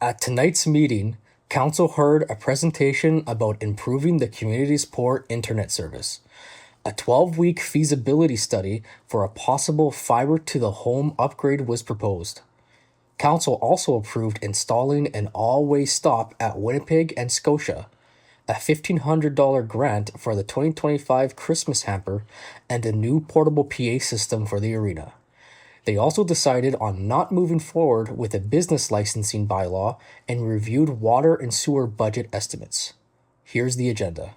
At tonight's meeting, Council heard a presentation about improving the community's poor internet service. A 12-week feasibility study for a possible fiber-to-the-home upgrade was proposed. Council also approved installing an all-way stop at Winnipeg and Scotia, a $1,500 grant for the 2025 Christmas hamper, and a new portable PA system for the arena. They also decided on not moving forward with a business licensing bylaw and reviewed water and sewer budget estimates. Here's the agenda.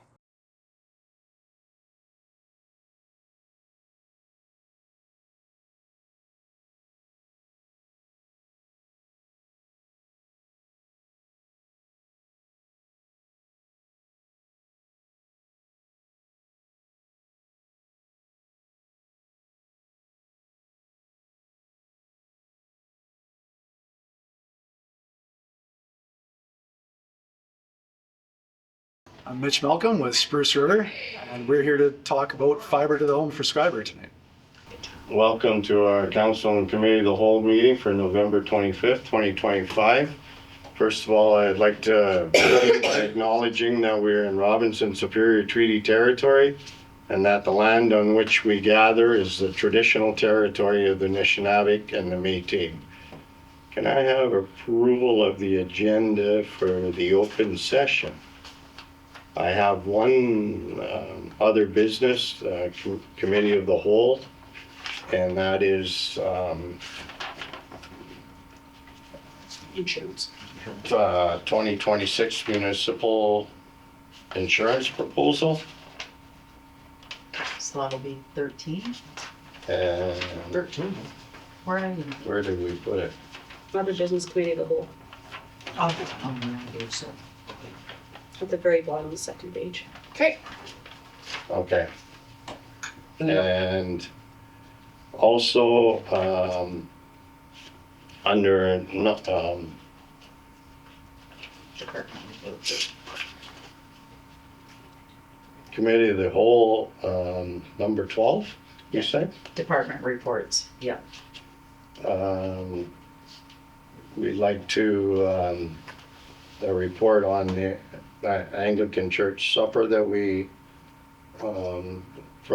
I'm Mitch Malcolm with Spruce River, and we're here to talk about fiber to the home for Schreiber tonight. Welcome to our Council and Committee of the Whole meeting for November 25th, 2025. First of all, I'd like to begin by acknowledging that we're in Robinson Superior Treaty Territory and that the land on which we gather is the traditional territory of the Anishinaabe and the Métis. Can I have approval of the agenda for the open session? I have one other business, Committee of the Whole, and that is insurance. 2026 municipal insurance proposal. So that'll be 13. And 13. Where are you? where did we put it? Other business committee of the whole, So. at the very bottom of the second page. Okay. Okay. And also under Committee of the Whole, number 12, you say? Department reports. Yeah. We'd like to a report on the Anglican Church supper that we from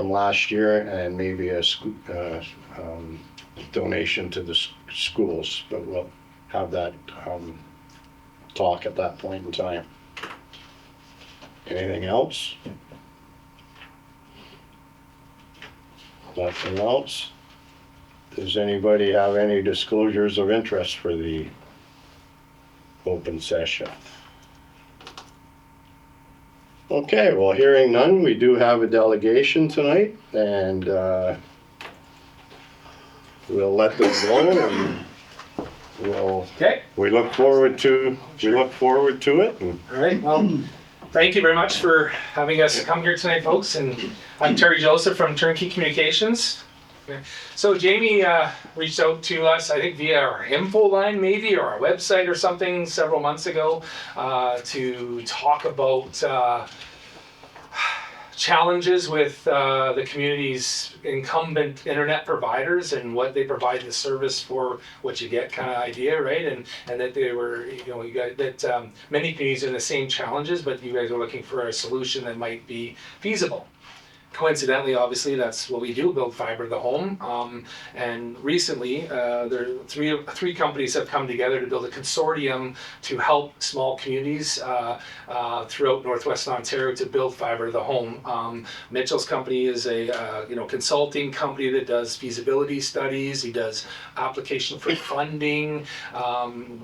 last year, and maybe a donation to the schools, but we'll have that talk at that point in time. Anything else? Nothing else? Does anybody have any disclosures of interest for the open session? Okay, well, hearing none, we do have a delegation tonight, and we'll let them go, and we look forward to it. And All right, well, thank you very much for having us come here tonight, folks. And I'm Terry Joseph from Turnkey Communications. So Jamie reached out to us, I think via our info line maybe, or our website or something several months ago to talk about challenges with the community's incumbent internet providers and what they provide the service for, what you get kind of idea, right? And that they were, you guys, that many communities are in the same challenges, but you guys are looking for a solution that might be feasible. Coincidentally, obviously, that's what we do, build fiber to the home. And recently, there three companies have come together to build a consortium to help small communities throughout Northwestern Ontario to build fiber to the home. Mitchell's company is a consulting company that does feasibility studies. He does application for funding,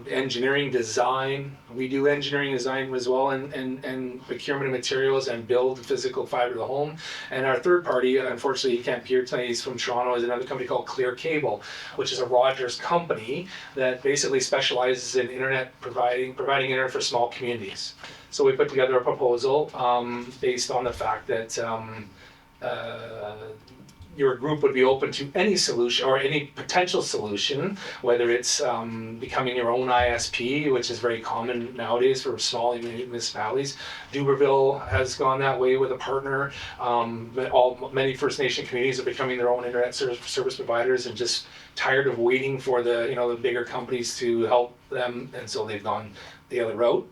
engineering design. We do engineering design as well, and procurement of materials and build physical fiber to the home. And our third party, unfortunately, he can't be here tonight, he's from Toronto, is another company called Clear Cable, which is a Rogers company that basically specializes in internet providing internet for small communities. So we put together a proposal based on the fact that your group would be open to any solution or any potential solution, whether it's becoming your own ISP, which is very common nowadays for small municipalities. Duberville has gone that way with a partner. Many First Nation communities are becoming their own internet service providers and just tired of waiting for the bigger companies to help them, and so they've gone the other route.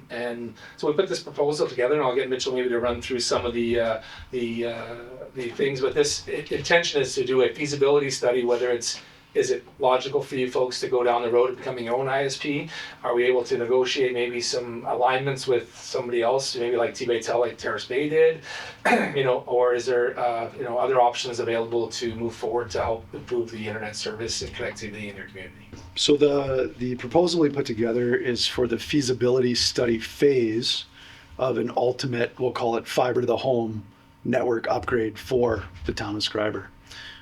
And so we put this proposal together, and I'll get Mitchell maybe to run through some of the things. But this intention is to do a feasibility study, whether is it logical for you folks to go down the road of becoming your own ISP? Are we able to negotiate maybe some alignments with somebody else, maybe like Tbaytel, like Terrace Bay did, or is there other options available to move forward to help improve the internet service and connectivity in your community? So the proposal we put together is for the feasibility study phase of an ultimate, we'll call it fiber to the home network upgrade for the town of Schreiber.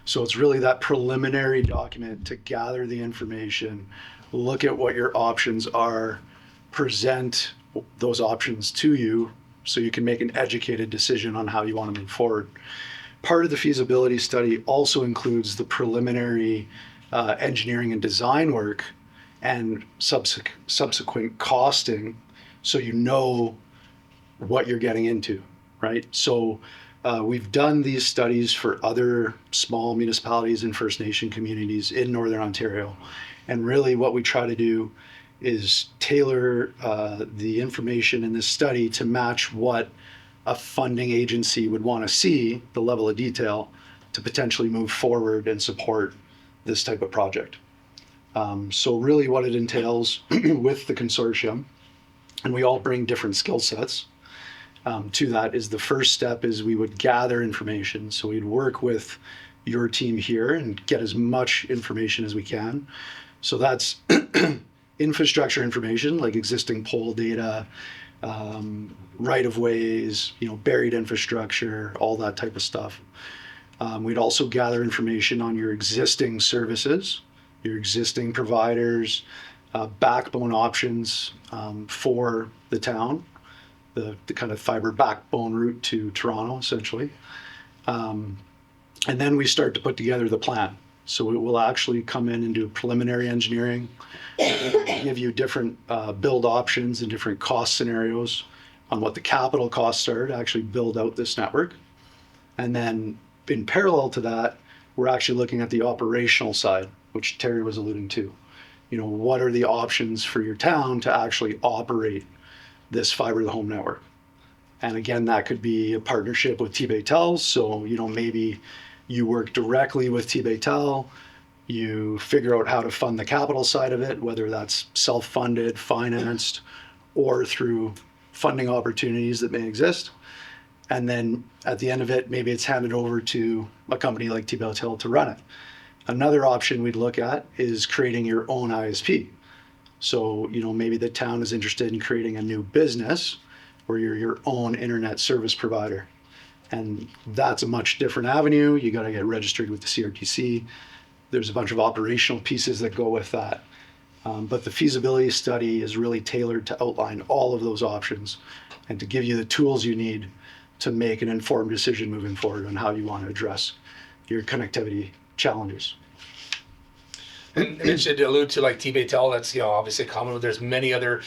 So it's really that preliminary document to gather the information, look at what your options are, present those options to you so you can make an educated decision on how you want to move forward. Part of the feasibility study also includes the preliminary engineering and design work and subsequent costing, so you know what you're getting into, right? So we've done these studies for other small municipalities and First Nation communities in Northern Ontario. And really what we try to do is tailor the information in this study to match what a funding agency would want to see, the level of detail, to potentially move forward and support this type of project. So really what it entails with the consortium, and we all bring different skill sets, to that is the first step is we would gather information. So we'd work with your team here and get as much information as we can. So that's infrastructure information like existing pole data, right-of-ways, buried infrastructure, all that type of stuff. We'd also gather information on your existing services, your existing providers, backbone options for the town, the kind of fiber backbone route to Toronto, essentially. And then we start to put together the plan. So it will actually come in and do preliminary engineering, give you different build options and different cost scenarios on what the capital costs are to actually build out this network. And then in parallel to that, we're actually looking at the operational side, which Terry was alluding to. What are the options for your town to actually operate this fiber to the home network? And again, that could be a partnership with Tbaytel. So, maybe you work directly with Tbaytel, you figure out how to fund the capital side of it, whether that's self-funded, financed, or through funding opportunities that may exist. And then at the end of it, maybe it's handed over to a company like Tbaytel to run it. Another option we'd look at is creating your own ISP. So, maybe the town is interested in creating a new business where you're your own internet service provider. And that's a much different avenue. You got to get registered with the CRTC. There's a bunch of operational pieces that go with that. But the feasibility study is really tailored to outline all of those options and to give you the tools you need to make an informed decision moving forward on how you want to address your connectivity challenges. And it should allude to like Tbaytel, that's obviously common. There's many other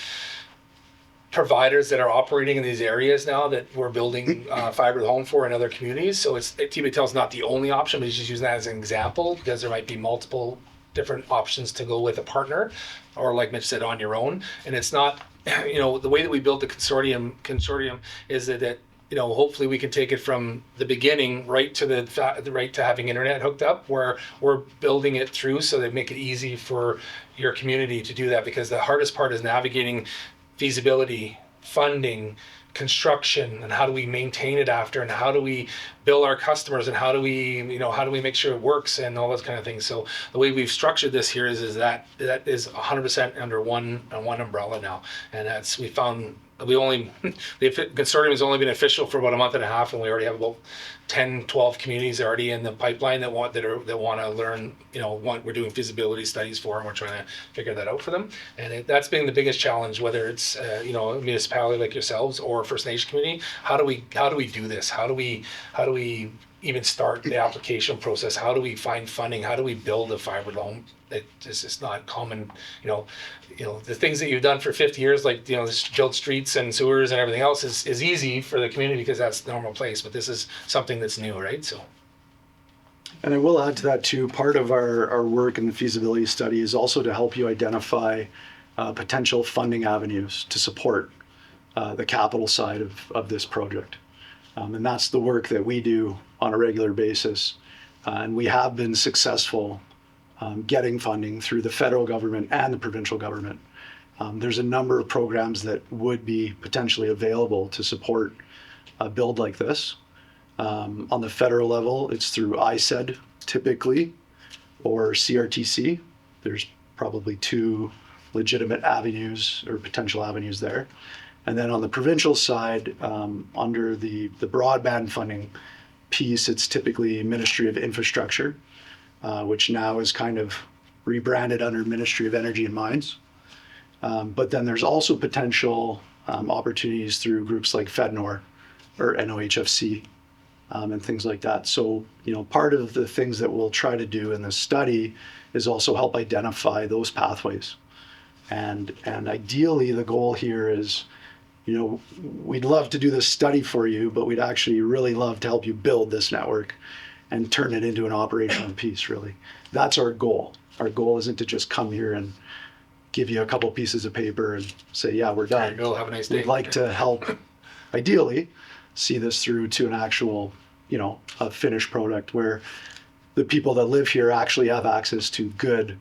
providers that are operating in these areas now that we're building fiber to the home for in other communities. So Tbaytel is not the only option, but he's just using that as an example because there might be multiple different options to go with a partner, or like Mitch said, on your own. And it's not, the way that we built the consortium is that hopefully we can take it from the beginning right to having internet hooked up, where we're building it through so they make it easy for your community to do that, because the hardest part is navigating feasibility, funding, construction, and how do we maintain it after, and how do we bill our customers, and how do we make sure it works, and all those kind of things. So the way we've structured this here is that is 100% under one umbrella now, and we found the consortium has only been official for about a month and a half, and we already have about 10, 12 communities already in the pipeline that want to learn, what we're doing feasibility studies for, and we're trying to figure that out for them. And that's been the biggest challenge, whether it's a municipality like yourselves or First Nation community. How do we do this? How do we even start the application process? How do we find funding? How do we build a fiber loan? That is just not common, the things that you've done for 50 years, like, build streets and sewers and everything else is easy for the community because that's the normal place, but this is something that's new, right? So. And I will add to that too, part of our work in the feasibility study is also to help you identify potential funding avenues to support the capital side of this project. And that's the work that we do on a regular basis. And we have been successful getting funding through the federal government and the provincial government. There's a number of programs that would be potentially available to support a build like this. On the federal level, it's through ISED typically, or CRTC. There's probably two legitimate avenues or potential avenues there. And then on the provincial side, under the broadband funding piece, it's typically Ministry of Infrastructure, which now is kind of rebranded under Ministry of Energy and Mines. But then there's also potential opportunities through groups like FedNor or NOHFC. And things like that. So, part of the things that we'll try to do in this study is also help identify those pathways. And ideally, the goal here is, we'd love to do this study for you, but we'd actually really love to help you build this network and turn it into an operational piece, really. That's our goal. Our goal isn't to just come here and give you a couple pieces of paper and say, yeah, we're done. Go have a nice day. We'd like to help, ideally, see this through to an actual, a finished product where the people that live here actually have access to good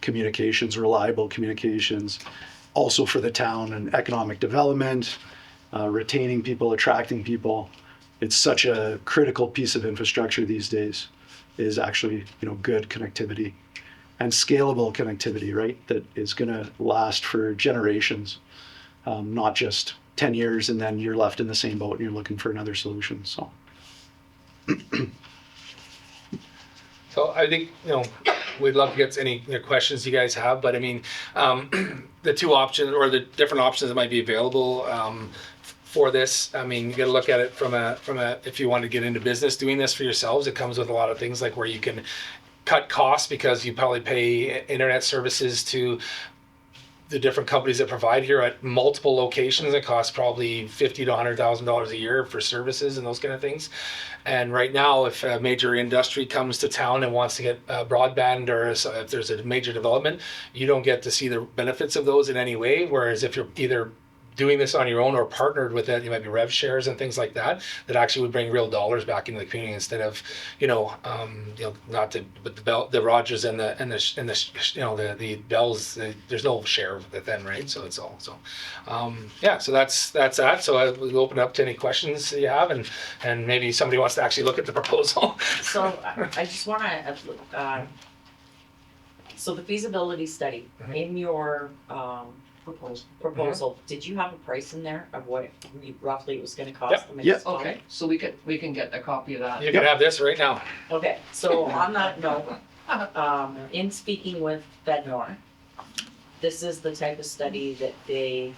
communications, reliable communications, also for the town and economic development, retaining people, attracting people. It's such a critical piece of infrastructure these days, is actually, good connectivity and scalable connectivity, right? That is going to last for generations, not just 10 years and then you're left in the same boat and you're looking for another solution. So I think, we'd love to get any questions you guys have, but I mean, the two options or the different options that might be available for this, I mean, you got to look at it from a, if you want to get into business doing this for yourselves, it comes with a lot of things like where you can cut costs because you probably pay internet services to the different companies that provide here at multiple locations. It costs probably $50,000 to $100,000 a year for services and those kind of things. And right now, if a major industry comes to town and wants to get broadband, or if there's a major development, you don't get to see the benefits of those in any way. Whereas if you're either doing this on your own or partnered with it, you might be rev shares and things like that, that actually would bring real dollars back into the community instead of, not to, but the Rogers and the Bells, there's no share of it then, right? So it's all, so that's that. So we'll open up to any questions that you have, and maybe somebody wants to actually look at the proposal. So I just want to, so the feasibility study, in your proposal, did you have a price in there of what roughly it was going to cost? Yep. them? Yep. Okay, so we can get a copy of that. You can have this right now. Okay, so on that note, in speaking with FedNor, this is the type of study that they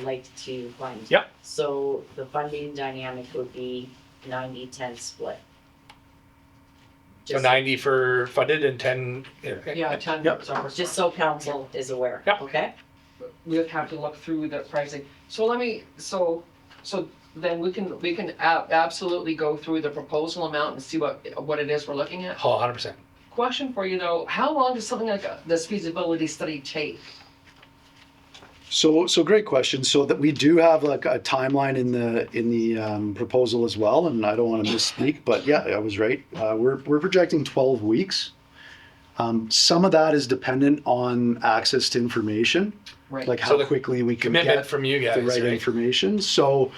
like to fund. Yep. So the funding dynamic would be 90-10 split. So 90 for funded and 10. Yeah, 10. Yep. Just so council is aware, Yep. okay? We'll have to look through the pricing. So then we can absolutely go through the proposal amount and see what it is we're looking at. Oh, 100%. Question for you though, how long does something like this feasibility study take? So great question. So that we do have like a timeline in the proposal as well, and I don't want to misspeak, but yeah, I was right. We're projecting 12 weeks. Some of that is dependent on access to information, Right. like So how the quickly we can Commitment get from you guys, the right right? information. So,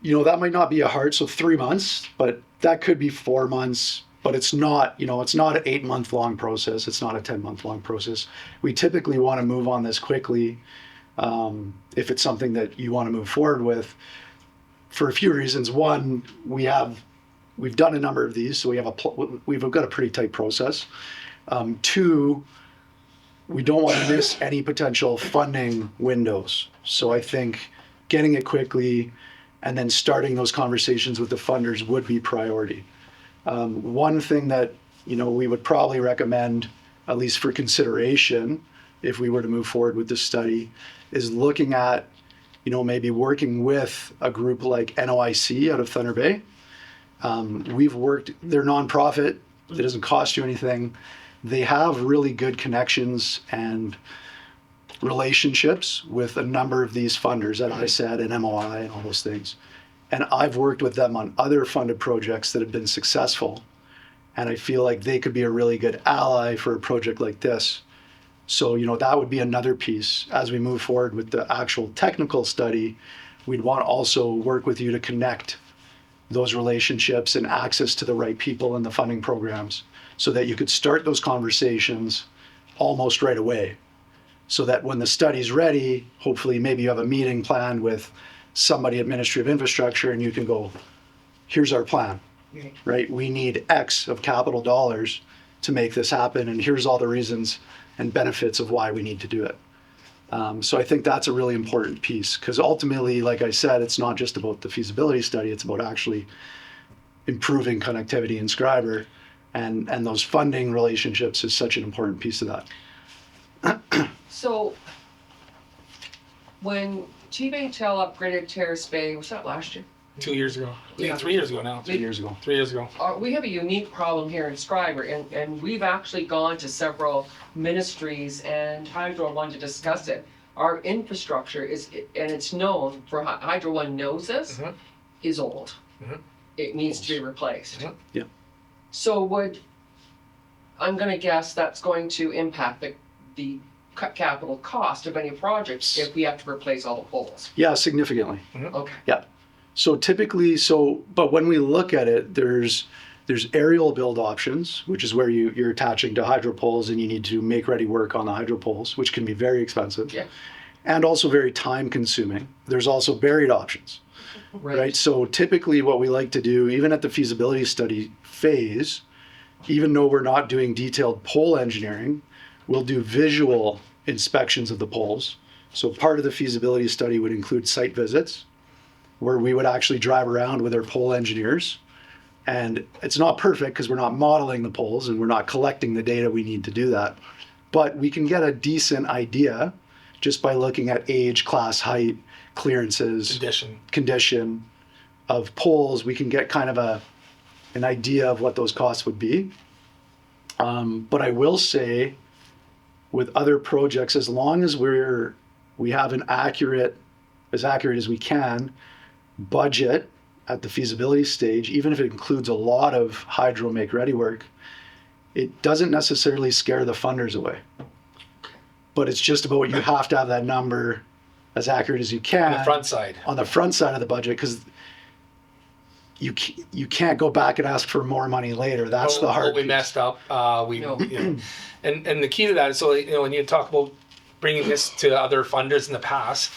that might not be a hard, so 3 months, but that could be 4 months. But it's not, it's not an 8-month long process. It's not a 10-month long process. We typically want to move on this quickly. If it's something that you want to move forward with, for a few reasons. One, we've done a number of these, so we've got a pretty tight process. Two, we don't want to miss any potential funding windows. So I think getting it quickly and then starting those conversations with the funders would be priority. One thing that, we would probably recommend, at least for consideration, if we were to move forward with this study, is looking at, maybe working with a group like NOIC out of Thunder Bay. They're nonprofit, it doesn't cost you anything. They have really good connections and relationships with a number of these funders at ISAD and MOI and all those things. And I've worked with them on other funded projects that have been successful. And I feel like they could be a really good ally for a project like this. So, that would be another piece. As we move forward with the actual technical study, we'd want to also work with you to connect those relationships and access to the right people in the funding programs so that you could start those conversations almost right away. So that when the study's ready, hopefully maybe you have a meeting planned with somebody at Ministry of Infrastructure and you can go, here's our plan, right? We need X of capital dollars to make this happen, and here's all the reasons and benefits of why we need to do it. So I think that's a really important piece, because ultimately, like I said, it's not just about the feasibility study, it's about actually improving connectivity in Schreiber, and those funding relationships is such an important piece of that. So when Tbaytel upgraded Terrace Bay, was that last year? 2 years ago. Yeah. 3 years ago now. 2 years ago. 3 years ago. We have a unique problem here in Schreiber, and we've actually gone to several ministries and Hydro One to discuss it. Our infrastructure is, and it's known, for Hydro One knows this, is old. It needs to be replaced. Yeah. So I'm gonna guess that's going to impact the capital cost of any project if we have to replace all the poles. Yeah, significantly. Okay. Yeah. So typically, but when we look at it, there's aerial build options, which is where you're attaching to hydro poles and you need to make ready work on the hydro poles, which can be very expensive. Yeah. And also very time consuming. There's also buried options, right? So typically what we like to do, even at the feasibility study phase, even though we're not doing detailed pole engineering, we'll do visual inspections of the poles. So part of the feasibility study would include site visits, where we would actually drive around with our pole engineers. And it's not perfect because we're not modeling the poles and we're not collecting the data we need to do that. But we can get a decent idea just by looking at age, class, height, clearances, condition of poles. We can get kind of an idea of what those costs would be. But I will say, with other projects, as long as we have as accurate as we can, budget at the feasibility stage, even if it includes a lot of hydro make ready work, it doesn't necessarily scare the funders away. But it's just about, you have to have that number as accurate as you can. On the front side. On the front side of the budget, because you can't go back and ask for more money later. That's the hard We piece. messed up. And the key to that is, so when you talk about bringing this to other funders in the past,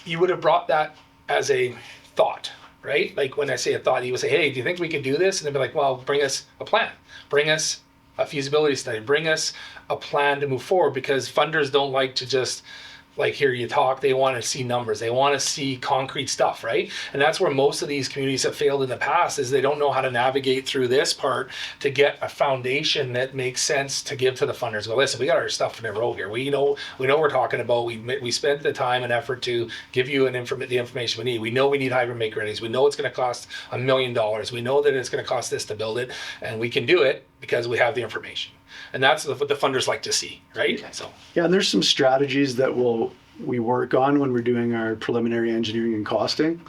you would have brought that as a thought, right? Like when I say a thought, you would say, hey, do you think we could do this? And they'd be like, well, bring us a plan, bring us a feasibility study, bring us a plan to move forward, because funders don't like to just like hear you talk. They want to see numbers. They want to see concrete stuff, right? And that's where most of these communities have failed in the past, is they don't know how to navigate through this part to get a foundation that makes sense to give to the funders. Go, listen, we got our stuff in a row here. We know what we're talking about. We spent the time and effort to give you the information we need. We know we need hybrid make readies. We know it's going to cost $1 million. We know that it's going to cost this to build it, and we can do it because we have the information. And that's what the funders like to see, right? So yeah, and there's some strategies that we work on when we're doing our preliminary engineering and costing.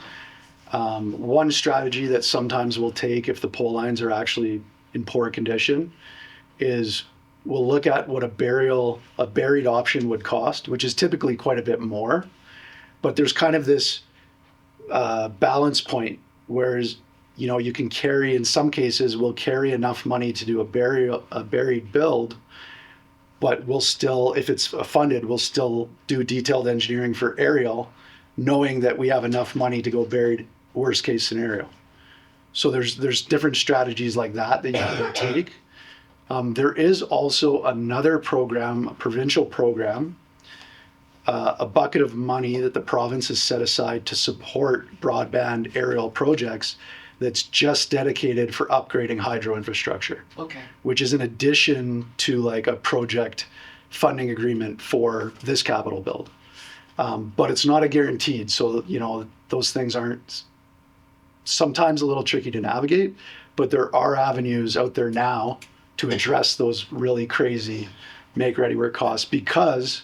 One strategy that sometimes we'll take if the pole lines are actually in poor condition is we'll look at what a buried option would cost, which is typically quite a bit more. But there's kind of this balance point, whereas you can carry, in some cases, we'll carry enough money to do a buried build, but we'll still, if it's funded, we'll still do detailed engineering for aerial, knowing that we have enough money to go buried, worst case scenario. So there's different strategies like that you can take. There is also another program, a provincial program, a bucket of money that the province has set aside to support broadband aerial projects that's just dedicated for upgrading hydro infrastructure, Okay. which is in addition to like a project funding agreement for this capital build. But it's not a guaranteed. So, you know, those things aren't sometimes a little tricky to navigate, but there are avenues out there now to address those really crazy make ready work costs, because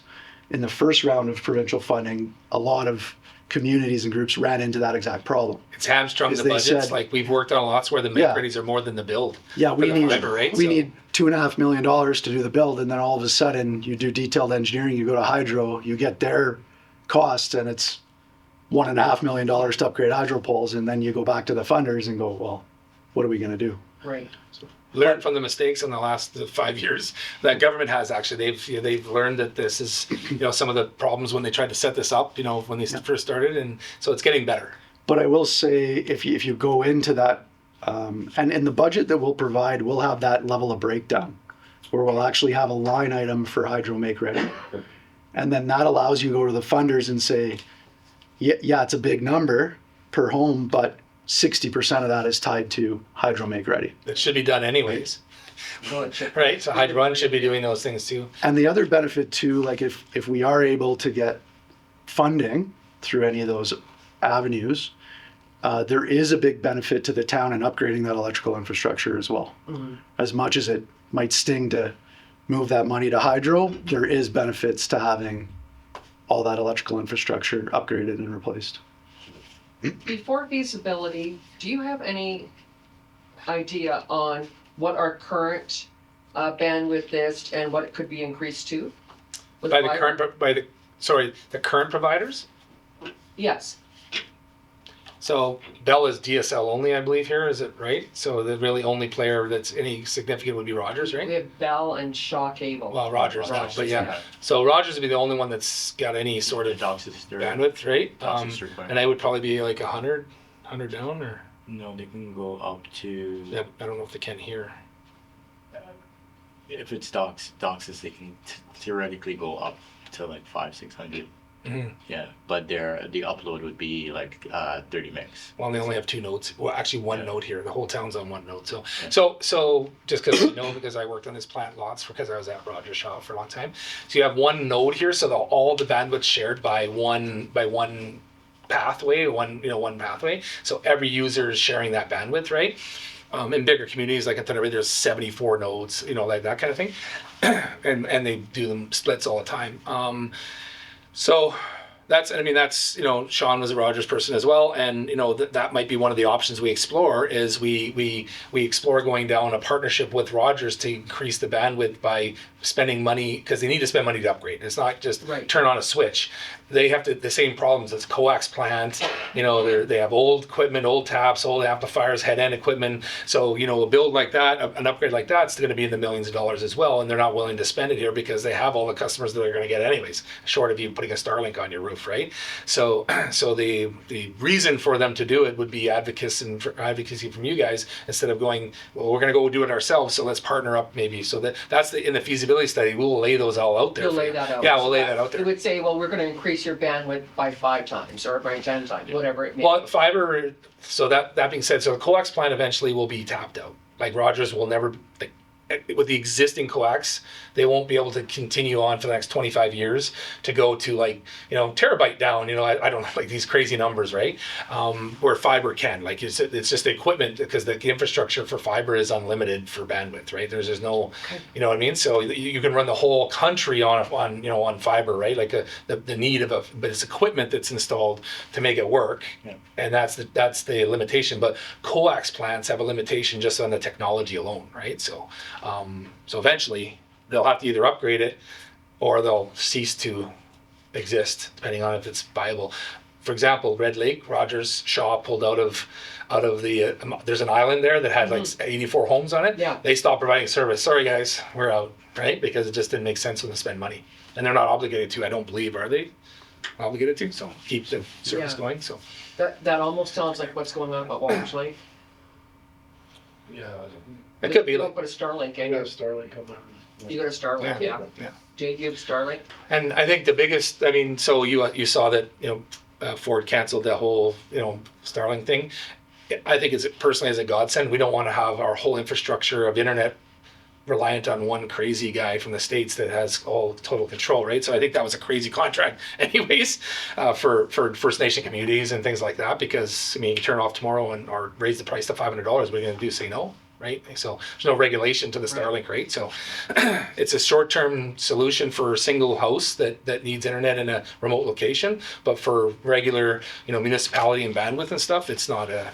in the first round of provincial funding, a lot of communities and groups ran into that exact problem. It's hamstrung As the they budgets. said- Like we've worked on lots where the Yeah. make-readies are more than the build. Yeah, we for the need fiber, right? we So- need $2.5 million to do the build, and then all of a sudden you do detailed engineering, you go to hydro, you get their cost, and it's $1.5 million to upgrade hydro poles, and then you go back to the funders and go, well, what are we going to do? Right. Learn from the mistakes in the last 5 years that government has. Actually, they've learned that this is, you know, some of the problems when they tried to set this up, you know, when they first started, and so it's getting better. But I will say, if you go into that, and in the budget that we'll provide, we'll have that level of breakdown, where we'll actually have a line item for hydro make ready, and then that allows you to go to the funders and say, yeah, it's a big number per home, but 60% of that is tied to hydro make ready. That should be done anyways, Well, it should- right? So Hydro One should be doing those things too. And the other benefit too, like if we are able to get funding through any of those avenues, there is a big benefit to the town in upgrading that electrical infrastructure as well. As much as it might sting to move that money to hydro, there is benefits to having all that electrical infrastructure upgraded and replaced. Before feasibility, do you have any idea on what our current bandwidth is and what it could be increased to? with By the fiber? current, the current providers. Yes. So Bell is DSL only, I believe here, is it right? So the really only player that's any significant would be Rogers, We right? have Bell and Shaw Cable. Well, Rogers now, Rogers, but yeah. So Rogers would be the only one that's got any sort of DOCSIS bandwidth, right? DOCSIS required. And they would probably be like 100 down, or No, they can go up to, yeah, I don't know if they can hear. if it's DOCSIS, they can theoretically go up to like 500-600. Mhm. Yeah, but the upload would be like 30 megs. Well, they only have two nodes. Well, actually, one Yeah. node here. The whole town's on one node. So, Yeah. so just because I know, because I worked on this plant lots because I was at Rogers Shaw for a long time. So you have one node here, so all the bandwidth shared by one pathway, one pathway. So every user is sharing that bandwidth, right? In bigger communities like in Thunder Bay, there's 74 nodes, like that kind of thing, and they do them splits all the time. So that's Sean was a Rogers person as well, and that might be one of the options we explore is we explore going down a partnership with Rogers to increase the bandwidth by spending money, because they need to spend money to upgrade. It's not just Right. turn on a switch. They have the same problems as coax plants. They have old equipment, old taps, old amplifiers, head end equipment. So a build like that, an upgrade like that's going to be in the millions of dollars as well, and they're not willing to spend it here because they have all the customers that they're going to get anyways, short of you putting a Starlink on your roof, right? So the reason for them to do it would be advocacy from you guys, instead of going, well, we're going to go do it ourselves, so let's partner up maybe. So that's in the feasibility study, we'll lay those all out there. You'll for lay you. that out. Yeah, we'll lay that out there. It would say, well, we're gonna increase your bandwidth by 5 times or by 10 times, whatever it may be. Well, fiber. So that being said, so the coax plant eventually will be tapped out. Like Rogers will never, with the existing coax, they won't be able to continue on for the next 25 years to go to terabyte down. I don't know, like these crazy numbers, right? Where fiber can, like it's just the equipment, because the infrastructure for fiber is unlimited for bandwidth, right? There's no, you know what I mean? So you can run the whole country on fiber, right? Like the need but it's equipment that's installed to make it work. Yeah. And that's the limitation. But coax plants have a limitation just on the technology alone, right? So eventually they'll have to either upgrade it or they'll cease to exist, depending on if it's viable. For example, Red Lake, Rogers Shaw pulled out of the there's an island there that had like 84 homes on it. Yeah. They stopped providing service. Sorry guys, we're out, right? Because it just didn't make sense for them to spend money. And they're not obligated to, I don't believe, are they? Obligated to? So keep the service Yeah. going. So That almost sounds like what's going on at Walters Lake. it could be You like don't put a Starlink in your Starlink on You got a Starlink, yeah. Yeah. Jake, you have Starlink? And I think the biggest, I mean, so you saw that, Ford canceled the whole, Starlink thing. I think it's personally as a godsend. We don't want to have our whole infrastructure of internet reliant on one crazy guy from the States that has all total control, right? So I think that was a crazy contract anyways, for First Nation communities and things like that, because, I mean, you turn off tomorrow or raise the price to $500, what are you gonna do, say no? Right? So there's no regulation to the Starlink, right? So it's a short-term solution for a single house that needs internet in a remote location, but for regular, municipality and bandwidth and stuff, it's not a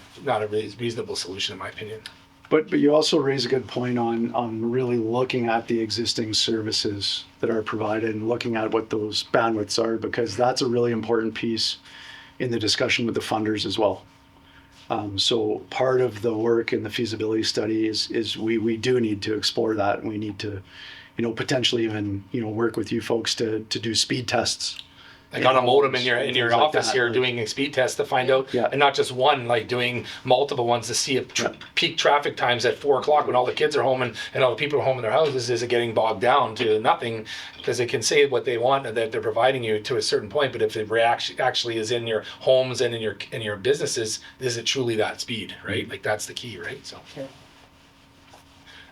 reasonable solution in my opinion. But you also raise a good point on really looking at the existing services that are provided and looking at what those bandwidths are, because that's a really important piece in the discussion with the funders as well. So part of the work in the feasibility study is we do need to explore that, and we need to, potentially even, work with you folks to do speed tests. Like on a modem in your things like office that, here, like- doing a speed test to find out, Yeah. and not just one, like doing multiple ones to see if peak traffic times at 4 o'clock when all the kids are home and all the people are home in their houses, is it getting bogged down to nothing? Because they can say what they want and that they're providing you to a certain point, but if it actually is in your homes and in your businesses, is it truly that speed, right? Like that's the key, right? So.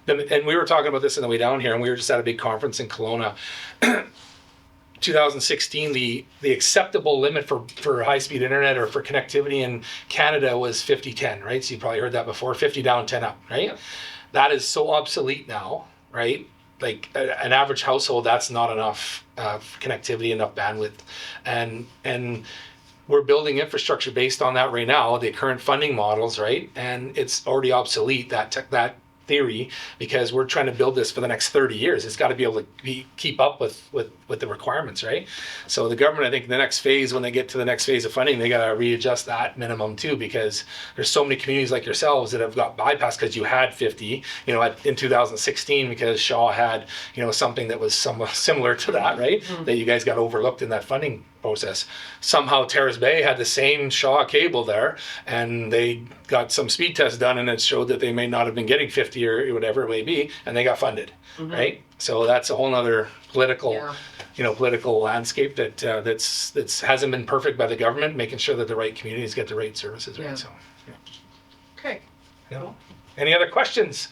And we were talking about this on the way down here, and we were just at a big conference in Kelowna. 2016, the acceptable limit for high-speed internet or for connectivity in Canada was 50-10, right? So you probably heard that before, 50 down, 10 up, right? Yeah. That is so obsolete now, right? Like an average household, that's not enough connectivity, enough bandwidth. And we're building infrastructure based on that right now, the current funding models, right? And it's already obsolete, that theory, because we're trying to build this for the next 30 years. It's got to be able to keep up with the requirements, right? So the government, I think the next phase, when they get to the next phase of funding, they got to readjust that minimum too, because there's so many communities like yourselves that have got bypassed because you had 50, in 2016, because Shaw had, something that was somewhat similar to that, right? That you guys got overlooked in that funding process. Somehow Terrace Bay had the same Shaw cable there, and they got some speed tests done, and it showed that they may not have been getting 50 or whatever it may be, and they got funded, right? So that's a whole nother political, political landscape that's hasn't been perfect by the government, making sure that the right communities get the right services, right? Yeah. So, Okay. Any other questions?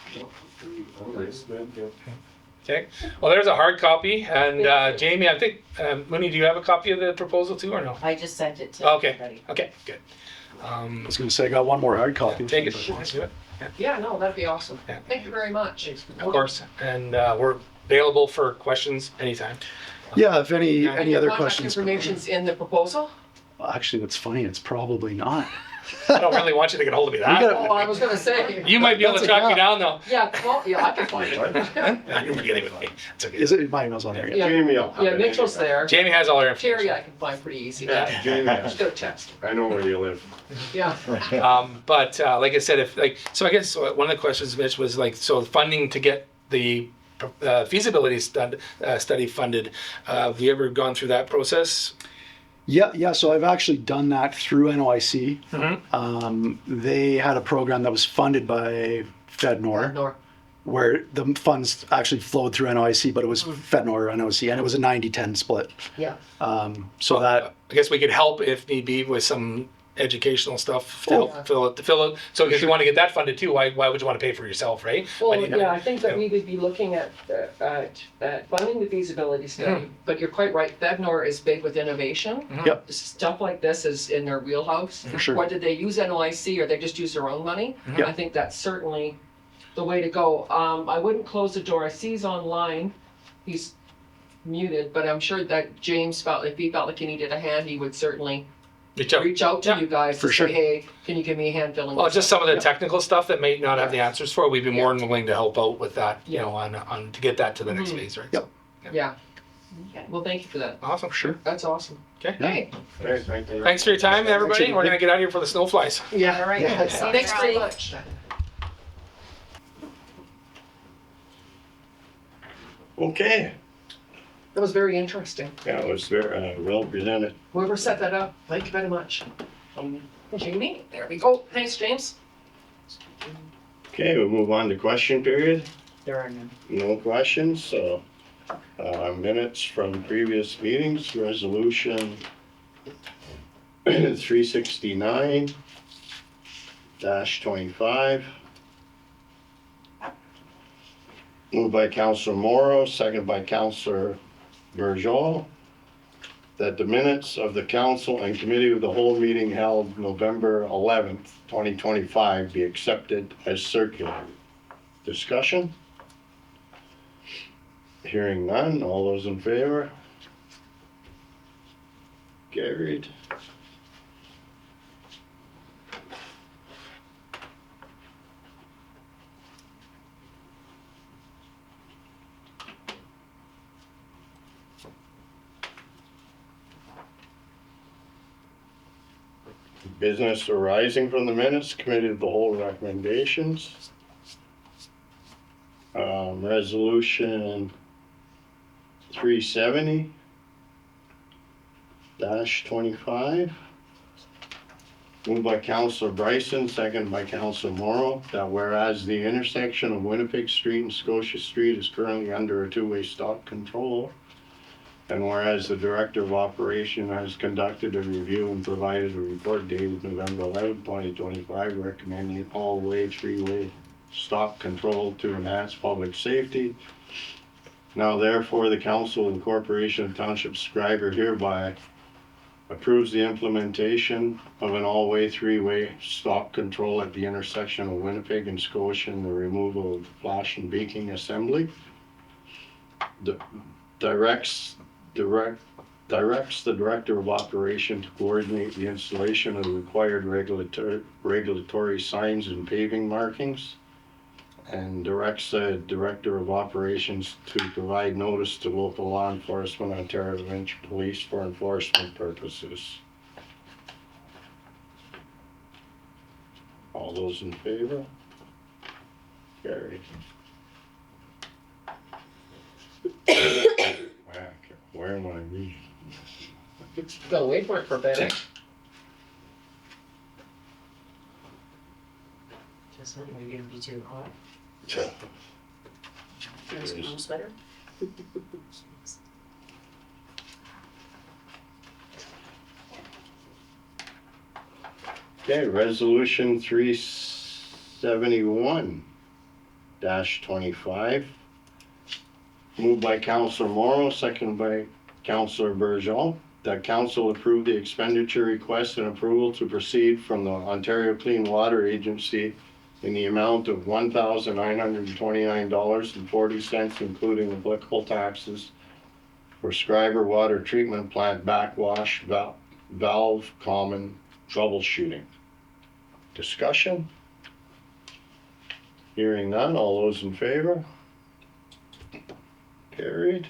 Okay. Well, there's a hard copy, and Jamie, I think, Mooney, do you have a copy of the proposal too, or no? I just sent it to everybody. Okay, good. I was going to say, I got one more hard copy. Take it. Let's do it. Yeah, no, that'd be awesome. Yeah. Thank you very much. Of course, and we're available for questions anytime. Yeah, if any other Contact questions. information's in the proposal? Well, actually, that's funny. It's probably not. I don't really want you to get a hold of me that. Oh, I was gonna say. You might be able to track me down though. Yeah, well, yeah, I can find it. You're forgetting with me. It's okay. Is it? My email's on there. Yeah. Jamie, I'll have Yeah, it Mitchell's there. Jamie has all our information. Terry I can find pretty easy. Yeah, Jamie, Just go text. I know where you live. Yeah. But like I said, so I guess one of the questions, Mitch, was so funding to get the feasibility study funded. Have you ever gone through that process? Yeah. So I've actually done that through NOIC. Mm-hmm. They had a program that was funded by FedNor, Nor. where the funds actually flowed through NOIC, but it was FedNor or NOIC, and it was a 90-10 split. Yeah. So that. I guess we could help if need be with some educational stuff to Oh. help fill it. So because you want to get that funded too, why would you want to pay for it yourself, right? Well, Why do you yeah, not- I think that we would be looking at funding the feasibility study, but you're quite right, FedNor is big with innovation. Yep. Stuff like this is in their wheelhouse. For sure. Whether they use NOIC or they just use their own money, Yep. I think that's certainly the way to go. I wouldn't close the door, I see he's online, he's muted, but I'm sure that James felt, if he felt like he needed a hand, he would certainly reach out to Yeah, you guys for to sure. say, hey, can you give me a hand filling? Well, this just out? some of the technical stuff that may not have the answers for, we'd be more than willing to help out with that, on to get that to the next phase, right? Yep. Yeah. Well, thank you for that. Awesome. Sure. That's awesome. Okay. Hey. Okay, thank you. Thanks for your time, everybody. We're gonna get out of here for the snowflies. Yeah. All right. Yeah. Thanks very much. Okay, That was very interesting. yeah, it was very well presented. Whoever set that up, thank you very much. Jamie, there we go. Thanks, James. Okay, we'll move on to question period. There are none. No questions, so, minutes from previous meetings, resolution 369-25. Moved by Councilor Morrow, second by Councilor Burgeon, that the minutes of the council and committee of the whole meeting held November 11th, 2025 be accepted as circulated. Discussion? Hearing none, all those in favor? Carried. Business arising from the minutes, committee of the whole recommendations. Resolution 370-25. Moved by Councilor Bryson, second by Councilor Morrow, that whereas the intersection of Winnipeg Street and Scotia Street is currently under a two-way stop control, and whereas the Director of Operation has conducted a review and provided a report dated November 11, 2025, recommending all-way, three-way stop control to enhance public safety. Now therefore, the Council and Corporation of Township Schreiber hereby approves the implementation of an all-way, three-way stop control at the intersection of Winnipeg and Scotia and the removal of flash and beacon assembly. Directs the Director of Operation to coordinate the installation of the required regulatory signs and paving markings, and directs the Director of Operations to provide notice to local law enforcement, Ontario Provincial Police, for enforcement purposes. All those in favor? Carried. Where am I reading? Gotta wait for it for a bit. Just not maybe it'll be too hot. Nice warm sweater. Okay, resolution 371-25. Moved by Councilor Morrow, seconded by Councilor Burgeon, that council approve the expenditure request and approval to proceed from the Ontario Clean Water Agency in the amount of $1,929.40, including applicable taxes, for Schreiber Water Treatment Plant backwash valve common troubleshooting. Discussion? Hearing none, all those in favor? Carried.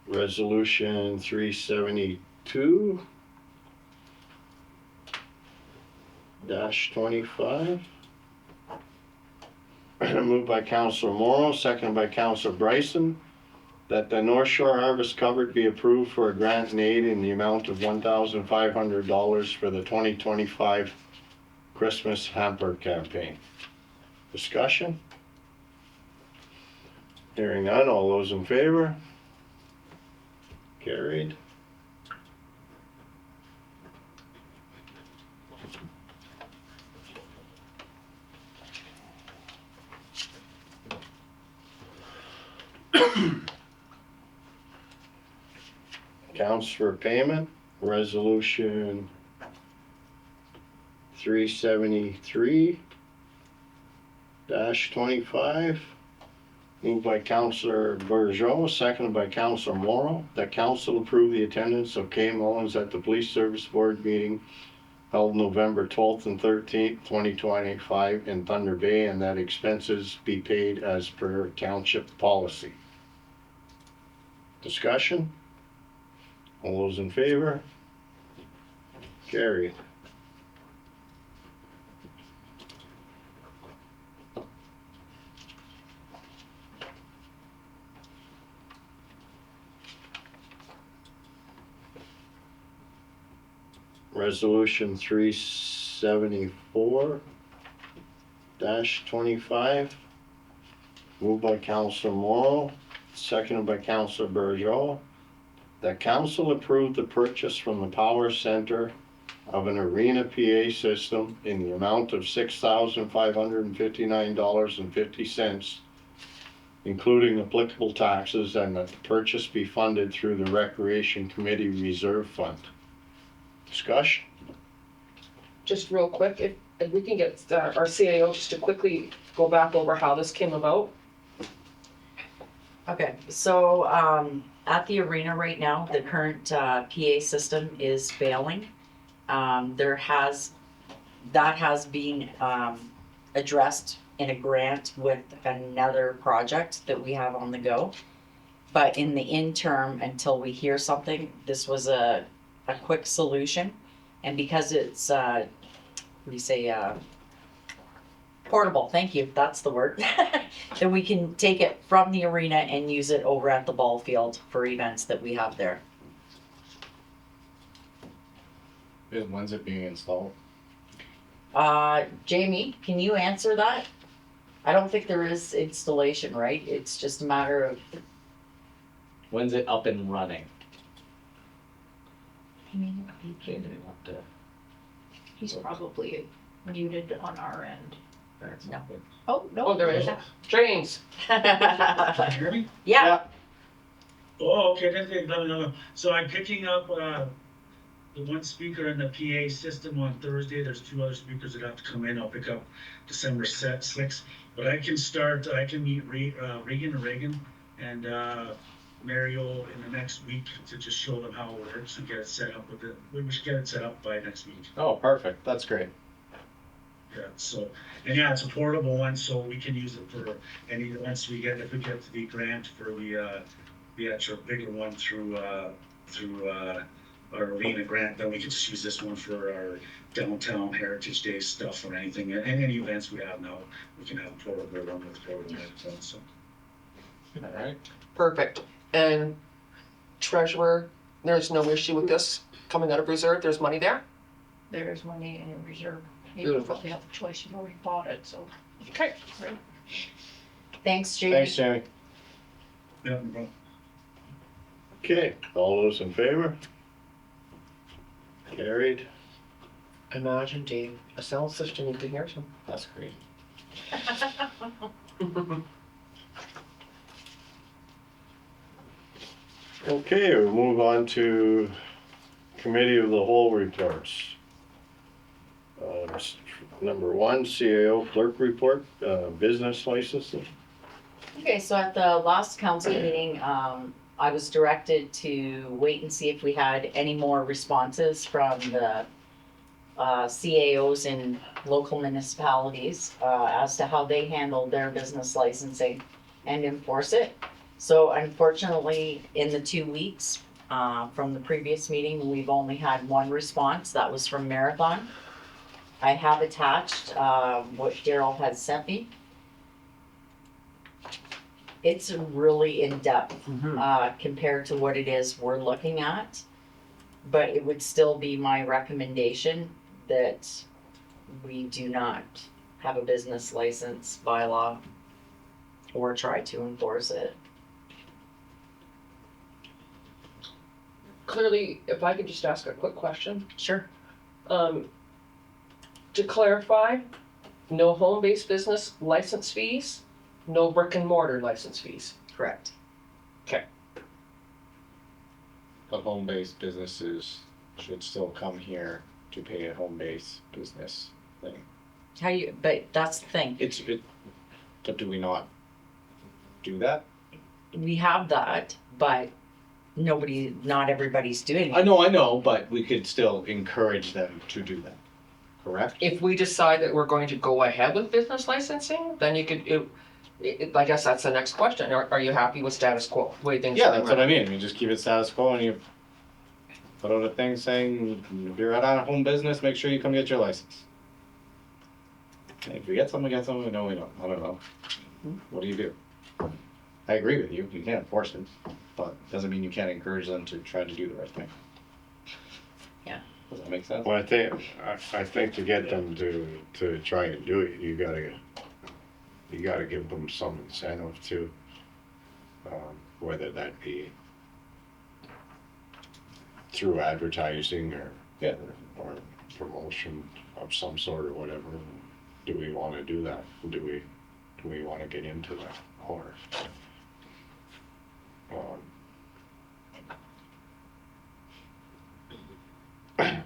Resolution 372-25. Moved by Councilor Morrow, seconded by Councilor Bryson, that the North Shore Harvest Covered be approved for a grant and aid in the amount of $1,500 for the 2025 Christmas hamper campaign. Discussion? Hearing none, all those in favor? Carried. Accounts for payment, resolution 373-25. Moved by Councilor Burgeon, seconded by Councilor Morrow, that council approve the attendance of Kay Mullins at the Police Service Board meeting held November 12th and 13th, 2025 in Thunder Bay, and that expenses be paid as per township policy. Discussion? All those in favor? Carried. Resolution 374-25, moved by Councilor Morrow, seconded by Councilor Burgeau. That council approved the purchase from the Power Center of an arena PA system in the amount of $6,559.50, including applicable taxes, and that the purchase be funded through the Recreation Committee Reserve Fund. Discussion? Just real quick, if we can get our CAO just to quickly go back over how this came about. Okay, so at the arena right now, the current PA system is failing. That has been addressed in a grant with another project that we have on the go. But in the interim, until we hear something, this was a quick solution. And because it's, portable, thank you, that's the word. Then we can take it from the arena and use it over at the ball field for events that we have there. When's it being installed? Jamie, can you answer that? I don't think there is installation, right? It's just a matter of, When's it up and running? He's probably muted on our end. no. Oh, no. Oh, there it is. James. Hear me? Yeah, Oh, okay, no. So I'm picking up, the one speaker in the PA system on Thursday. There's 2 other speakers that have to come in. I'll pick up December 6th. But I can meet Reagan and Mario in the next week to just show them how it works and get it set up with it. We should get it set up by next week. Oh, perfect. That's great. Yeah, so, and yeah, it's a portable one, so we can use it for any, if we get the grant for the actual bigger one through our arena grant, then we can just use this one for our downtown Heritage Day stuff or anything, and any events we have now, we can have portable one with portable microphones, so. All right. Perfect. And treasurer, there's no issue with this coming out of reserve, there's money there? There's money in reserve. You Beautiful. probably have a choice, you've already bought it, so. Okay. thanks, Jamie. Thanks, Jamie. Yeah, no problem. Okay, all those in favor? Carried. Imagine, Dave, a sound system you can hear some. That's great. Okay, we'll move on to Committee of the Whole reports. Number 1, CAO clerk report, business licensing. Okay, so at the last council meeting, I was directed to wait and see if we had any more responses from the CAOs in local municipalities as to how they handle their business licensing and enforce it. So unfortunately, in the 2 weeks from the previous meeting, we've only had one response. That was from Marathon. I have attached what Daryl has sent me. It's really in-depth compared to what it is we're looking at. But it would still be my recommendation that we do not have a business license bylaw or try to enforce it. Clearly, if I could just ask a quick question. Sure. To clarify, no home-based business license fees, no brick and mortar license fees. Correct. But home-based businesses should still come here to pay a home-based business thing. But that's the thing. But do we not do that? We have that, but not everybody's doing it. I know, but we could still encourage them to do that, correct? If we decide that we're going to go ahead with business licensing, then you could, I guess that's the next question. Are you happy with status quo, the way things Yeah, are that's what I mean. You just keep it status quo and you put out a thing saying, if you're out on a home business, make sure you come get your license. And if we get something, we get something. No, we don't. I don't know. What do you do? I agree with you. You can't force it, but it doesn't mean you can't encourage them to try to do the right thing. Does that make sense? Well, I think to get them to try and do it, you gotta give them some incentive too. Whether that be through advertising Yeah. or promotion of some sort or whatever. Do we wanna do that? Do we wanna get into that? Or,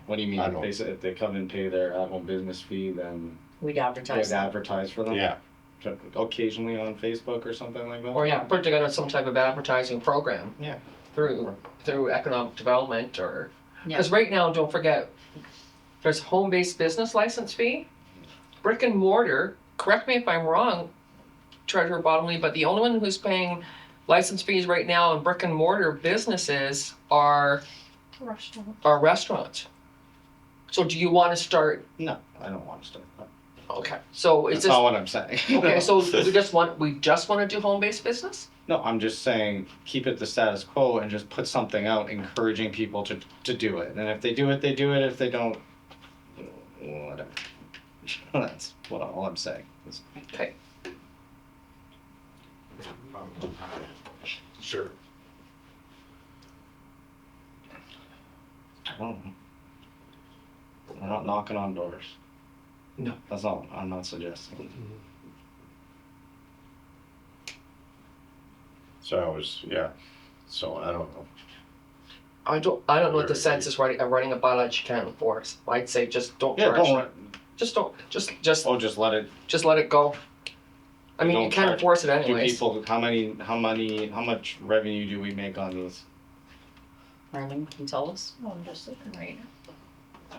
What do you mean? I If don't- they say if they come and pay their at-home business fee, then We'd they advertise that. advertise for them? yeah, Occasionally on Facebook or something like that? Or yeah, put together some type of advertising program Yeah. through economic development or, Yeah. because right now, don't forget, there's home-based business license fee, brick and mortar, correct me if I'm wrong, Treasurer Bottomley, but the only one who's paying license fees right now in brick and mortar businesses are restaurants. So do you wanna start, No, I don't want to start that. okay, so is That's this, not what I'm saying. okay, so we just wanna do home-based business? No, I'm just saying, keep it the status quo and just put something out encouraging people to do it. And if they do it, they do it. If they don't, whatever. That's all I'm saying. Okay. sure. I don't know. We're not knocking on doors. No. That's all I'm not suggesting. So I don't know. I don't know what the sense is writing a bylaw that you can't enforce. I'd say just don't Yeah, charge. don't, Just don't, just just let it. let it go. I mean, you Don't can't charge. enforce it Do anyways. people, how much revenue do we make on these? Marlene, can you tell us? Oh, I'm just looking right now.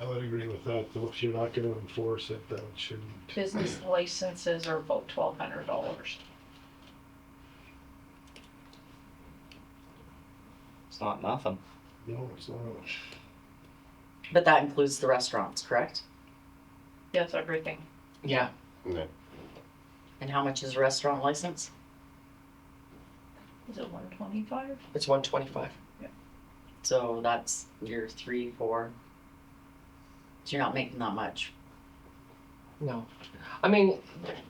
I would agree with that, though, if you're not gonna enforce it, that shouldn't. Business licenses are about $1,200. It's not nothing. No, it's not. But that includes the restaurants, correct? Yes, everything. Yeah, Yeah. And how much is a restaurant license? Is it 125? it's 125. So that's your 3, 4. So you're not making that much. No. I mean,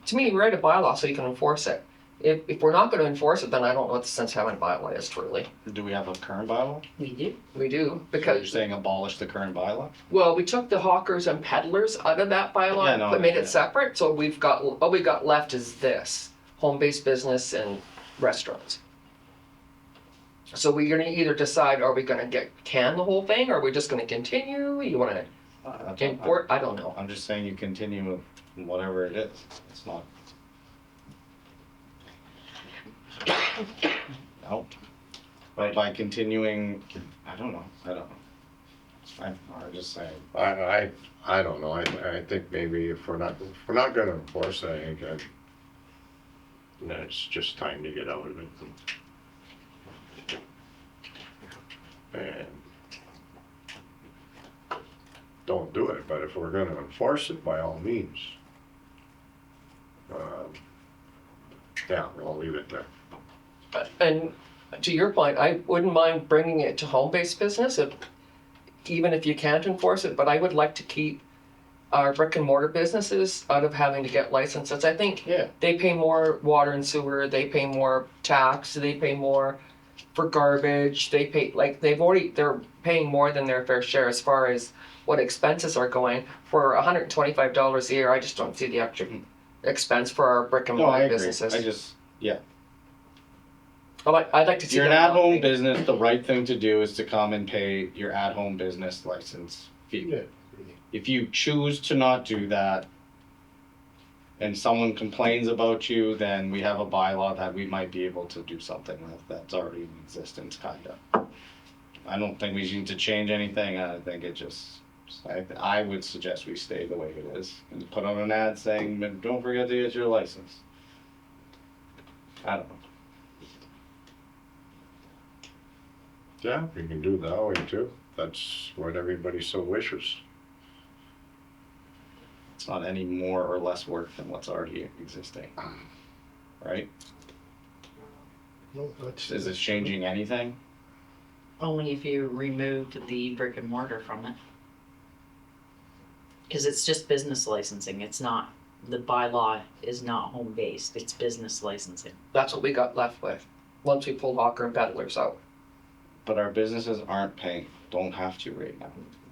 to me, write a bylaw so you can enforce it. If we're not gonna enforce it, then I don't know what the sense of having a bylaw is truly. Do we have a current bylaw? We do. We do, So you're because, saying abolish the current bylaw? well, we took the hawkers and peddlers out of that bylaw Yeah, and no, made yeah. it separate, so all we got left is this, home-based business and restaurants. So we're gonna either decide, are we gonna can the whole thing, or are we just gonna continue, you wanna import, I don't know. I'm just saying you continue with whatever it is. It's not. No. But by continuing, I don't know. I'm just saying. I don't know. I think maybe if we're not gonna enforce it, I think then it's just time to get out of it. And don't do it, but if we're gonna enforce it, by all means. Yeah, we'll leave it there. And to your point, I wouldn't mind bringing it to home-based business, even if you can't enforce it, but I would like to keep our brick and mortar businesses out of having to get licenses. I think Yeah. they pay more water and sewer, they pay more tax, they pay more for garbage, they pay, like, they're paying more than their fair share as far as what expenses are going. For $125 a year, I just don't see the extra expense for our brick and No, I mortar agree. businesses. Yeah. I'd like to see You're an them at-home not- business, the right thing to do is to come and pay your at-home business license fee. Yeah. If you choose to not do that, and someone complains about you, then we have a bylaw that we might be able to do something with that's already in existence, kinda. I don't think we need to change anything, I think it just, I would suggest we stay the way it is, and put on an ad saying, don't forget to get your license. I don't know. Yeah, we can do that way too. That's what everybody so wishes. It's not any more or less work than what's already existing. Right? No, that's. Is this changing anything? Only if you removed the brick and mortar from it. Because it's just business licensing, it's not, the bylaw is not home-based, it's business licensing. That's what we got left with, once we pulled hawker and peddlers out. But our businesses aren't paying, don't have to right now.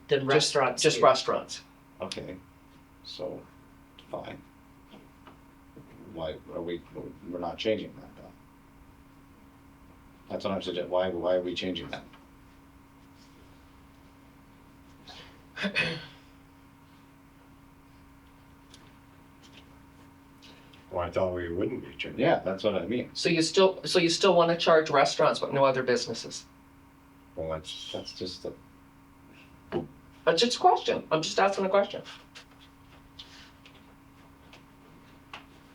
The restaurants Just do. restaurants. Okay, so, fine. Why are we're not changing that though? That's what I'm suggesting, why are we changing that? Well, I thought we wouldn't be changing. Yeah, that's what I mean. So you still wanna charge restaurants but no other businesses? Well, That's just the, That's just a question, I'm just asking a question.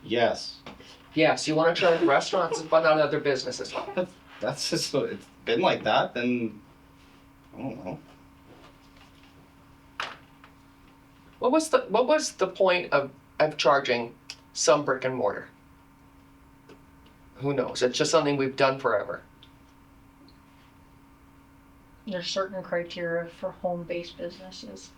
yes, Yes, you wanna charge restaurants but not other businesses. that's just, it's been like that, then, I don't know. What was the point of charging some brick and mortar? Who knows, it's just something we've done forever. There's certain criteria for home-based businesses.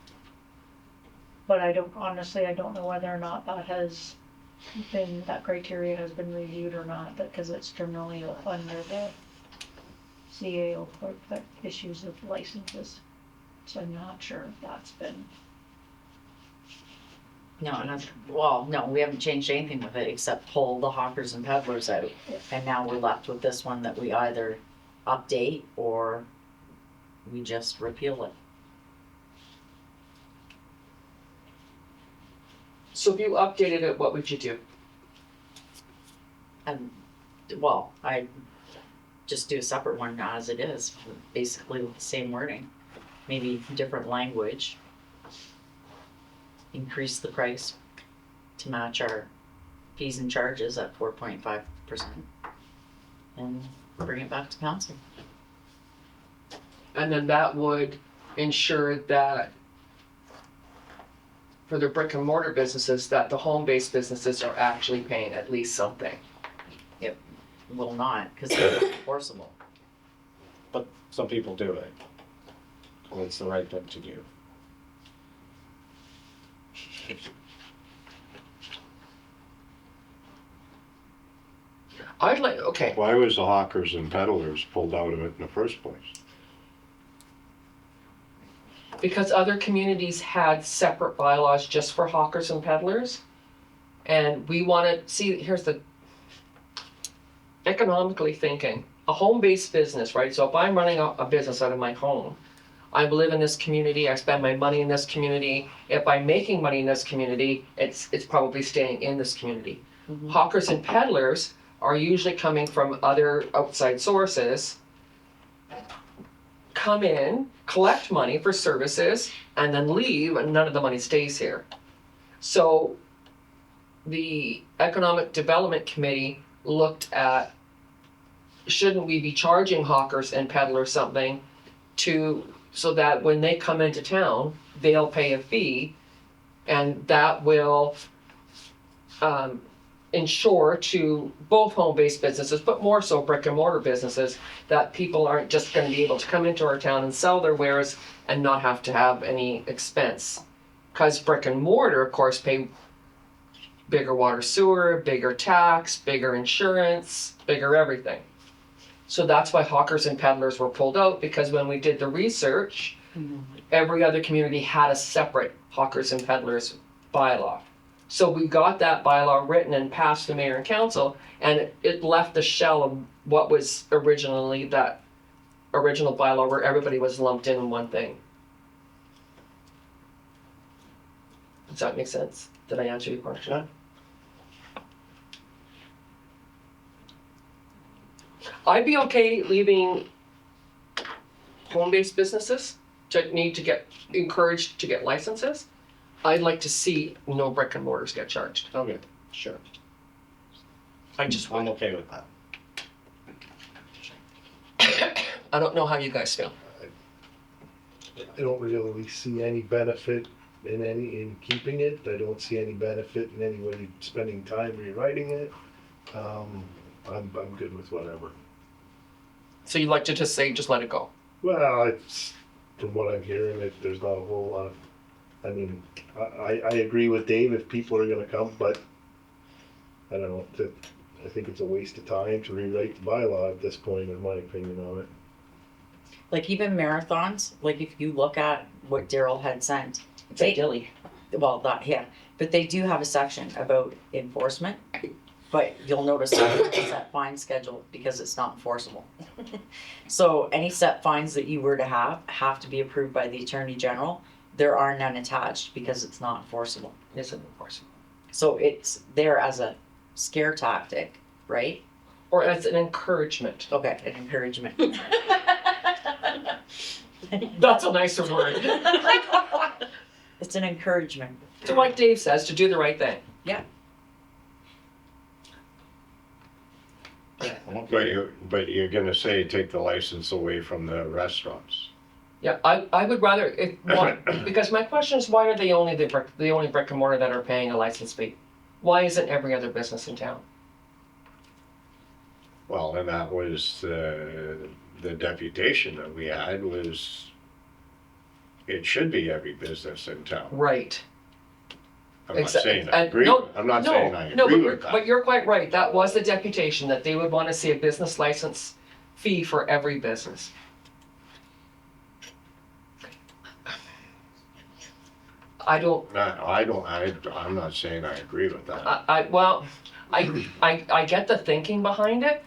But I don't know whether or not that criteria has been reviewed or not, because it's generally under the CAO that issues of licenses. So I'm not sure if that's been. No, we haven't changed anything with it except pull the hawkers and peddlers out. And now we're left with this one that we either update or we just repeal it. So if you updated it, what would you do? And, well, I just do a separate one as it is, basically with the same wording, maybe different language. Increase the price to match our fees and charges at 4.5%. And bring it back to council. And then that would ensure that for the brick and mortar businesses, that the home-based businesses are actually paying at least something. It will not, because it's not enforceable. But some people do it. Well, it's the right thing to do. Okay, Why was the hawkers and peddlers pulled out of it in the first place? because other communities had separate bylaws just for hawkers and peddlers. And we wanted, see, here's the economically thinking, a home-based business, right? So if I'm running a business out of my home, I live in this community, I spend my money in this community. If I'm making money in this community, it's probably staying in this community. Mhm. Hawkers and peddlers are usually coming from other outside sources, come in, collect money for services, and then leave, and none of the money stays here. So the Economic Development Committee looked at, shouldn't we be charging hawkers and peddlers something so that when they come into town, they'll pay a fee, and that will ensure to both home-based businesses, but more so brick and mortar businesses, that people aren't just gonna be able to come into our town and sell their wares and not have to have any expense. Cause brick and mortar, of course, pay bigger water sewer, bigger tax, bigger insurance, bigger everything. So that's why hawkers and peddlers were pulled out, because when we did the research, every other community had a separate hawkers and peddlers bylaw. So we got that bylaw written and passed the mayor and council, and it left the shell of what was originally that original bylaw where everybody was lumped in one thing. Does that make sense? Did I answer your question? I'd be okay leaving home-based businesses to need to get encouraged to get licenses. I'd like to see no brick and mortars get charged. Okay, sure. I just I'm okay with that. I don't know how you guys feel. I don't really see any benefit in keeping it. I don't see any benefit in anybody spending time rewriting it. I'm good with whatever. So you'd like to just say, just let it go? Well, it's, from what I'm hearing, there's not a whole lot of, I mean, I agree with Dave if people are gonna come, but I don't know, I think it's a waste of time to rewrite the bylaw at this point, in my opinion on it. Like even marathons, like if you look at what Daryl had sent, It's a dilly. well, that, yeah, but they do have a section about enforcement. But you'll notice there's a set fine schedule because it's not enforceable. So any set fines that you were to have to be approved by the Attorney General. There are none attached because it's not enforceable. It isn't enforceable. So it's there as a scare tactic, right? Or as an encouragement. Okay, an encouragement. That's a nicer word. It's an encouragement. So like Dave says, to do the right thing. Yeah. But you're gonna say take the license away from the restaurants. Yeah, I would rather, because my question is, why are they only the only brick and mortar that are paying a license fee? Why isn't every other business in town? Well, and that was the deputation that we had was, it should be every business in town. Right. I'm not saying I agree, No, I'm not no, saying I no, agree but with that. but you're quite right. That was the deputation, that they would want to see a business license fee for every business. I'm not saying I agree with that. well, I get the thinking behind it,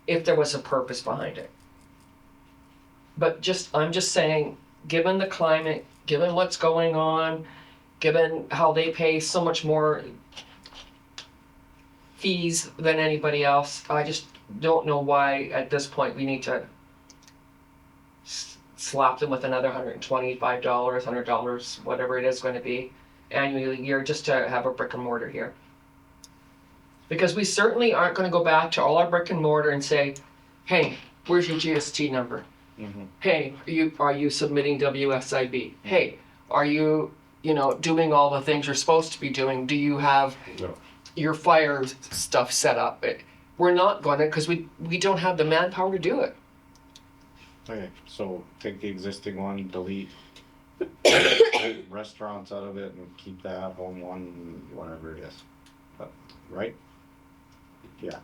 if there was a purpose behind it. But I'm just saying, given the climate, given what's going on, given how they pay so much more fees than anybody else, I just don't know why at this point we need to slap them with another $125, $100, whatever it is going to be annually a year just to have a brick and mortar here. Because we certainly aren't going to go back to all our brick and mortar and say, hey, where's your GST number? Mm-hmm. Hey, are you submitting WSIB? Hey, are you doing all the things you're supposed to be doing? Do you have No. your fire stuff set up? We're not going to, because we don't have the manpower to do it. Okay, so take the existing one, delete restaurants out of it and keep that home one, whatever it is. Right? Yeah.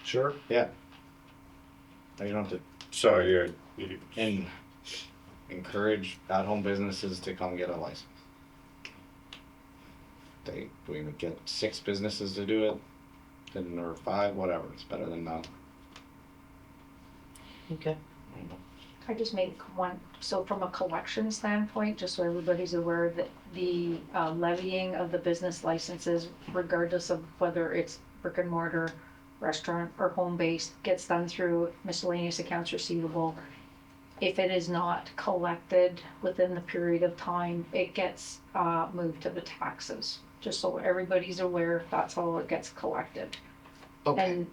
Sure. Yeah. Now you don't have to So and encourage at-home businesses to come get a license. We would get 6 businesses to do it, then or 5, whatever. It's better than none. Okay. I just make one, so from a collection standpoint, just so everybody's aware that the levying of the business licenses, regardless of whether it's brick and mortar, restaurant, or home-based, gets done through miscellaneous accounts receivable. If it is not collected within the period of time, it gets moved to the taxes, just so everybody's aware, that's how it gets collected. Okay. And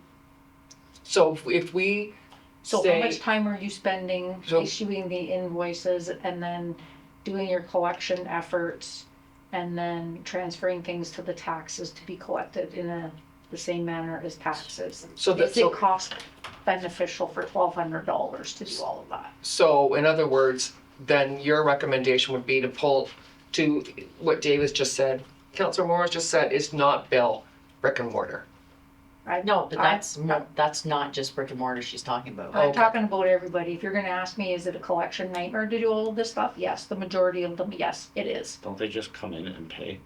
So if we so say, how much time are you spending So- issuing the invoices and then doing your collection efforts and then transferring things to the taxes to be collected in the same manner as taxes? Is it cost beneficial for $1,200 to do all of that? So in other words, then your recommendation would be to pull to what Davis just said, Councillor Morris just said, is not bill brick and mortar. No, but that's not just brick and mortar she's talking about. I'm Okay. talking about everybody. If you're gonna ask me, is it a collection nightmare to do all of this stuff? Yes, the majority of them, yes, it is. Don't they just come in and pay?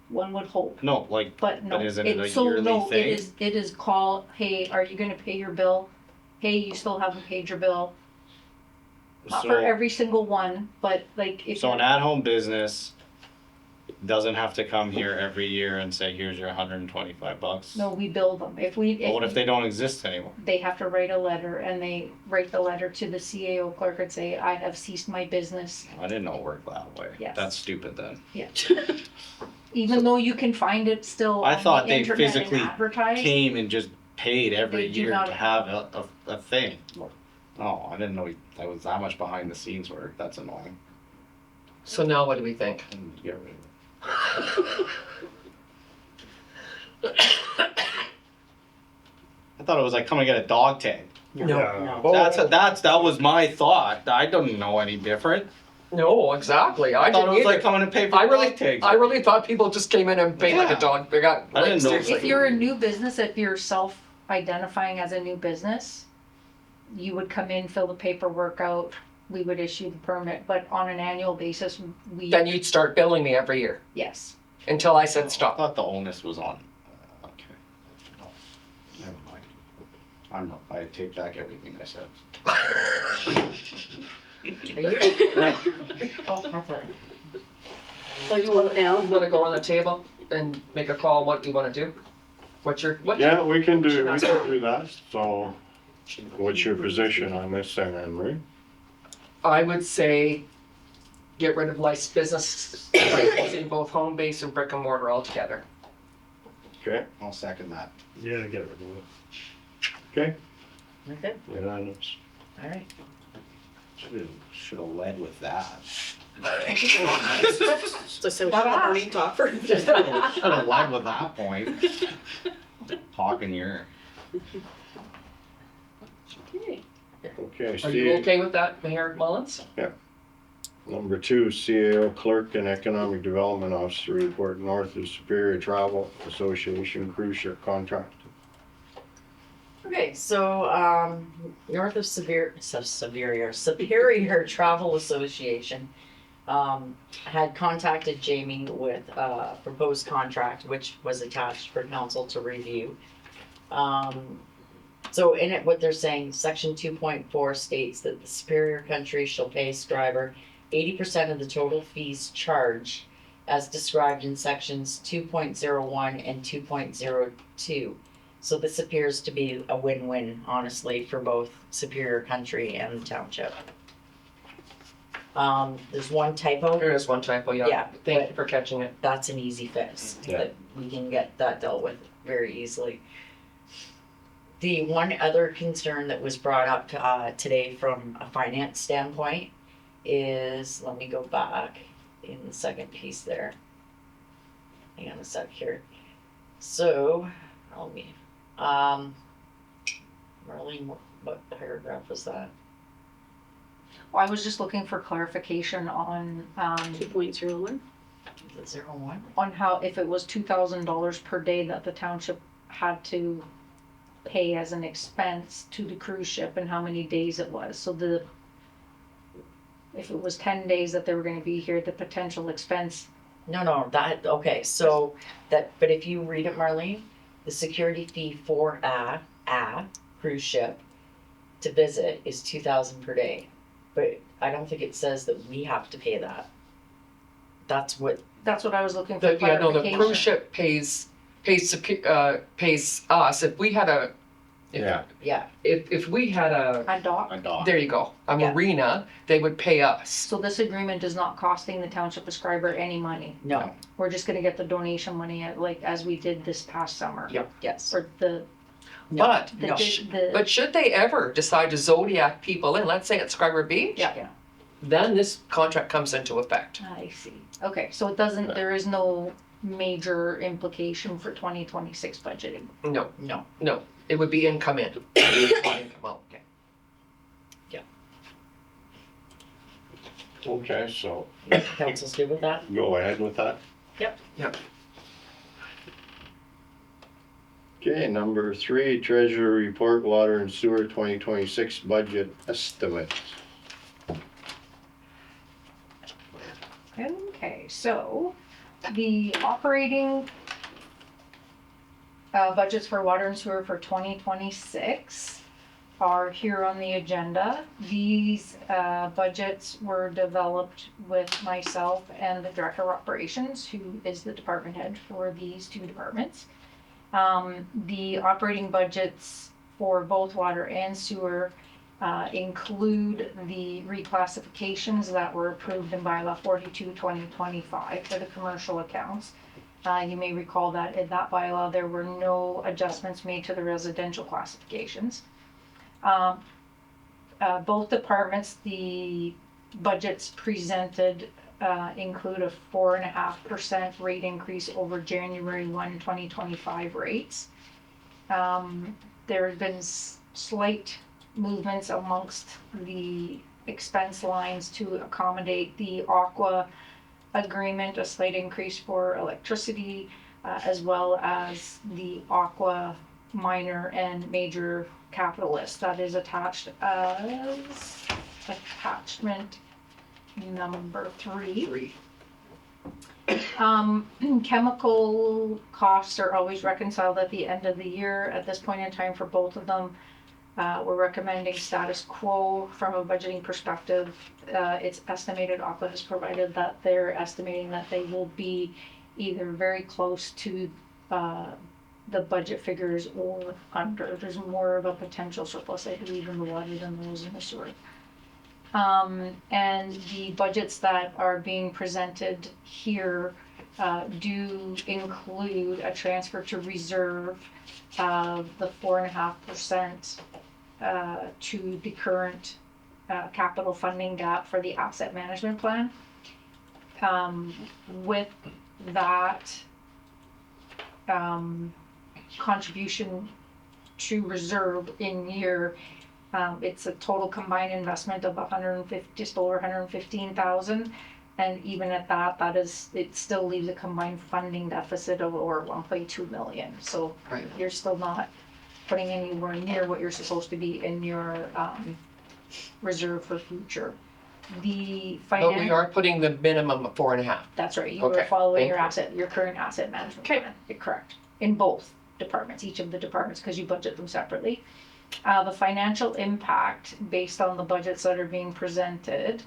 One would hope. No, like, But no, isn't it a so yearly no, thing? it is called, hey, are you gonna pay your bill? Hey, you still haven't paid your bill. Not for so, every single one, but like if so an you're, at-home business doesn't have to come here every year and say, here's your $125. no, we bill them. But what if they don't exist anymore? they have to write a letter and they write the letter to the CAO clerk and say, I have ceased my business. I didn't know it worked that way. Yes. That's stupid then. Yeah. Even though you can find it still I on thought the they internet and physically advertised. Came and just paid every They do year not- to have a thing. No. Oh, I didn't know that was that much behind the scenes work. That's annoying. So now what do we think? And get rid of it. I thought it was like come and get a dog tag. Yeah. That was my thought. I didn't know any different. No, exactly. I thought didn't it was like either. coming and pay for I dog really, tags. I really thought people just came in and paid like Yeah. a dog. They got, I like, didn't know. seriously. If you're a new business, if you're self-identifying as a new business, you would come in, fill the paperwork out, we would issue the permit, but on an annual basis, Then you'd start billing me every year yes. until I said I stop. thought the onus was on. Okay. No, never mind. I take back everything I said. So you want it now? I'm gonna go on the table and make a call what you wanna do. What's your? Yeah, we can do that. So what's your position on this then, Anne Marie? I would say get rid of licensed business in both home base and brick and mortar altogether. Okay, I'll second that. Yeah, get rid of it. okay, Okay, unanimous. all right. Should have led with that. So say we should have Bernie talk first. Should have led with that point. Talking here. Okay. Okay, Are you see, okay with that, Mayor Mullins? number 2, CAO Clerk and Economic Development Officer report, North of Superior Travel Association cruise ship contract. Okay, so north of Superior Travel Association had contacted Jamie with a proposed contract, which was attached for council to review. So in it, what they're saying, section 2.4 states that the Superior Country shall pay Schreiber 80% of the total fees charged as described in sections 2.01 and 2.02. So this appears to be a win-win, honestly, for both Superior Country and the township. There's one typo. There is one typo, yeah. Yeah, Thank you for catching it. That's an easy fix. Yeah. That we can get that dealt with very easily. The one other concern that was brought up today from a finance standpoint is, let me go back in the second piece there. Hang on a sec here. So, let me, Marlene, what paragraph was that? Well, I was just looking for clarification on, 2.01. Is it 01? on how, if it was $2,000 per day that the township had to pay as an expense to the cruise ship and how many days it was. So if it was 10 days that they were gonna be here, the potential expense. No, that, okay, so that, but if you read it, Marlene, the security fee for a cruise ship to visit is $2,000 per day. But I don't think it says that we have to pay that. That's what, That's what I was looking for Yeah, no, the clarification. cruise ship pays us. If we had a, Yeah. yeah, if we had a, A dock. A dog. there you go, a Yeah. marina, they would pay us. So this agreement is not costing the township of Schreiber any money. no, We're just gonna get the donation money as we did this past summer. Yeah. yes. Or the, But, the, No. the. but should they ever decide to Zodiac people in, let's say at Schreiber Beach, Yeah, then this contract comes into effect. I see. Okay, so it doesn't, there is no major implication for 2026 budgeting. No, No, it would be income in. Income out. Okay, so council's good with that? go ahead with that. Yep. Okay, number 3, Treasurer Report, Water and Sewer 2026 budget estimate. Okay, so the operating budgets for water and sewer for 2026 are here on the agenda. These budgets were developed with myself and the Director of Operations, who is the department head for these two departments. The operating budgets for both water and sewer include the reclassifications that were approved in bylaw 42/2025 for the commercial accounts. You may recall that in that bylaw, there were no adjustments made to the residential classifications. Both departments, the budgets presented include a 4.5% rate increase over January 1, 2025 rates. There have been slight movements amongst the expense lines to accommodate the Aqua agreement, a slight increase for electricity, as well as the Aqua minor and major capital list that is attached as attachment number 3. Chemical costs are always reconciled at the end of the year. At this point in time for both of them, we're recommending status quo from a budgeting perspective. It's estimated, Aqua has provided that they're estimating that they will be either very close to the budget figures or under. There's more of a potential surplus, I believe, in the water than those in the sewer. And the budgets that are being presented here do include a transfer to reserve of the 4.5% to the current capital funding gap for the asset management plan. With that contribution to reserve in year, it's a total combined investment of just over 115,000, and even at that it still leaves a combined funding deficit of over 1.2 million. So Right. you're still not putting anywhere near what you're supposed to be in your reserve for future. The But we are putting the minimum of 4.5. That's right. You are Okay, following thank your current asset management Okay. plan. You're correct. In both departments, each of the departments, because you budget them separately. The financial impact based on the budgets that are being presented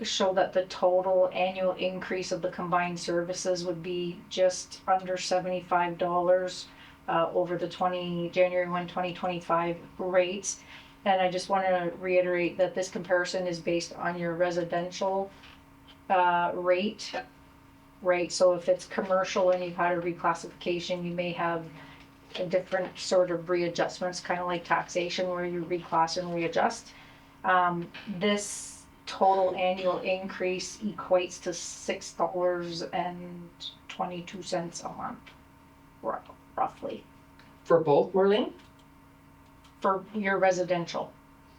show that the total annual increase of the combined services would be just under $75 over the January 1, 2025 rates. And I just want to reiterate that this comparison is based on your residential rate, right? So if it's commercial and you've had a reclassification, you may have a different sort of readjustments, kind of like taxation where you reclass and readjust. This total annual increase equates to $6.22 a month, roughly, For both, Marlene? for your residential.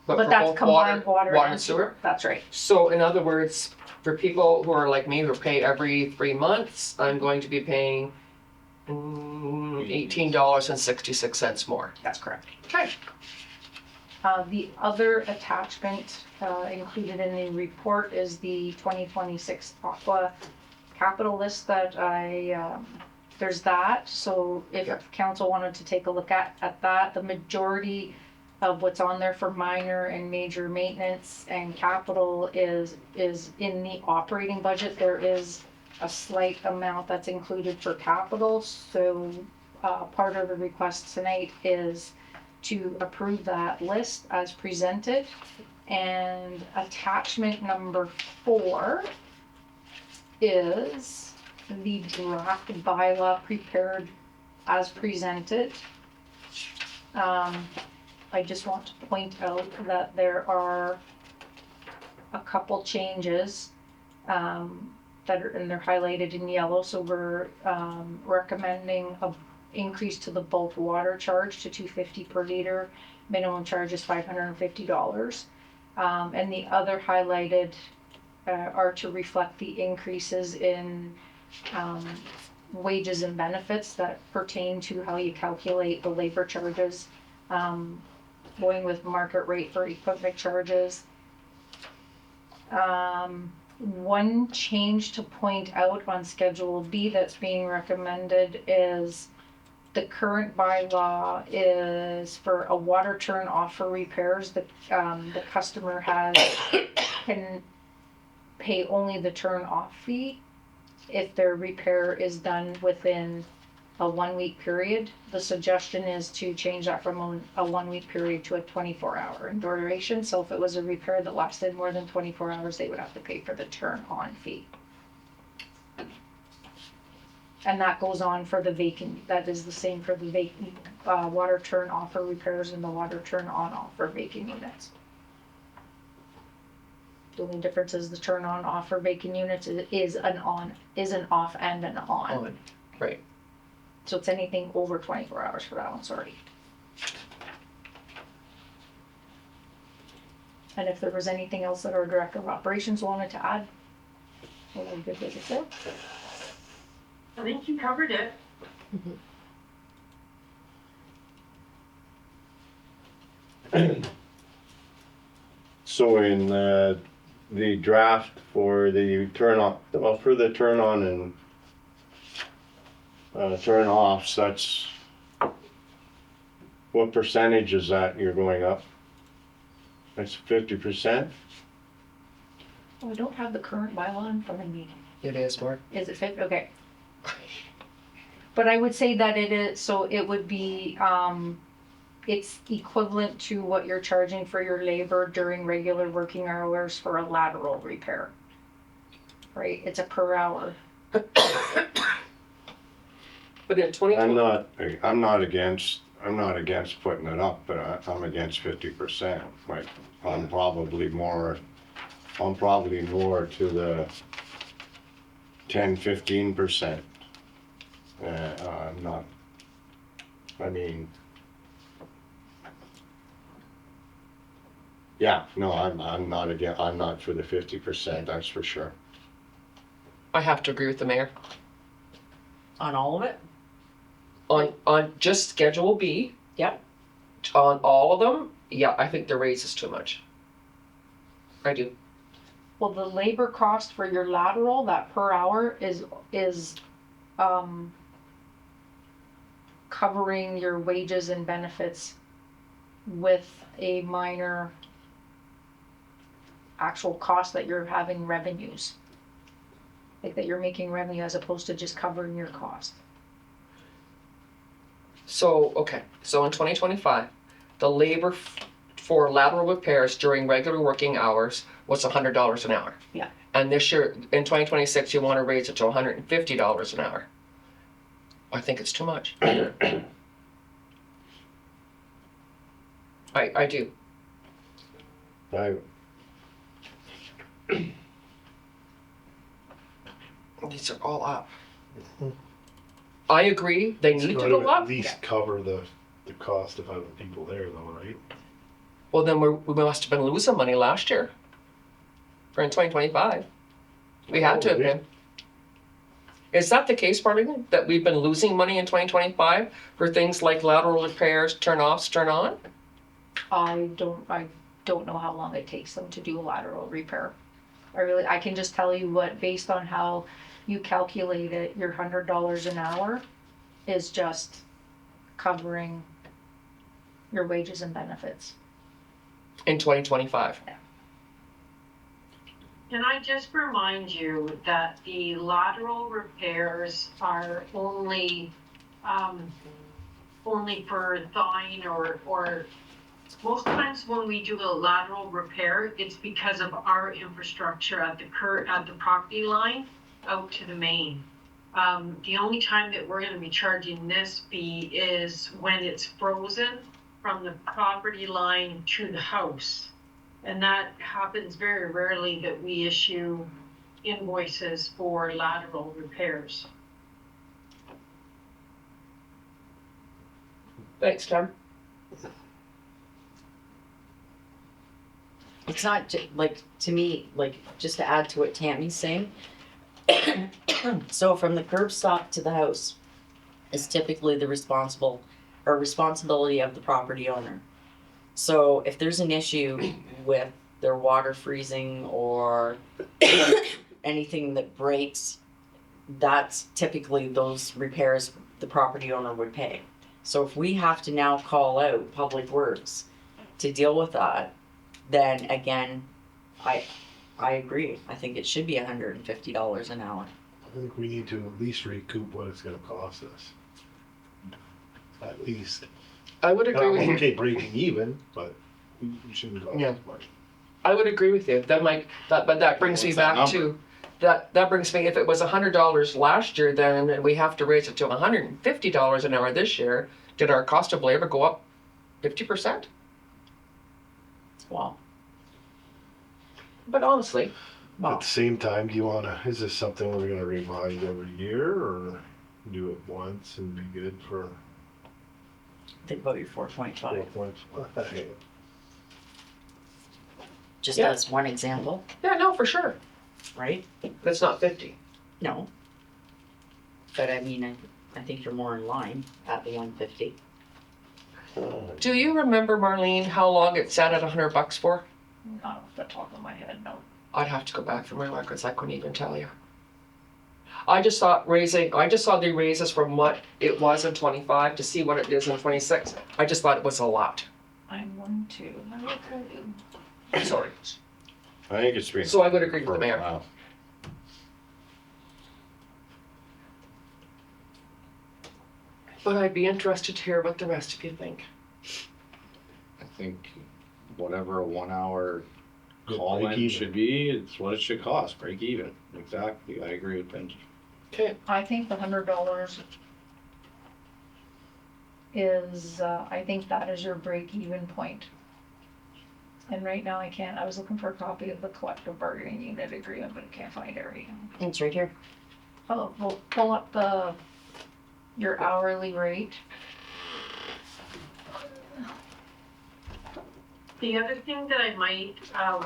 But But for that's both combined water and and sewer? That's right. So in other words, for people who are like me, who pay every 3 months, I'm going to be paying $18.66 more. That's correct. Okay. The other attachment included in the report is the 2026 Aqua capital list that there's that. So if Yeah. council wanted to take a look at that, the majority of what's on there for minor and major maintenance and capital is in the operating budget. There is a slight amount that's included for capital. So part of the request tonight is to approve that list as presented. And attachment number 4 is the draft bylaw prepared as presented. I just want to point out that there are a couple changes and they're highlighted in yellow. So we're recommending a increase to the bulk water charge to $2.50 per liter. Minimum charge is $550. And the other highlighted are to reflect the increases in wages and benefits that pertain to how you calculate the labor charges, going with market rate for equipment charges. One change to point out on Schedule B that's being recommended is the current bylaw is for a water turn off for repairs. The customer can pay only the turn off fee if their repair is done within a 1-week period. The suggestion is to change that from a 1-week period to a 24-hour duration. So if it was a repair that lasted more than 24 hours, they would have to pay for the turn on fee. And that goes on for the vacant, that is the same for the vacant water turn off for repairs and the water turn on off for vacant units. The only difference is the turn on off for vacant units is an off and an on. Right. So it's anything over 24 hours for that one, sorry. And if there was anything else that our director of operations wanted to add, well, we could take it there. I think you covered it. So in the draft for the turn on, well, for the turn on and turn offs, that's, what percentage is that you're going up? That's 50%? Oh, I don't have the current bylaw in front of me. It is, Mark. Is it fit? Okay. But I would say that it is, so it would be, it's equivalent to what you're charging for your labor during regular working hours for a lateral repair. Right? It's a per hour. But in 2020. I'm not against putting it up, but I'm against 50%. Like, I'm probably more to the 10-15%. I'm not, I mean, yeah, no, I'm not again, I'm not for the 50%, that's for sure. I have to agree with the mayor. On all of it? On just Schedule B, Yep. on all of them, yeah, I think the raise is too much. I do. Well, the labor cost for your lateral, that per hour is covering your wages and benefits with a minor actual cost that you're having revenues. Like that you're making revenue as opposed to just covering your cost. So, okay, so in 2025, the labor for lateral repairs during regular working hours was $100 an hour. Yeah. And this year, in 2026, you want to raise it to $150 an hour. I think it's too much. I do. These are all up. I agree, they need to Gotta go up. At least cover the cost of having people there though, right? Well, then we must have been losing money last year. For in 2025. We had to have been. Is that the case, Bartley, that we've been losing money in 2025 for things like lateral repairs, turn offs, turn on? I don't know how long it takes them to do a lateral repair. I can just tell you what, based on how you calculate it, your $100 an hour is just covering your wages and benefits. In 2025. Can I just remind you that the lateral repairs are only for thawing or most times when we do a lateral repair, it's because of our infrastructure at the property line out to the main. The only time that we're gonna be charging this fee is when it's frozen from the property line to the house. And that happens very rarely that we issue invoices for lateral repairs. Thanks, Tom. It's not like, to me, like, just to add to what Tammy's saying. So from the curb stop to the house is typically the responsibility of the property owner. So if there's an issue with their water freezing or anything that breaks, that's typically those repairs the property owner would pay. So if we have to now call out Public Works to deal with that, then again, I agree. I think it should be $150 an hour. I think we need to at least recoup what it's gonna cost us. At least. I would agree with you. Okay, breaking even, but we shouldn't go Yeah. as much. I would agree with you. That might, but that brings me What's that back to, that brings me, if it was $100 last year, then we have to raise it to $150 an hour this year. Did our cost of labor go up 50%? Wow. But honestly, At the same time, is this something we're gonna revise every year or do it once and be good for Think about your 4.5. 4.5? just Yeah. as one example, Yeah, no, for sure. right? But it's not 50. No. But I mean, I think you're more in line at the 150. Do you remember, Marlene, how long it sat at $100 for? Not off the top of my head, no. I'd have to go back through my records. I couldn't even tell you. I just saw the raises from what it was in 25 to see what it is in 26. I just thought it was a lot. I'm one, two, let me tell you. Sorry. I think it's been. So I would agree with the mayor. Wow. But I'd be interested to hear what the rest of you think. I think whatever a 1 hour Good call break in even. should be, it's what it should cost, break even. Exactly, I agree with Benji. Okay. I think the $100 is, I think that is your break-even point. And right now I was looking for a copy of the collective bargaining unit agreement, but I can't find it right now. It's right here. Oh, we'll pull up your hourly rate. The other thing that I might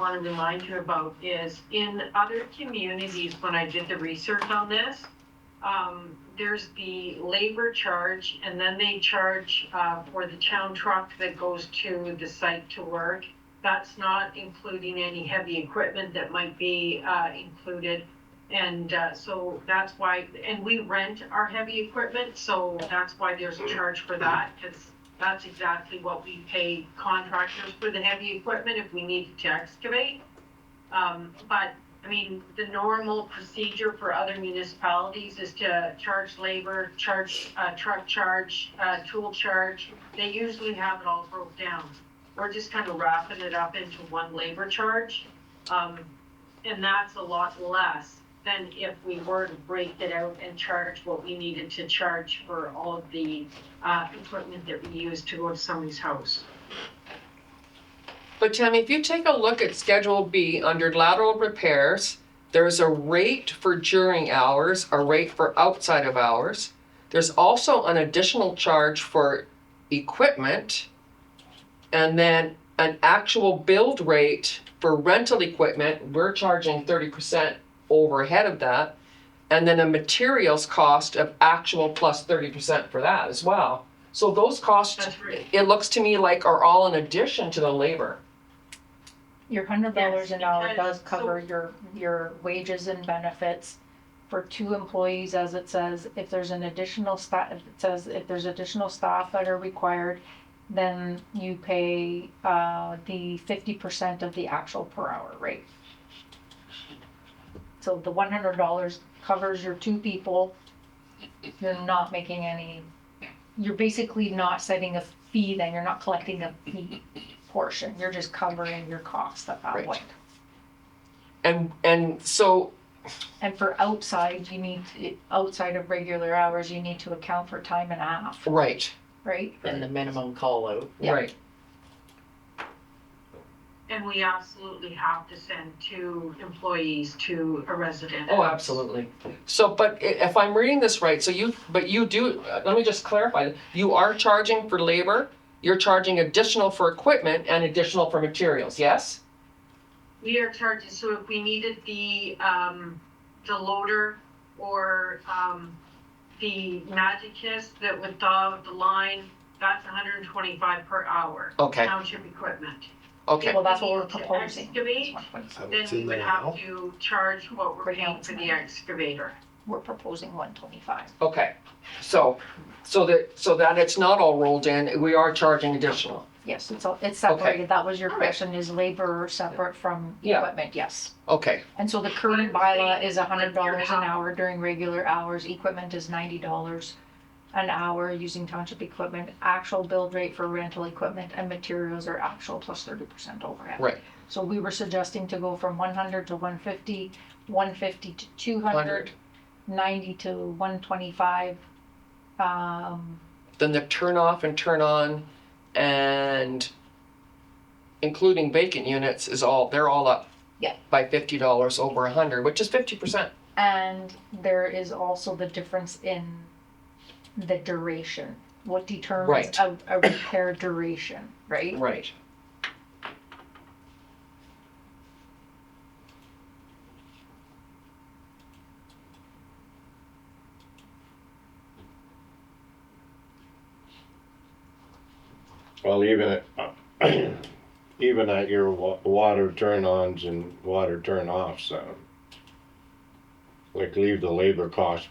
want to remind you about is in other communities, when I did the research on this, there's the labor charge, and then they charge for the town truck that goes to the site to work. That's not including any heavy equipment that might be included. And so that's why, and we rent our heavy equipment, so that's why there's a charge for that, because that's exactly what we pay contractors for the heavy equipment if we needed to excavate. But I mean, the normal procedure for other municipalities is to charge labor, charge truck charge, tool charge. They usually have it all broke down. We're just kind of wrapping it up into one labor charge. And that's a lot less than if we were to break it out and charge what we needed to charge for all of the equipment that we use to go to somebody's house. But Tammy, if you take a look at Schedule B under lateral repairs, there's a rate for during hours, a rate for outside of hours. There's also an additional charge for equipment, and then an actual build rate for rental equipment. We're charging 30% overhead of that, and then a materials cost of actual plus 30% for that as well. So those costs, That's right. it looks to me like are all in addition to the labor. Your $100 Yes, an hour because- does cover your wages and benefits for 2 employees, as it says. If there's an additional staff, it says if there's additional staff that are required, then you pay the 50% of the actual per hour rate. So the $100 covers your 2 people. You're not making any, you're basically not setting a fee, then you're not collecting a fee portion. You're just covering your costs at that Right. point. And so, And for outside, outside of regular hours, you need to account for time and a half, right, right? And the minimum call out. Yeah. right. And we absolutely have to send 2 employees to a resident. Oh, absolutely. So, but if I'm reading this right, so you do, let me just clarify, you are charging for labor, you're charging additional for equipment and additional for materials, yes? We are charging, so if we needed the loader or the Magicus that would thaw out the line, that's $125 per hour. Okay. Township equipment. Okay, Well, that's what we're If we need to proposing. excavate, So then it's we in would there have now. to charge what we're Right now paying it's for the not. excavator. We're proposing 125. okay. So that it's not all rolled in, we are charging additional. Yes, it's separated. That was your All right. question, is labor separate from Yeah. equipment? Yes. Okay, And so the current bylaw is $100 an hour during regular hours. Equipment is $90 an hour using township equipment. Actual build rate for rental equipment and materials are actual plus 30% overhead. right. So we were suggesting to go from 100 to 150, 150 to 200, 90 to 125. Then the turn off and turn on and including vacant units they're all up. Yeah. By $50 over 100, which is 50%. And there is also the difference in the duration. What determines Right. a repair duration, right? Right. Well, even at your water turn-ons and water turn-offs, like leave the labor cost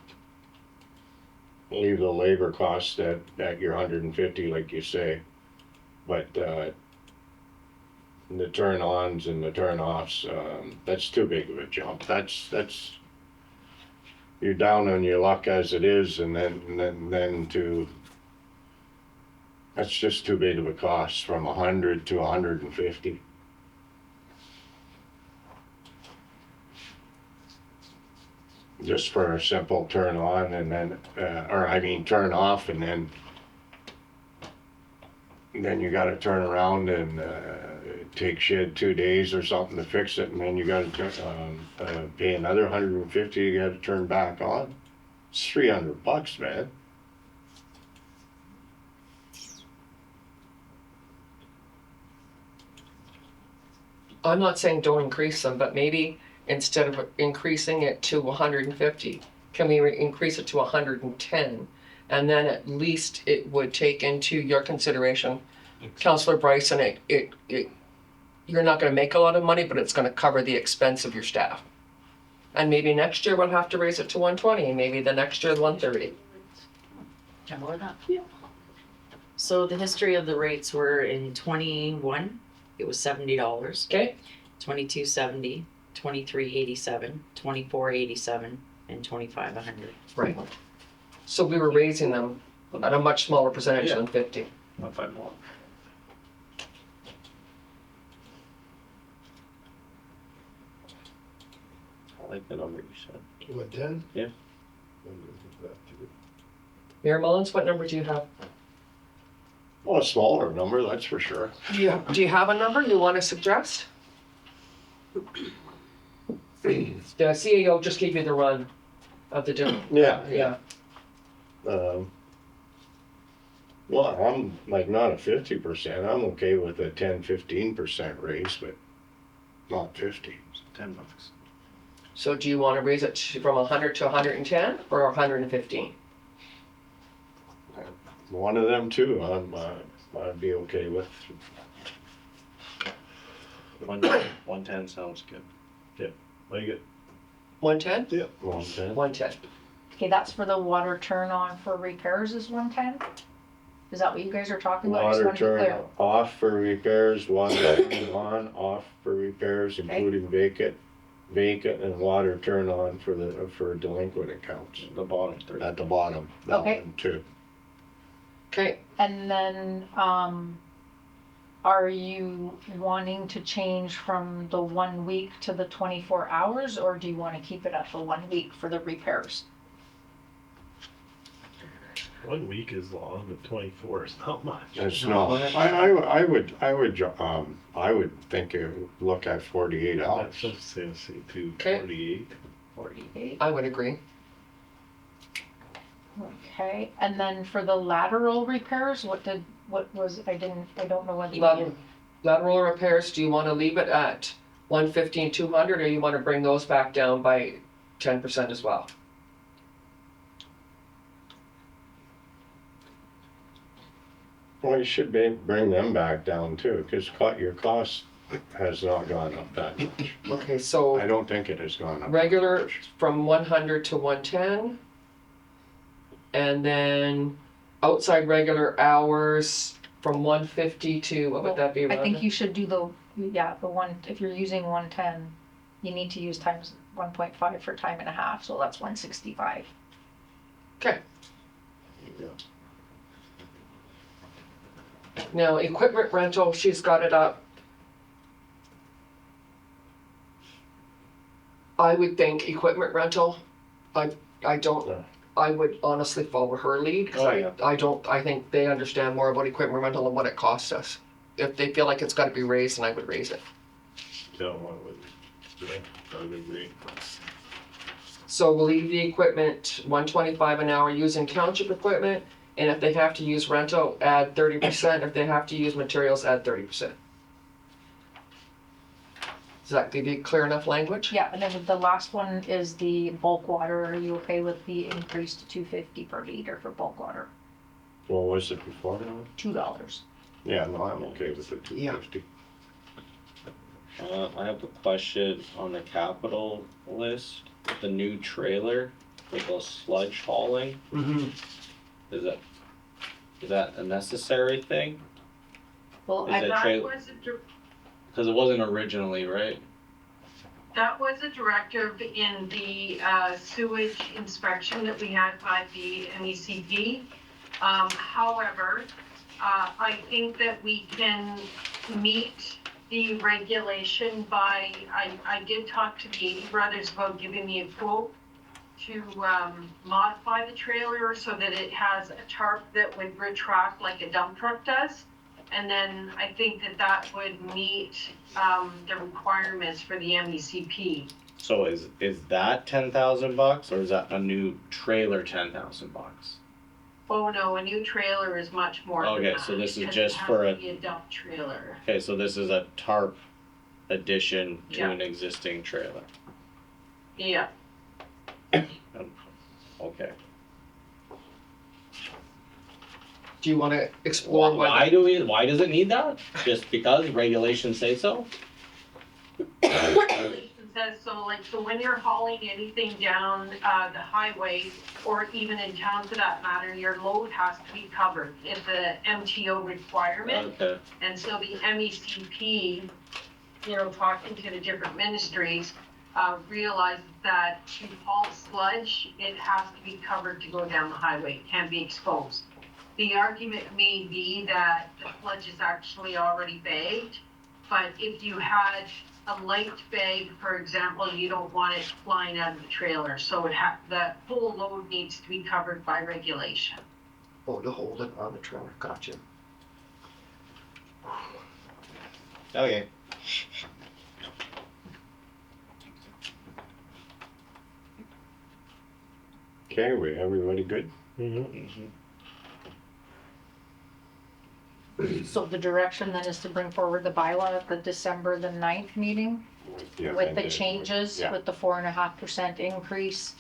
at your 150, like you say. But the turn-ons and the turn-offs, that's too big of a jump. That's you're down on your luck as it is, and then to that's just too big of a cost from 100 to 150. Just for a simple turn on and then, turn off, and then you gotta turn around and take shit 2 days or something to fix it, and then you gotta pay another 150, you gotta turn back on. It's $300, man. I'm not saying don't increase them, but maybe instead of increasing it to 150, can we increase it to 110? And then at least it would take into your consideration, Councillor Bryson, you're not gonna make a lot of money, but it's gonna cover the expense of your staff. And maybe next year we'll have to raise it to 120, maybe the next year 130. Yeah, more than that. Yeah. So the history of the rates were in 21, it was $70. Okay. 22.70, 23.87, 24.87, and 25.100. Right. So we were raising them at a much smaller percentage than 50. I'll find more. I like the number you said. 110? Yeah. Mayor Mullins, what number do you have? Well, a smaller number, that's for sure. Do you have a number you want to suggest? The CAO just gave you the run of the deal. Yeah. Well, I'm like not a 50%. I'm okay with a 10-15% raise, but not 50. $10. So do you want to raise it from 100 to 110 or 115? One of them too, I'd be okay with. 110 sounds good. Like it. 110? Yeah. 110. 110. Okay, that's for the water turn on for repairs is 110? Is that what you guys are talking about? I just Water wanted to be turn clear. off for repairs, water turn on, off for repairs, including vacant, and water turn on for delinquent accounts. The bottom 30. At the bottom, that Okay. one too. Okay. And then, are you wanting to change from the 1 week to the 24 hours, or do you want to keep it at the 1 week for the repairs? 1 week is long, but 24 is not much. It's not. I would think look at 48 hours. That's just say 48. 48. I would agree. Okay, and then for the lateral repairs, I don't know whether you. Lateral repairs, do you want to leave it at 115, 200, or you want to bring those back down by 10% as well? Well, you should bring them back down too, because your cost has not gone up that much. Okay, so I don't think it has gone up. regular that much. from 100 to 110. And then outside regular hours from 150 to, what would that be, I think Rhonda? you should do the one, if you're using 110, you need to use times 1.5 for time and a half, so that's 165. Okay. Yeah. Now, equipment rental, she's got it up. I would think equipment rental, I would honestly follow her lead, because I think they understand more about equipment rental and what it costs us. If they feel like it's gotta be raised, then I would raise it. Yeah, I would agree. So we'll leave the equipment 125 an hour using township equipment, and if they have to use rental, add 30%, if they have to use materials, add 30%. Does that give you clear enough language? Yeah, and then the last one is the bulk water. Are you okay with the increase to $2.50 per liter for bulk water? What was it before? $2. Yeah, no, I'm okay with the 250. I have a question on the capital list, the new trailer for the sludge hauling, is that a necessary thing? Well, Is it that tra- was Cause it wasn't originally, right? that was a directive in the sewage inspection that we had by the MECP. However, I think that we can meet the regulation by, I did talk to the 80 Brothers about giving me a quote to modify the trailer so that it has a tarp that would retract like a dump truck does. And then I think that that would meet the requirements for the MECP. So is that $10,000 or is that a new trailer $10,000? Oh no, a new trailer is much more than Okay, that. so this is because just it has for to a- be a dump trailer. Okay, so this is a tarp addition to Yeah. an existing trailer. Yeah. Okay. Do you wanna explore Why does it need that? Just because regulations say so? Regulation says so, like, so when you're hauling anything down the highway, or even in town for that matter, your load has to be covered. It's a MTO requirement. Okay. And so the MECP, you know, talking to the different ministries, realized that to haul sludge, it has to be covered to go down the highway, it can't be exposed. The argument may be that the sludge is actually already bagged, but if you had a light bag, for example, you don't want it flying out of the trailer, so the whole load needs to be covered by regulation. Oh, to hold it on the trailer, gotcha. Okay. Okay, everybody good? So the direction then is to bring forward the bylaw at the December the 9th meeting Yeah, with and the changes, yeah. with the 4.5% increase,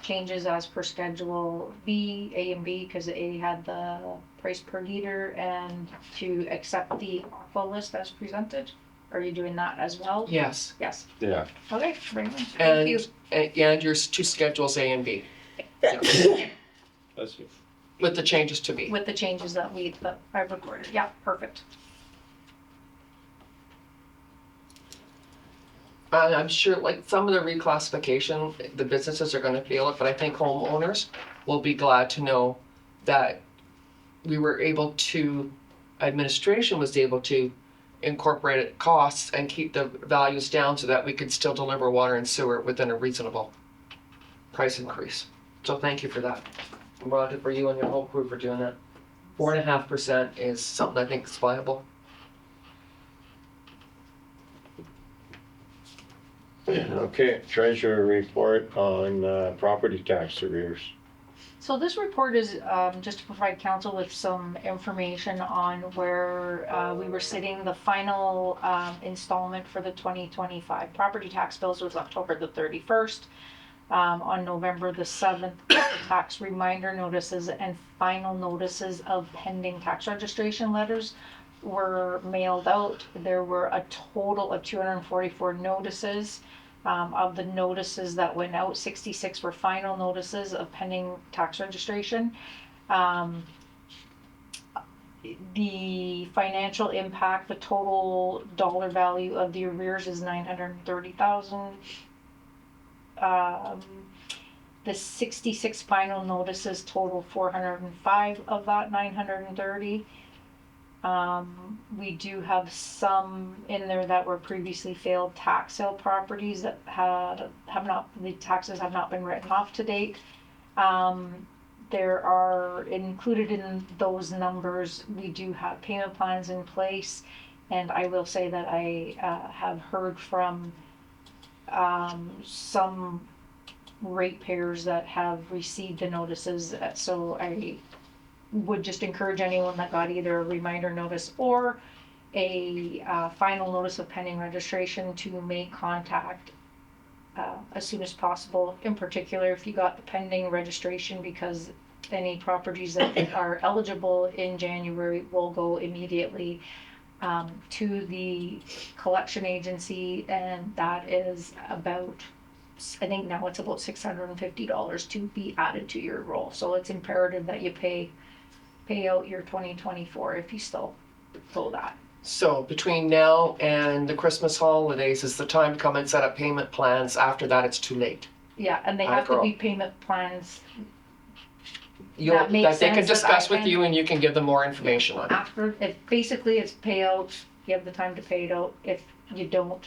changes as per Schedule B, A and B, because A had the price per liter, and to accept the aqua list as presented. Are you doing that as well? Yes, Yes. Yeah, Okay, very good. Thank you. and your two schedules A and B, That's you. with the changes to be. With the changes that I recorded. Yeah, perfect. I'm sure, like, some of the reclassification, the businesses are gonna feel it, but I think homeowners will be glad to know that we were able to, administration was able to incorporate costs and keep the values down so that we could still deliver water and sewer within a reasonable price increase. So thank you for that. I'm glad for you and your whole crew for doing that. 4.5% is something I think is viable. okay, treasurer report on property tax arrears. So this report is just to provide council with some information on where we were sitting. The final installment for the 2025 property tax bills was October the 31st. On November the 7th, tax reminder notices and final notices of pending tax registration letters were mailed out. There were a total of 244 notices. Of the notices that went out, 66 were final notices of pending tax registration. The financial impact, the total dollar value of the arrears is $930,000. The 66 final notices total 405 of that 930. We do have some in there that were previously failed tax sale properties that the taxes have not been written off to date. There are included in those numbers, we do have payment plans in place, and I will say that I have heard from some ratepayers that have received the notices, so I would just encourage anyone that got either a reminder notice or a final notice of pending registration to make contact as soon as possible. In particular, if you got the pending registration because any properties that are eligible in January will go immediately to the collection agency, and that is about, I think now it's about $650 to be added to your roll. So it's imperative that you pay out your 2024 if you still owe that. So between now and the Christmas holidays is the time to come and set up payment plans. After that, it's too late. Yeah, and they have to be payment plans That they makes can sense that discuss I with can- you and you can give them more information on it. after, if basically it's payout, you have the time to pay it out. If you don't,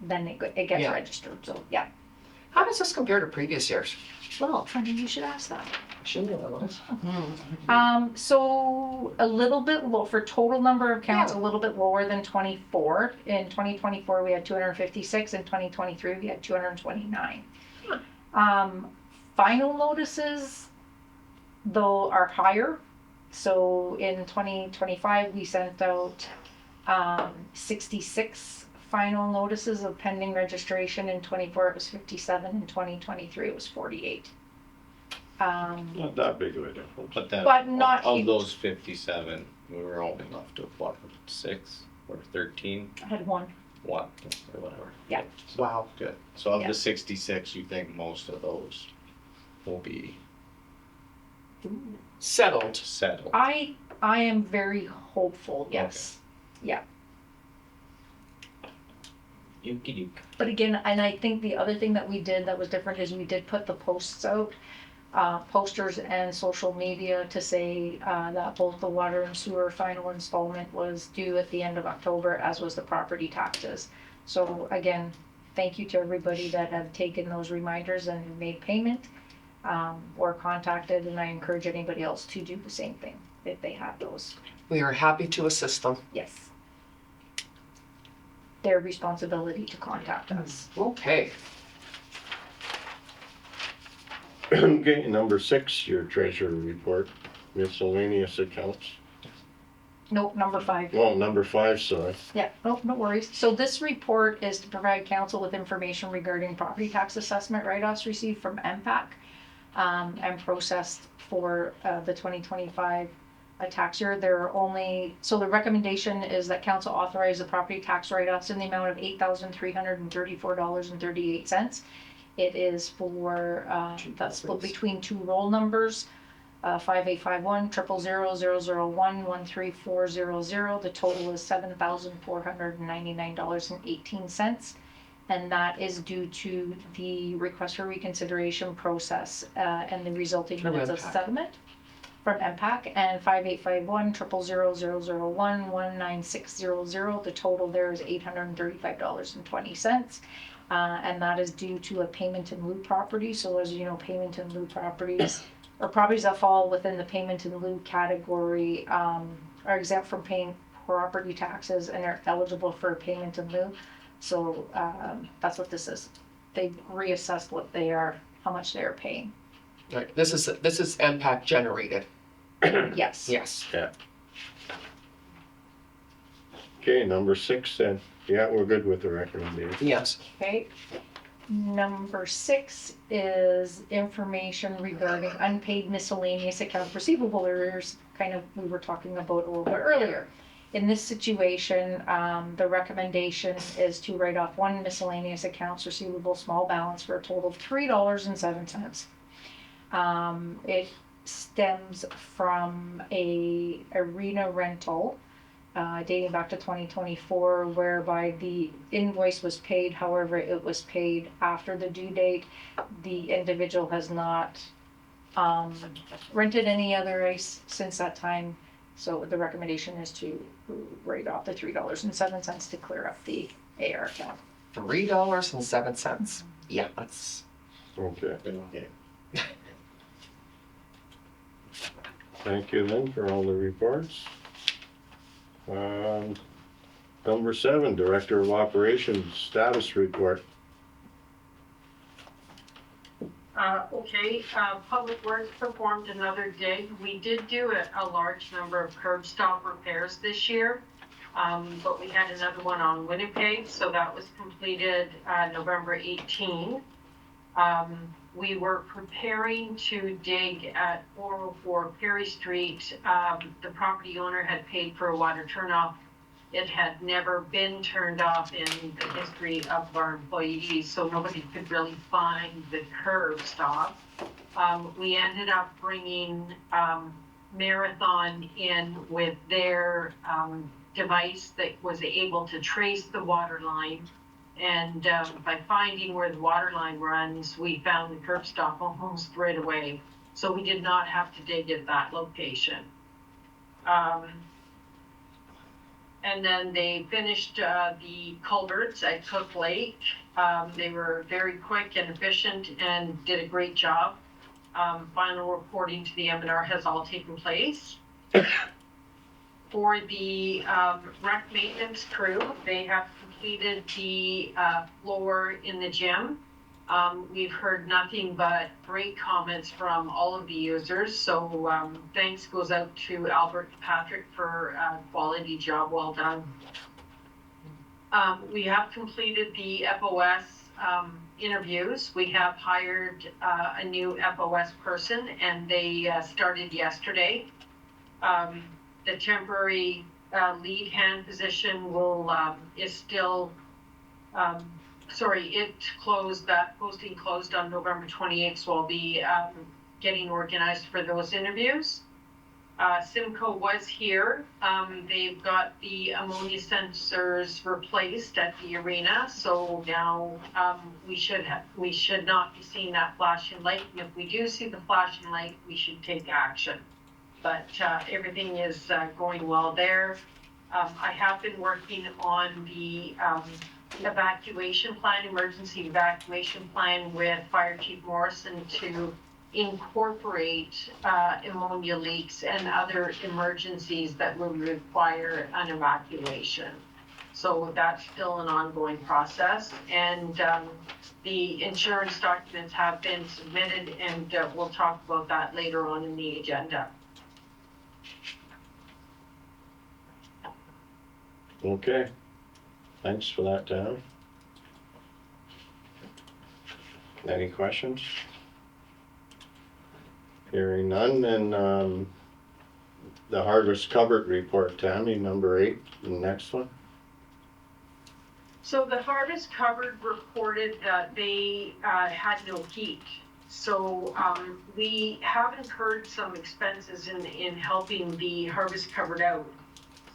then it gets Yeah. registered, so yeah. How does this compare to previous years? Well, funny you should ask that. Should know. So a little bit low for total number of counts, a little bit lower than 24. In 2024, we had 256. In 2023, we had 229. Final notices, though, are higher. So in 2025, we sent out 66 final notices of pending registration. In 24, it was 57. In 2023, it was 48. Not that big of a difference. But then, But not of huge. those 57, we were only left with what, 6 or 13? I had one. One, or whatever. Yeah. So, Wow. good. So of Yeah. the 66, you think most of those will be Settled. settled? I am very hopeful, yes. Yeah. But again, and I think the other thing that we did that was different is we did put the posts out, posters and social media to say that both the water and sewer final installment was due at the end of October, as was the property taxes. So again, thank you to everybody that have taken those reminders and made payment or contacted, and I encourage anybody else to do the same thing if they have those. We are happy to assist them. Yes. Their responsibility to contact us. Okay. Okay, number 6, your treasurer report, miscellaneous accounts. Nope, number 5. Oh, number 5, sorry. Yeah, nope, no worries. So this report is to provide council with information regarding property tax assessment write-offs received from MPAC and processed for the 2025 tax year. So the recommendation is that council authorize the property tax write-offs in the amount of $8,334.38. It is for, that's split between 2 roll numbers, 5851 000 001 13400. The total is $7,499.18. And that is due to the request for reconsideration process and the resulting From minutes of MPAC. settlement from MPAC, and 5851 000 001 19600. The total there is $835.20. And that is due to a payment in lieu property. So as you know, payment in lieu properties or properties that fall within the payment in lieu category are exempt from paying property taxes and are eligible for a payment in lieu. So that's what this is. They reassessed what they are, how much they are paying. Right. This is MPAC generated. Yes. Yes. Yeah. Okay, number 6 then. Yeah, we're good with the recommendation. Yes. Okay. Number 6 is information regarding unpaid miscellaneous accounts receivable arrears, kind of we were talking about a little bit earlier. In this situation, the recommendation is to write off one miscellaneous accounts receivable small balance for a total of $3.07. It stems from a arena rental dating back to 2024, whereby the invoice was paid. However, it was paid after the due date. The individual has not rented any other ice since that time. So the recommendation is to write off the $3.07 to clear up the AR account. $3.07. Yeah, that's Okay. Okay. Thank you then for all the reports. Number 7, Director of Operations Status Report. Okay, Public Works performed another dig. We did do a large number of curb stop repairs this year, but we had another one on Winnipeg, so that was completed November 18. we were preparing to dig at 404 Perry Street. The property owner had paid for a water turnoff. It had never been turned off in the history of our employees, so nobody could really find the curb stop. We ended up bringing Marathon in with their device that was able to trace the water line. And by finding where the water line runs, we found the curb stop almost right away. So we did not have to dig at that location. And then they finished the culverts at Cook Lake. They were very quick and efficient and did a great job. Final reporting to the M&R has all taken place. For the rec maintenance crew, they have completed the floor in the gym. We've heard nothing but great comments from all of the users. So thanks goes out to Albert and Patrick for a quality job well done. We have completed the FOS interviews. We have hired a new FOS person and they started yesterday. The temporary lead hand position is still, it closed, that posting closed on November 28th, so I'll be getting organized for those interviews. Simcoe was here. They've got the ammonia sensors replaced at the arena, so now we should not be seeing that flashing light. And if we do see the flashing light, we should take action. But everything is going well there. I have been working on the evacuation plan, emergency evacuation plan with Fire Chief Morrison to incorporate ammonia leaks and other emergencies that would require an evacuation. So that's still an ongoing process. And the insurance documents have been submitted and we'll talk about that later on in the agenda. Okay, thanks for that, Dan. Any questions? Hearing none, then the harvest covered report, Tammy, number 8, the next one. So the harvest covered reported that they had no heat. So we have incurred some expenses in helping the harvest covered out.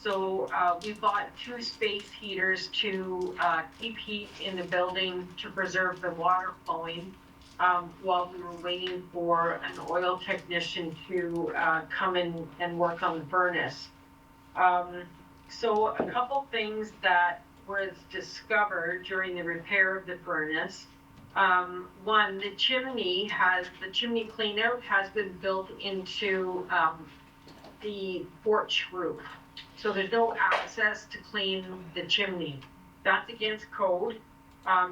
So we bought 2 space heaters to keep heat in the building to preserve the water flowing while we were waiting for an oil technician to come in and work on the furnace. So a couple things that was discovered during the repair of the furnace. One, the chimney cleanout has been built into the porch roof. So there's no access to clean the chimney. That's against code.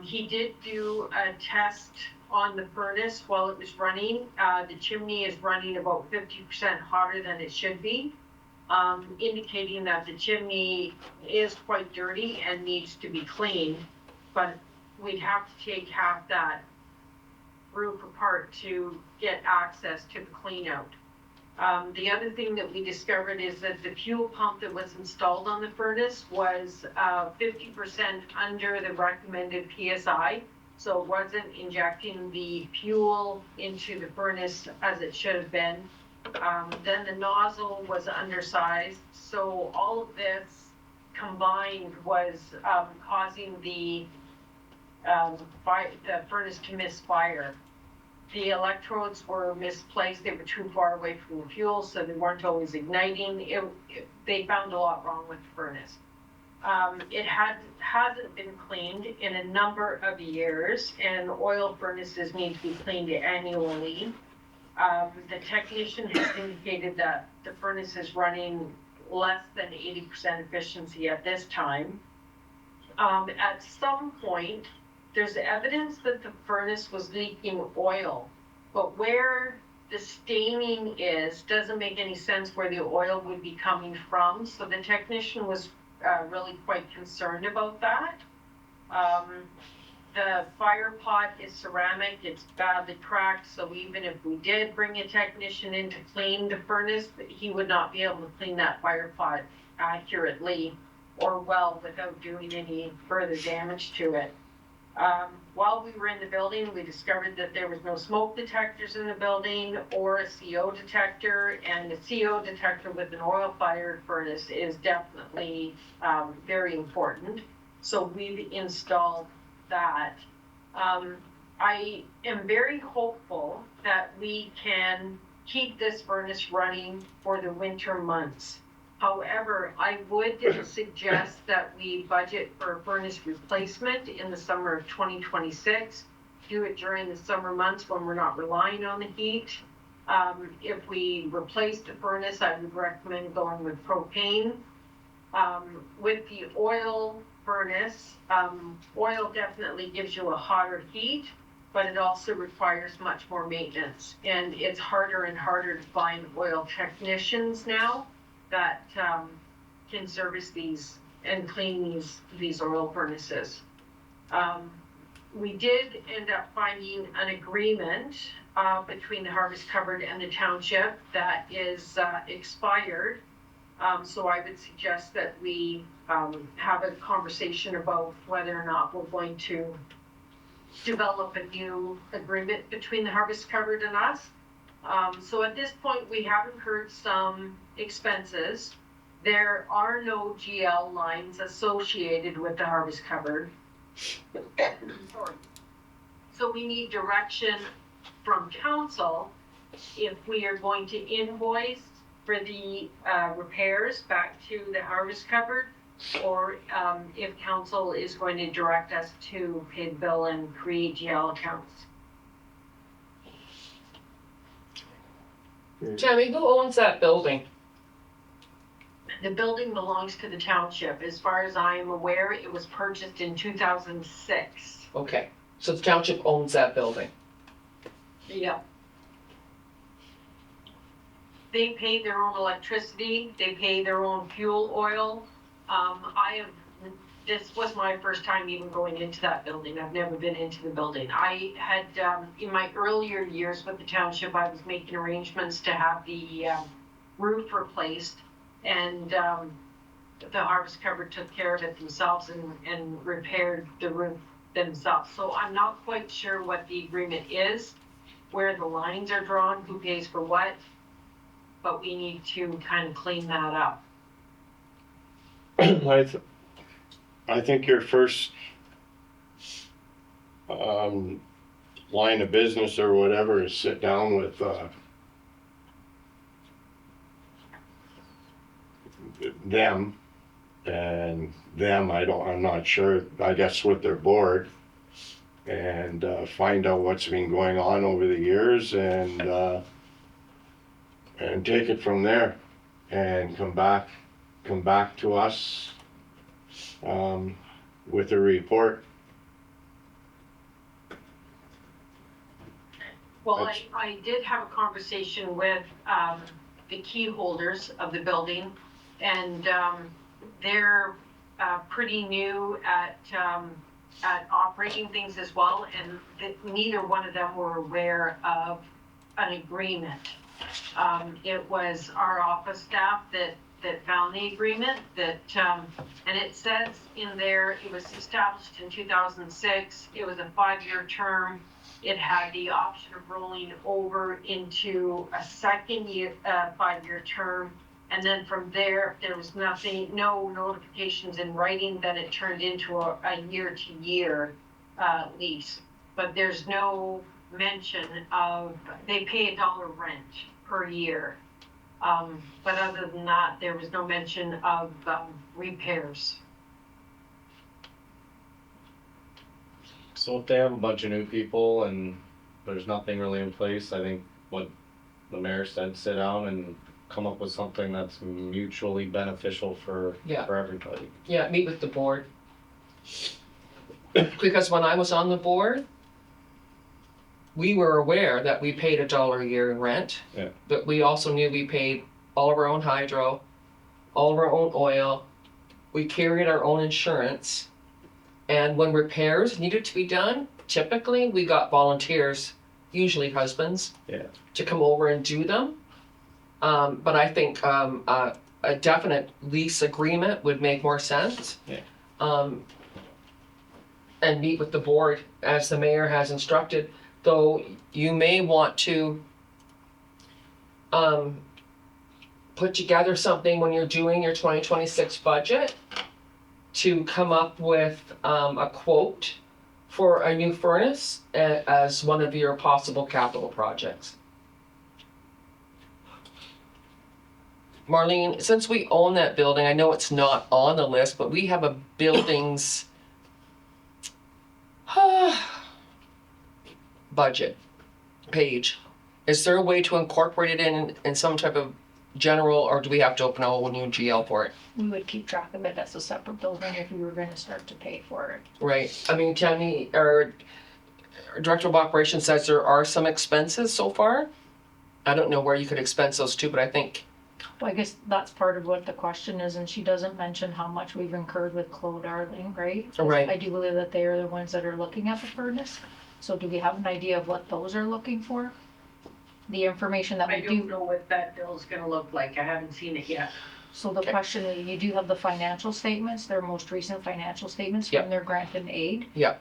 He did do a test on the furnace while it was running. The chimney is running about 50% hotter than it should be, indicating that the chimney is quite dirty and needs to be cleaned. But we'd have to take half that roof apart to get access to the clean out. The other thing that we discovered is that the fuel pump that was installed on the furnace was 50% under the recommended PSI, so it wasn't injecting the fuel into the furnace as it should have been. Then the nozzle was undersized, so all of this combined was causing the furnace to misfire. The electrodes were misplaced. They were too far away from the fuel, so they weren't always igniting. They found a lot wrong with the furnace. It hasn't been cleaned in a number of years, and oil furnaces need to be cleaned annually. The technician has indicated that the furnace is running less than 80% efficiency at this time. At some point, there's evidence that the furnace was leaking oil, but where the staining is doesn't make any sense where the oil would be coming from. So the technician was really quite concerned about that. the fire pot is ceramic, it's badly cracked, so even if we did bring a technician in to clean the furnace, he would not be able to clean that fire pot accurately or well without doing any further damage to it. While we were in the building, we discovered that there was no smoke detectors in the building or a CO detector, and a CO detector with an oil-fired furnace is definitely very important. So we've installed that. I am very hopeful that we can keep this furnace running for the winter months. However, I would suggest that we budget for furnace replacement in the summer of 2026. Do it during the summer months when we're not relying on the heat. If we replace the furnace, I would recommend going with propane. With the oil furnace, oil definitely gives you a hotter heat, but it also requires much more maintenance. And it's harder and harder to find oil technicians now that can service these and clean these oil furnaces. We did end up finding an agreement between the Harvest Covered and the township that is expired. So I would suggest that we have a conversation about whether or not we're going to develop a new agreement between the Harvest Covered and us. So at this point, we have incurred some expenses. There are no GL lines associated with the Harvest Covered. Sorry. So we need direction from council if we are going to invoice for the repairs back to the Harvest Covered, or if council is going to direct us to pay the bill and create GL accounts. Tammy, who owns that building? The building belongs to the township. As far as I am aware, it was purchased in 2006. Okay, so the township owns that building. Yeah. They pay their own electricity, they pay their own fuel oil. This was my first time even going into that building. I've never been into the building. I had, in my earlier years with the township, I was making arrangements to have the roof replaced, and the Harvest Covered took care of it themselves and repaired the roof themselves. So I'm not quite sure what the agreement is, where the lines are drawn, who pays for what, but we need to kind of clean that up. I think your first line of business or whatever is sit down with them, and them, I'm not sure, I guess with their board, and find out what's been going on over the years, and take it from there, and come back to us with a report. Well, I did have a conversation with the key holders of the building, and they're pretty new at operating things as well, and neither one of them were aware of an agreement. It was our office staff that found the agreement, and it says in there, it was established in 2006. It was a 5-year term. It had the option of rolling over into a second year, 5-year term. And then from there, there was no notifications in writing, then it turned into a year-to-year lease. But there's no mention of, they pay $1 rent per year. But other than that, there was no mention of repairs. So if they have a bunch of new people and there's nothing really in place, I think what the mayor said, sit down and come up with something that's mutually beneficial for everybody. Yeah, meet with the board. Because when I was on the board, we were aware that we paid $1 a year in rent, but we also knew we paid all of our own hydro, all of our own oil, we carried our own insurance, And when repairs needed to be done, typically we got volunteers, usually husbands, to come over and do them. But I think a definite lease agreement would make more sense. Yeah. And meet with the board as the mayor has instructed, though you may want to put together something when you're doing your 2026 budget to come up with a quote for a new furnace as one of your possible capital projects. Marlene, since we own that building, I know it's not on the list, but we have a buildings budget page. Is there a way to incorporate it in some type of general, or do we have to open a whole new GL for it? We would keep track of it as a separate building if we were gonna start to pay for it. Right. I mean, Tammy, our Director of Operations says there are some expenses so far. I don't know where you could expense those to, but I think. Well, I guess that's part of what the question is, and she doesn't mention how much we've incurred with Clos Darling, right? Right. I do believe that they are the ones that are looking at the furnace. So do we have an idea of what those are looking for? The information that I we don't do. know what that bill's gonna look like. I haven't seen it yet. So the question is, you do have the financial statements, their most recent financial statements Yep. from their grant and aid. Yep.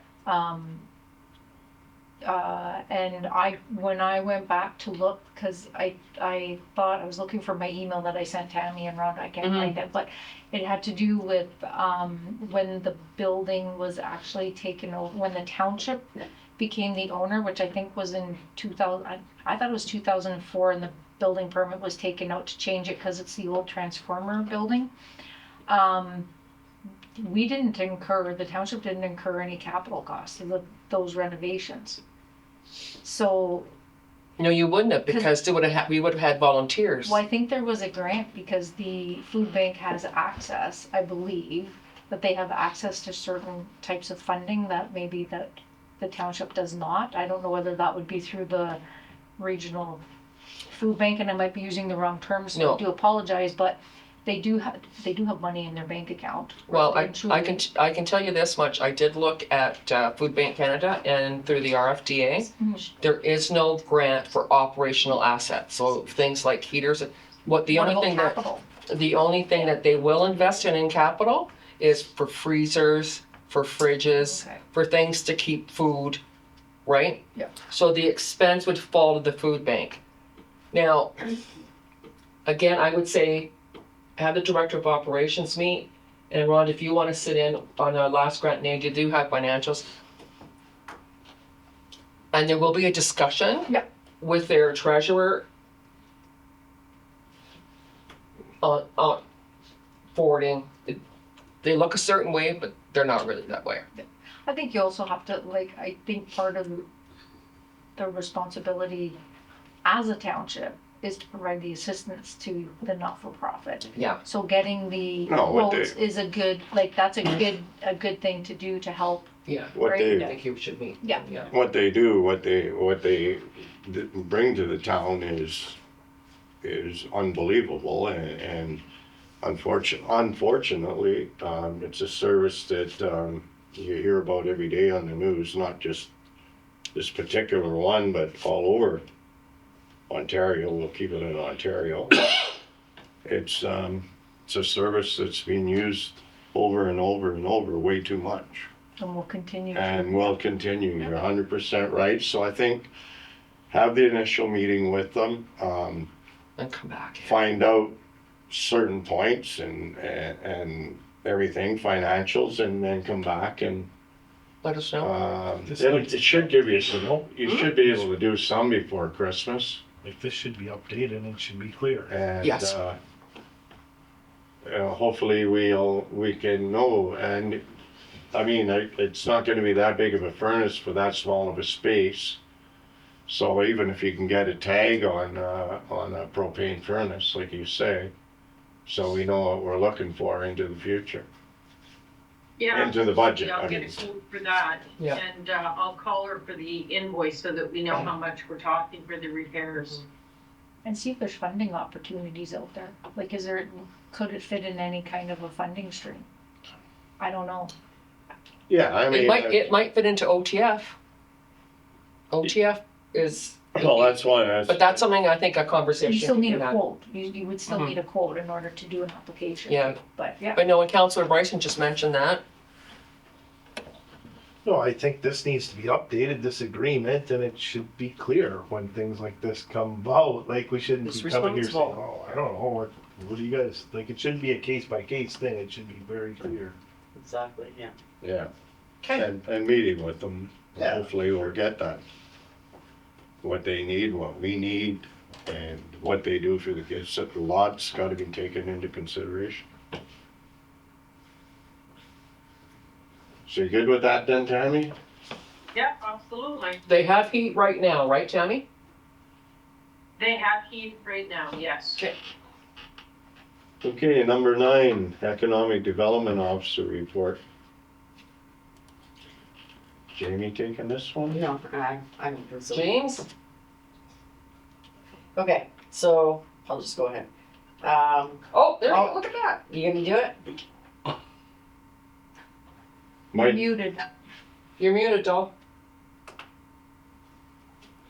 And when I went back to look, cause I thought I was looking for my email that I sent Tammy and Rhonda, I can't find it, but it had to do with, when the building was actually taken over, when the township became the owner, which I think was in 2000, I thought it was 2004, and the building permit was taken out to change it because it's the old transformer building. We didn't incur, the township didn't incur any capital costs of those renovations. So, No, you wouldn't have, because we would have had volunteers. well, I think there was a grant because the food bank has access, I believe, that they have access to certain types of funding that maybe that the township does not. I don't know whether that would be through the regional food bank, and I might be using the wrong terms, so No. I do apologize, but they do have money in their bank account. Well, really and I truly. can tell you this much. I did look at Food Bank Canada, and through the RFDA, there is no grant for operational assets. So things like heaters. The What only about thing capital? that they will invest in capital is for freezers, for fridges, Okay. for things to keep food, right? Yeah. So the expense would fall to the food bank. Now, again, I would say have the Director of Operations meet, and Rhonda, if you want to sit in on our last grant and aid, you do have financials. And there will be a discussion with their treasurer on forwarding. They look a certain way, but they're not really that way. I think you also have to, I think part of the responsibility as a township is to provide the assistance to the not-for-profit. Yeah. So getting the No, what quotes is a good, that's a good thing to do to help. Yeah. What Right. they, I think you should meet. Yeah. Yeah. what they bring to the town is unbelievable, and unfortunately, it's a service that you hear about every day on the news, not just this particular one, but all over Ontario. We'll keep it in Ontario. It's a service that's being used over and over and over way too much. And we'll continue. And will continue. You're 100% right. So I think have the initial meeting with them, And come back. find out certain points and everything, financials, and then come back and Let us know. it should give you some. You should be able to do some before Christmas. Like this should be updated and it should be clear. And Yes. hopefully we can know. And I mean, it's not going to be that big of a furnace for that small of a space. So even if you can get a tag on a propane furnace, like you say, so we know what we're looking for into the future, Yeah. into the budget. I'll I get mean. a quote for that. Yeah. And I'll call her for the invoice so that we know how much we're talking for the repairs. And see if there's funding opportunities out there. Could it fit in any kind of a funding stream? I don't know. Yeah, I mean. It might fit into OTF. OTF is, Well, that's one, but that's something I think a You conversation. still need can a have. quote, you would still need a quote in order to do an application. Yeah. But, yeah. But no, and Councillor Bryson just mentioned that. No, I think this needs to be updated, this agreement, and it should be clear when things like this come about. Like, we shouldn't It's be coming here saying, responsible. oh, I don't know, what do you guys, like, it shouldn't be a case by case thing, it should be very clear. Exactly, yeah. Yeah, Okay. and meeting with them, Yeah. hopefully we'll get that. What they need, what we need, and what they do for the kids, so the lot's gotta be taken into consideration. So you good with that then, Tammy? Yeah, absolutely. They have heat right now, right, Tammy? They have heat right now, yes. Okay. Okay, number 9, Economic Development Officer report. Jamie taking this one? No, I don't think so. James? Okay, so I'll just go ahead. Oh, there you Oh. go, look at that. You gonna do it? You're Mike, muted. You're muted, doll.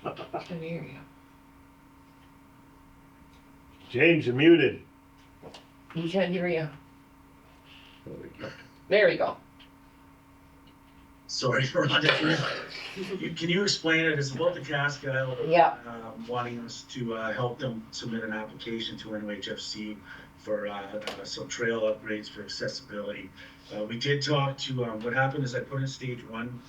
I can hear you. James, you're muted. We can't hear you. There you go. Sorry for Can you explain it? It's about the Cascade. Yeah. Wanting us to help them submit an application to NHFC for some trail upgrades for accessibility. We did talk to, what happened is I put in stage 1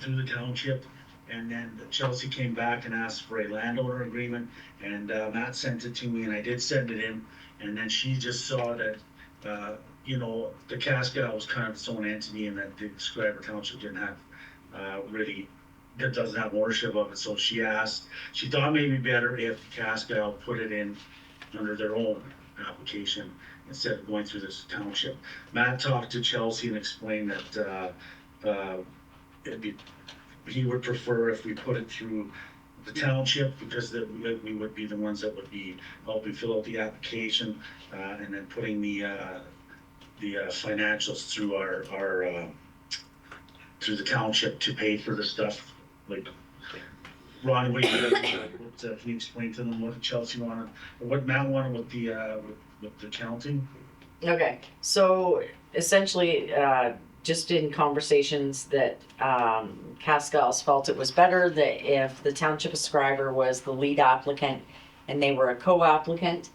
through the township, and then Chelsea came back and asked for a landowner agreement, and Matt sent it to me, and I did send it in, and then she just saw that the Cascade was kind of its own entity, and that the Schreiber Council didn't have that doesn't have ownership of it. So she thought maybe better if Cascade put it in under their own application instead of going through this township. Matt talked to Chelsea and explained that he would prefer if we put it through the township, because we would be the ones that would be helping fill out the application, and then putting the financials through our through the township to pay for the stuff. Like, Ron, can you explain to them what Chelsea wanted, or what Matt wanted with the counting? Okay, so essentially, just in conversations that Cascals felt it was better that if the Township of Schreiber was the lead applicant and they were a co-applicant,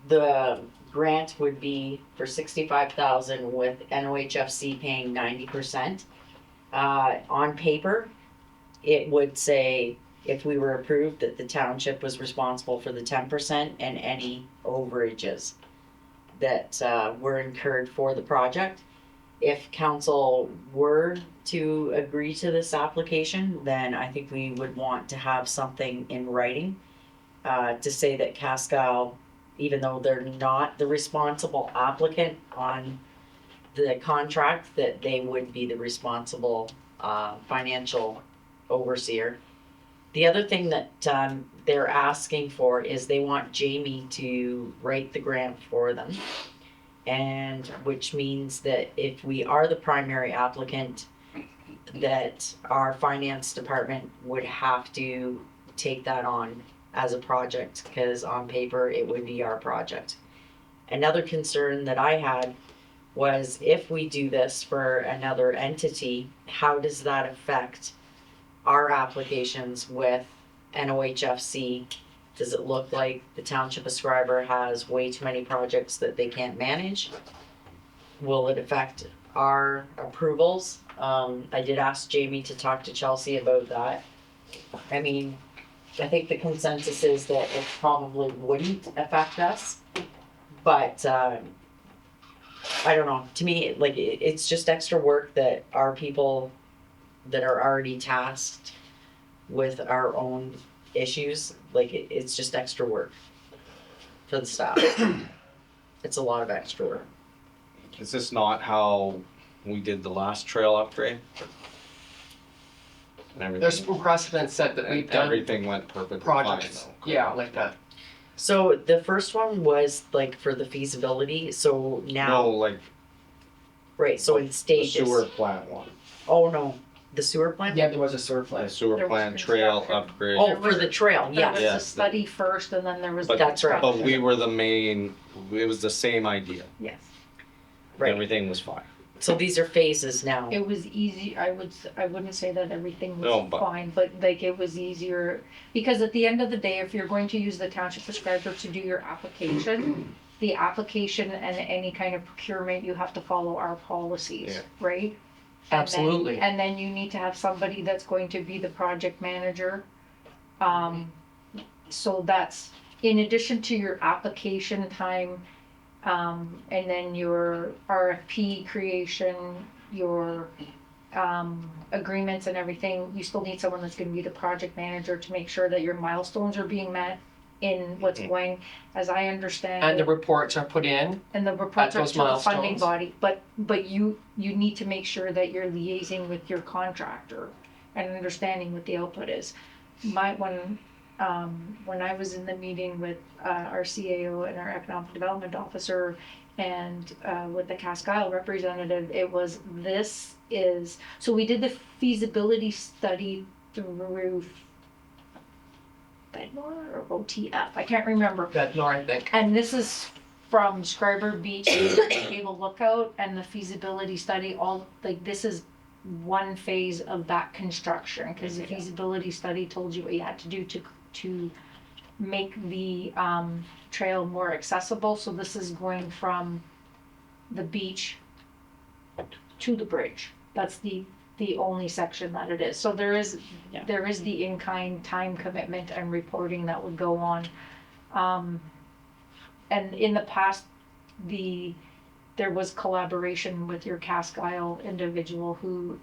the grant would be for $65,000 with NOHFC paying 90%. On paper, it would say, if we were approved, that the township was responsible for the 10% and any overages that were incurred for the project. If council were to agree to this application, then I think we would want to have something in writing to say that Cascal, even though they're not the responsible applicant on the contract, that they would be the responsible financial overseer. The other thing that they're asking for is they want Jamie to write the grant for them, and which means that if we are the primary applicant, that our finance department would have to take that on as a project, because on paper it would be our project. Another concern that I had was, if we do this for another entity, how does that affect our applications with NOHFC? Does it look like the Township of Schreiber has way too many projects that they can't manage? Will it affect our approvals? I did ask Jamie to talk to Chelsea about that. I mean, I think the consensus is that it probably wouldn't affect us, but I don't know. To me, like, it's just extra work that our people that are already tasked with our own issues, like, it's just extra work for the staff. It's a lot of extra work. Is this not how we did the last trail upgrade? And everything- There's some precedent set that we've done Everything went perfectly fine projects, though. yeah, like that. So the first one was like for the feasibility, so now. No, like, Right, so in The stages. sewer plant one. Oh, no, the sewer plant? Yeah, there was a sewer The plant. sewer There was plant trail construction. upgrade. Oh, for the trail, There yes. was Yeah. a study first and then there was. But- the That's right. But construction. we were the main, it was the same idea. Yes. Right. Everything was fine. So these are phases now. It was easy, I wouldn't say that everything No, was but- fine, but like it was easier. Because at the end of the day, if you're going to use the township prescriber to do your application, the application and any kind of procurement, you have to follow our policies, Yeah. right? Absolutely. And then you need to have somebody that's going to be the project manager. So that's, in addition to your application time, and then your RFP creation, your agreements and everything, you still need someone that's gonna be the project manager to make sure that your milestones are being met in what's going, as I understand. And the it, reports are put in. and the reports are those to the funding milestones. body, but you need to make sure that you're liaising with your contractor and understanding what the output is. When I was in the meeting with our CAO and our economic development officer and with the Casque Isle representative, it was, so we did the feasibility study through FedNor or OTF, I can't remember. FedNor, I think. And this is from Schreiber Beach to the Cable Lookout and the feasibility study, all, like, this is one phase of that construction, because the feasibility study told you what you had to do to make the trail more accessible. So this is going from the beach to the bridge. That's the only section that it is. So there is the in-kind time commitment and reporting that would go on. And in the past, there was collaboration with your Casque Isle individual who,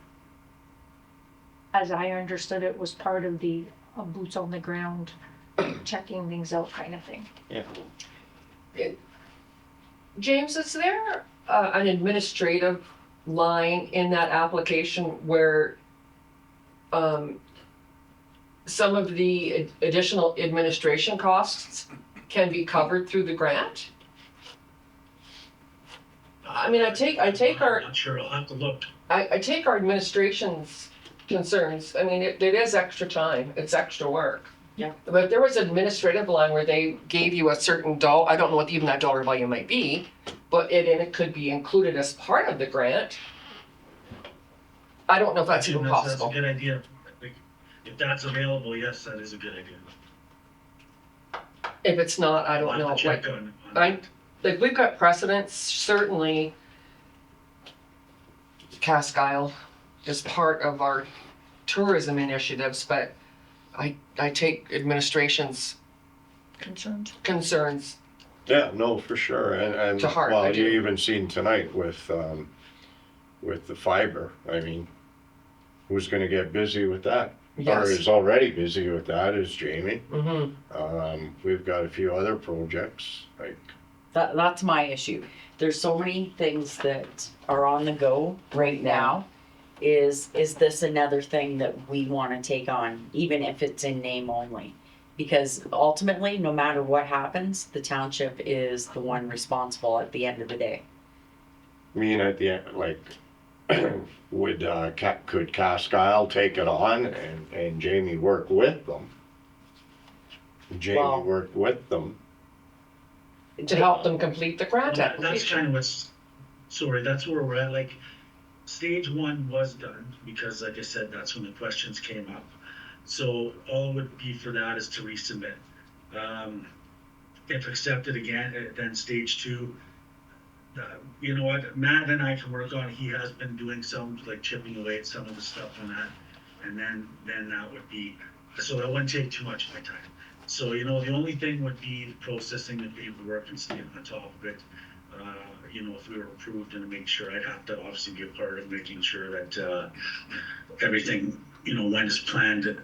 as I understood it, was part of the boots on the ground, checking things out kind of thing. Yeah. James, is there an administrative line in that application where some of the additional administration costs can be covered through the grant? I mean, I take our, I'm not sure, I'll have to look. I take our administration's concerns, I mean, it is extra time, it's extra work. Yeah. But if there was an administrative line where they gave you a certain dollar, I don't know what even that dollar value might be, but it could be included as part of the grant. I don't know if that's even possible. That's a good idea. Like, if that's available, yes, that is a good idea. If it's not, I don't I'll know. have to check Like, on like we've got precedents, certainly Casque Isle is part of our tourism initiatives, but I take administration's concerns. Yeah, no, for sure, and To heart, I well, you do. even seen tonight with the fiber, I mean, who's gonna get busy with that? Or Yes. is already busy with that is Jamie. Mm-hmm. We've got a few other projects, like, That's my issue. There's so many things that are on the go right now. Is this another thing that we wanna take on, even if it's in name only? Because ultimately, no matter what happens, the township is the one responsible at the end of the day. I mean, at the end, like, could Casque Isle take it on and Jamie work with them? Jamie Well- worked with them. To help them complete the grant That's application. kind of that's where we're at, like, stage one was done, because like I said, that's when the questions came up. So all it would be for that is to resubmit. If accepted again, then stage two, you know what, Matt and I can work on, he has been doing some, like chipping away at some of the stuff on that. And then that would be, so that wouldn't take too much of my time. So, you know, the only thing would be processing the paperwork and staying on top of it. You know, if we were approved, and to make sure, I'd have to obviously be a part of making sure that everything, you know, went as planned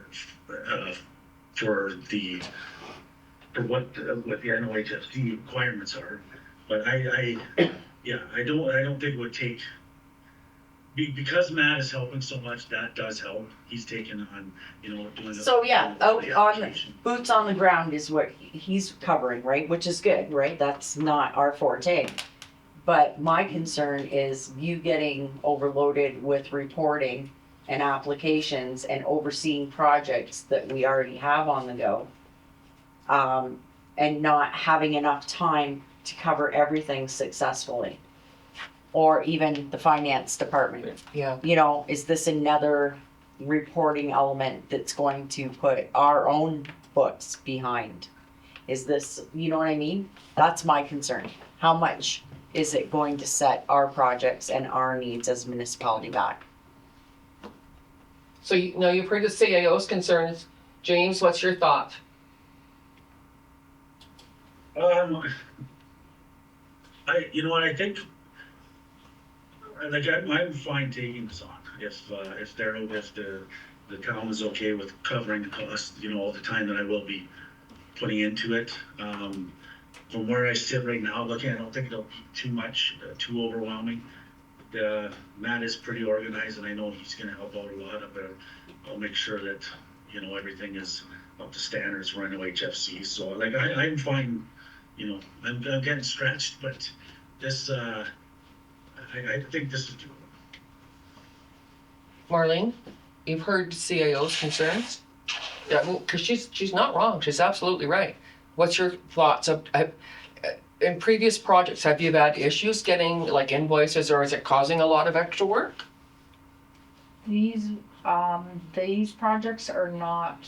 for what the NOHFD requirements are. But I don't think it would take, because Matt is helping so much, that does help. He's taken on, you know, doing. So yeah, out the on, application. boots on the ground is what he's covering, right? Which is good, right? That's not our forte. But my concern is you getting overloaded with reporting and applications and overseeing projects that we already have on the go. And not having enough time to cover everything successfully. Or even the finance department. Yeah. You know, is this another reporting element that's going to put our own books behind? Is this, you know what I mean? That's my concern. How much is it going to set our projects and our needs as a municipality back? So you know, you've heard the CAO's concerns. James, what's your thought? You know what, I think, like, I'm fine taking this on, if the town is okay with covering the cost, you know, all the time that I will be putting into it. From where I sit right now, looking, I don't think it'll be too much, too overwhelming. Matt is pretty organized, and I know he's gonna help out a lot, but I'll make sure that, you know, everything is up to standards for NOHFC, so like, I'm fine, you know, I'm getting stretched, but this, I think this is doable. Marlene, you've heard CAO's concerns? Yeah, well, cause she's not wrong, she's absolutely right. What's your thoughts of, in previous projects, have you had issues getting like invoices, or is it causing a lot of extra work? These projects are not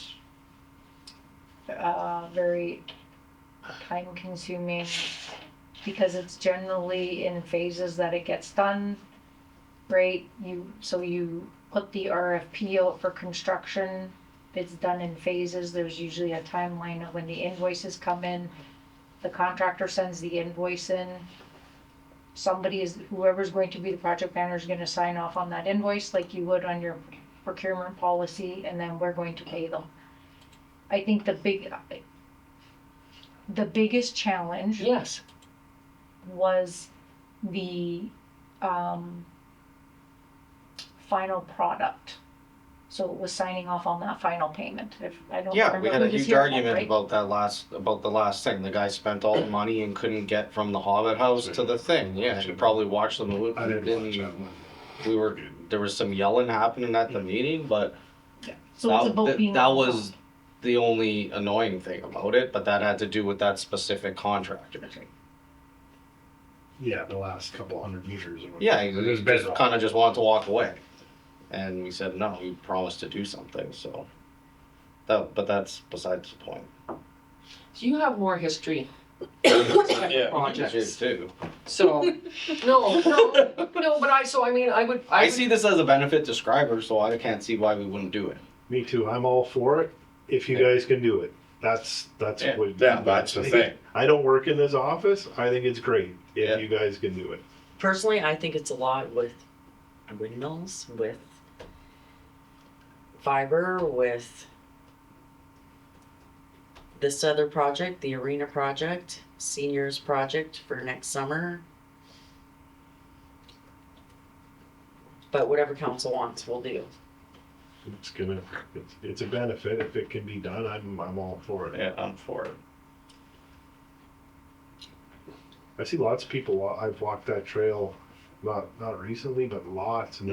very time consuming because it's generally in phases that it gets done, right? So you put the RFP out for construction, it's done in phases, there's usually a timeline of when the invoices come in, the contractor sends the invoice in, whoever's going to be the project manager is gonna sign off on that invoice like you would on your procurement policy, and then we're going to pay them. I think the biggest challenge Yes. was the final product. So it was signing off on that final payment. If I don't Yeah, remember we had a who was huge here, argument right? about the last thing. The guy spent all the money and couldn't get from the Hobbit house to the thing. Yeah, you probably watched the movie. I didn't watch that one. There was some yelling happening at the meeting, but So it's about being that on was top. the only annoying thing about it, but that had to do with that specific contractor. Yeah, the last couple hundred meters. Or Yeah, whatever. he It was just bedrock. kind of just wanted to walk away. And we said, no, we promised to do something, so. But that's besides the point. Do you have more history? Yeah, Projects. Too. So, no, but I see this as a benefit to Schreiber, so I can't see why we wouldn't do it. Me too. I'm all for it. If you guys can do it, that's Yeah, what. that's the thing. I don't work in this office. I think it's great if Yeah. you guys can do it. Personally, I think it's a lot with windmills, with fiber, with this other project, the arena project, seniors project for next summer. But whatever council wants, we'll do. It's a benefit if it can be done. I'm all for it. Yeah, I'm for it. I see lots of people. I've walked that trail, not recently, but lots, and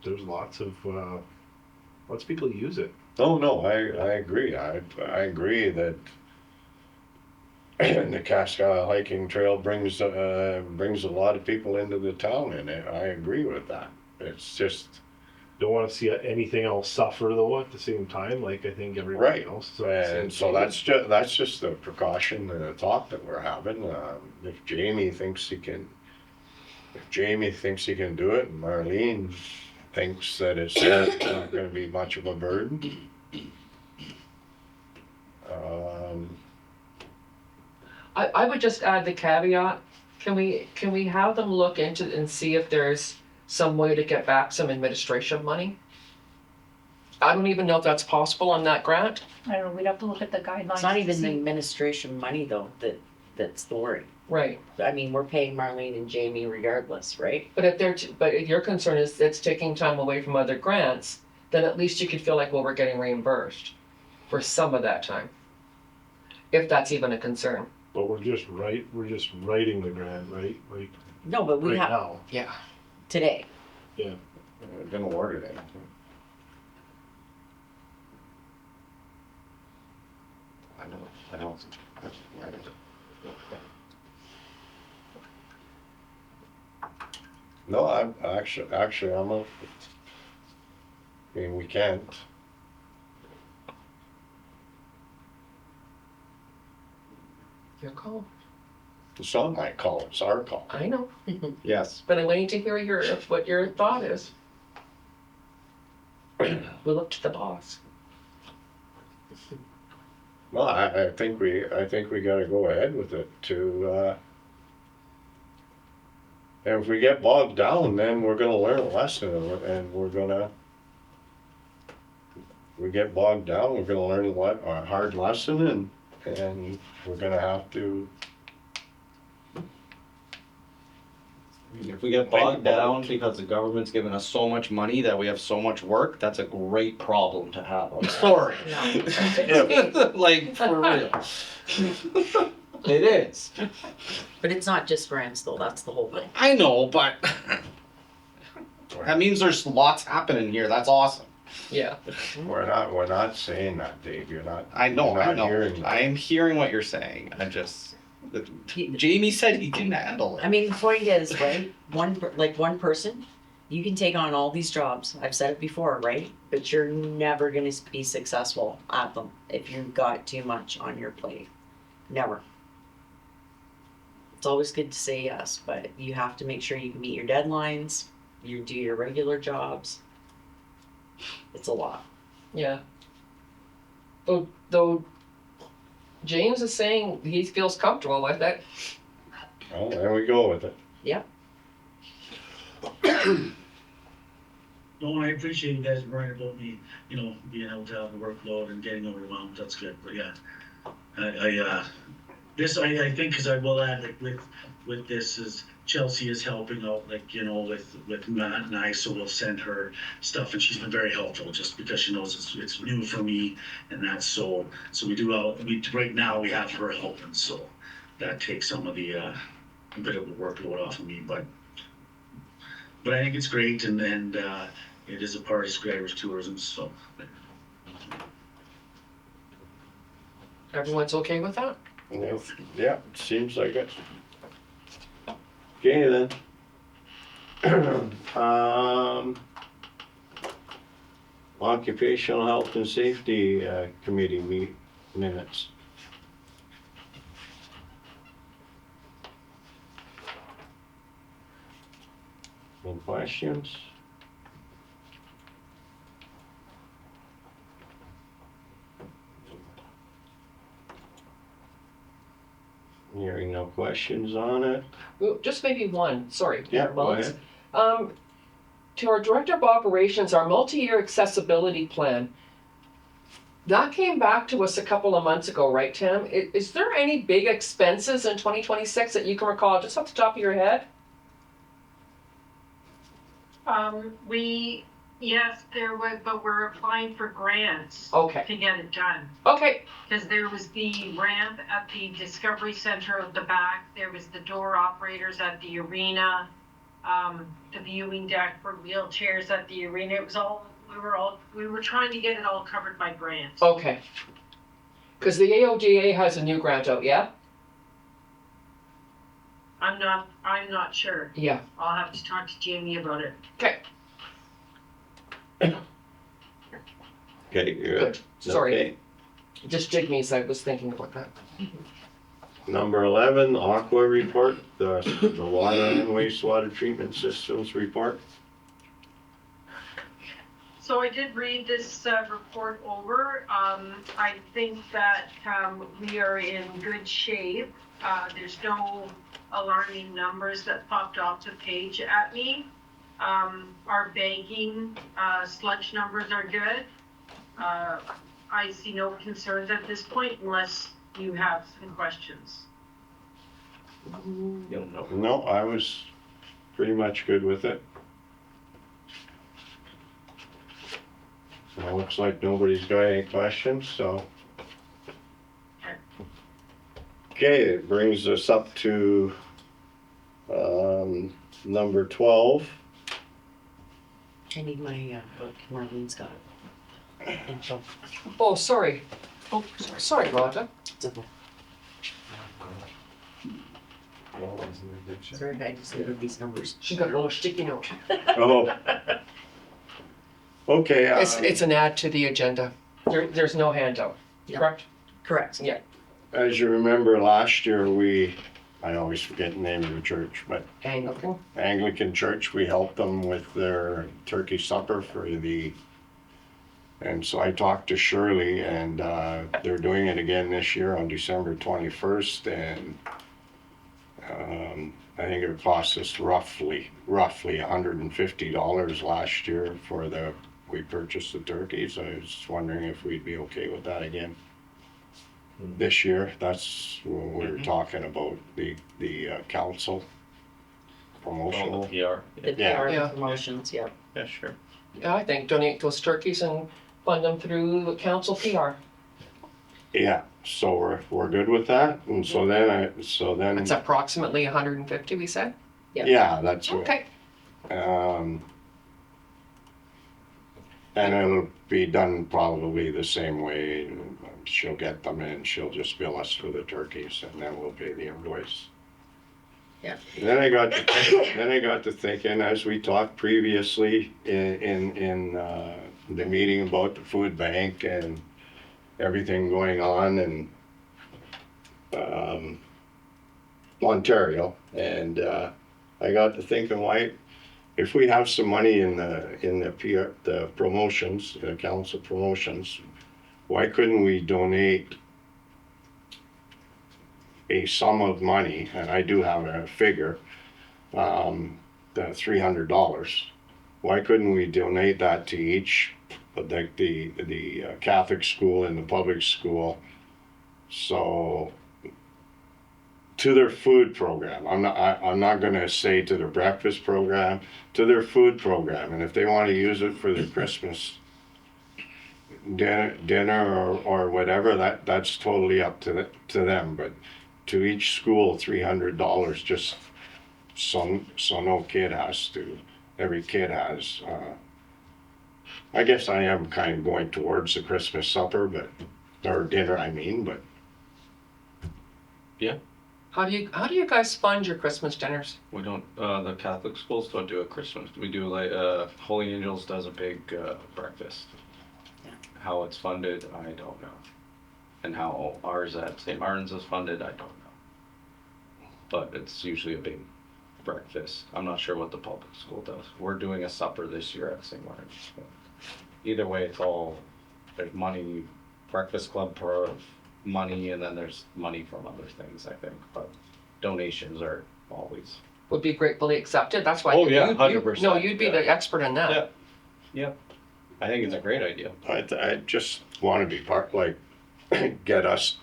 there's lots of people use it. Oh, no, I agree. I agree that the Cascade hiking trail brings a lot of people into the town, and I agree with that. It's just Don't want to see anything else suffer though at the same time, like I think everybody right, else. and so that's just the precaution and the thought that we're having. If Jamie thinks he can do it, and Marlene thinks that it's not going to be much of a burden. I would just add the caveat, can we have them look into and see if there's some way to get back some administration money? I don't even know if that's possible on that grant. I don't know, we'd have to look at the guidelines. It's not to even the see. administration money though that's the worry. Right, I mean, we're paying Marlene and Jamie regardless, right? but if your concern is it's taking time away from other grants, then at least you could feel like, well, we're getting reimbursed for some of that time. If that's even a concern. But we're just writing the grant, right? Like No, but we right have, now. Yeah. today. Didn't award it anything. I know. No, I'm actually, I'm a, I mean, we can't. Your call. It's not my call, it's our call. I know, Yes. but I'm waiting to hear what your thought is. We'll look to the boss. Well, I think we gotta go ahead with it to, and if we get bogged down, then we're gonna learn a lesson and we're gonna, we get bogged down, we're gonna learn a hard lesson and we're gonna have to. If we get bogged down because the government's giving us so much money that we have so much work, that's a great problem to have. I'm sorry. Like, for real. It is. But it's not just grants though, that's the whole thing. I know, but that means there's lots happening here. That's awesome. Yeah. We're not saying that, Dave, you're not. I know, you're I not know. hearing that. I am hearing what you're saying. I just, Jamie said he can handle it. I mean, the point is, right, one person, you can take on all these jobs, I've said it before, right? But you're never gonna be successful at them if you've got too much on your plate. Never. It's always good to say yes, but you have to make sure you meet your deadlines, you do your regular jobs. It's a lot. Yeah. Though James is saying he feels comfortable with it. Well, there we go with it. Yep. No, I appreciate you guys worrying about me, being able to have the workload and getting overwhelmed, that's good, but yeah. I think, cause I will add, like, with this is Chelsea is helping out, like, with Matt and I, so we'll send her stuff, and she's been very helpful, just because she knows it's new for me, and that's so right now we have her helping, so that takes some of the, a bit of the workload off of me, but I think it's great, and it is a part of Schreiber's tourism, so. Everyone's okay with that? Yeah, it seems like it. Okay then. Occupational Health and Safety Committee minutes. Any questions? Hearing no questions on it. Well, just maybe one, sorry. Yeah, go Mullins. ahead. To our Director of Operations, our multi-year accessibility plan, that came back to us a couple of months ago, right, Tim? Is there any big expenses in 2026 that you can recall just off the top of your head? Yes, there was, but we're applying for grants Okay. to get it done. Okay. Because there was the ramp at the Discovery Center at the back, there was the door operators at the arena, the viewing deck for wheelchairs at the arena. It was we were trying to get it all covered by grants. Okay. Because the AODA has a new grant out, yeah? I'm not sure. Yeah. I'll have to talk to Jamie about it. Okay. Okay, you're Good. Sorry. Okay. Just jig me as I was thinking about that. Number 11, Aqua report, the water and wastewater treatment systems report. So I did read this report over. I think that we are in good shape. There's no alarming numbers that popped off the page at me. Our bagging sludge numbers are good. I see no concerns at this point unless you have some questions. No, I was pretty much good with it. So it looks like nobody's got any questions, so. Okay, it brings us up to Number 12, I need my book, Marlene's got it. Info. Oh, sorry. Oh, sorry, Rhonda. Sorry, I just needed these numbers. She's got a little sticky note. oh. Okay. It's an add to the agenda. There's no handout, Yeah. correct? Correct. Yeah. As you remember, last year I always forget the name of the church, but Anglican. Anglican Church, we helped them with their turkey supper and so I talked to Shirley, and they're doing it again this year on December 21st, and I think it cost us roughly $150 last year we purchased the turkeys. I was wondering if we'd be okay with that again this year. That's what we were talking about, the council promotional. PR. The PR Yeah. promotions, yeah. Yeah, sure. Yeah, I think donate those turkeys and fund them through the council PR. Yeah, so we're good with that, and so then It's approximately 150, we said? yeah, that's what. Okay. And it'll be done probably the same way. She'll get them in, she'll just bill us for the turkeys, and then we'll pay the invoice. Yeah. Then I got to thinking, as we talked previously in the meeting about the food bank and everything going on in Ontario, and I got to thinking, why, if we have some money in the PR, the promotions, the council promotions, why couldn't we donate a sum of money? And I do have a figure, the $300. Why couldn't we donate that to each, like the Catholic school and the public school, so to their food program? I'm not going to say to their breakfast program, to their food program, and if they want to use it for their Christmas dinner or whatever, that's totally up to them. But to each school, $300, just so no kid has to. Every kid has. I guess I am kind of going towards the Christmas supper, or dinner, I mean, but. Yeah. How do you guys fund your Christmas dinners? We don't, the Catholic schools don't do a Christmas. We do like, Holy Angels does a big breakfast. Yeah. How it's funded, I don't know. And how ours at St. Martin's is funded, I don't know. But it's usually a big breakfast. I'm not sure what the public school does. We're doing a supper this year at St. Martin's. Either way, it's all, there's money, breakfast club for money, and then there's money from other things, I think. But donations are always. Would be gratefully accepted. That's why. Oh, yeah, you- 100%, No, you'd be yeah. the expert in that. Yeah. Yep. I think it's a great idea. I just want to be part, like, get us,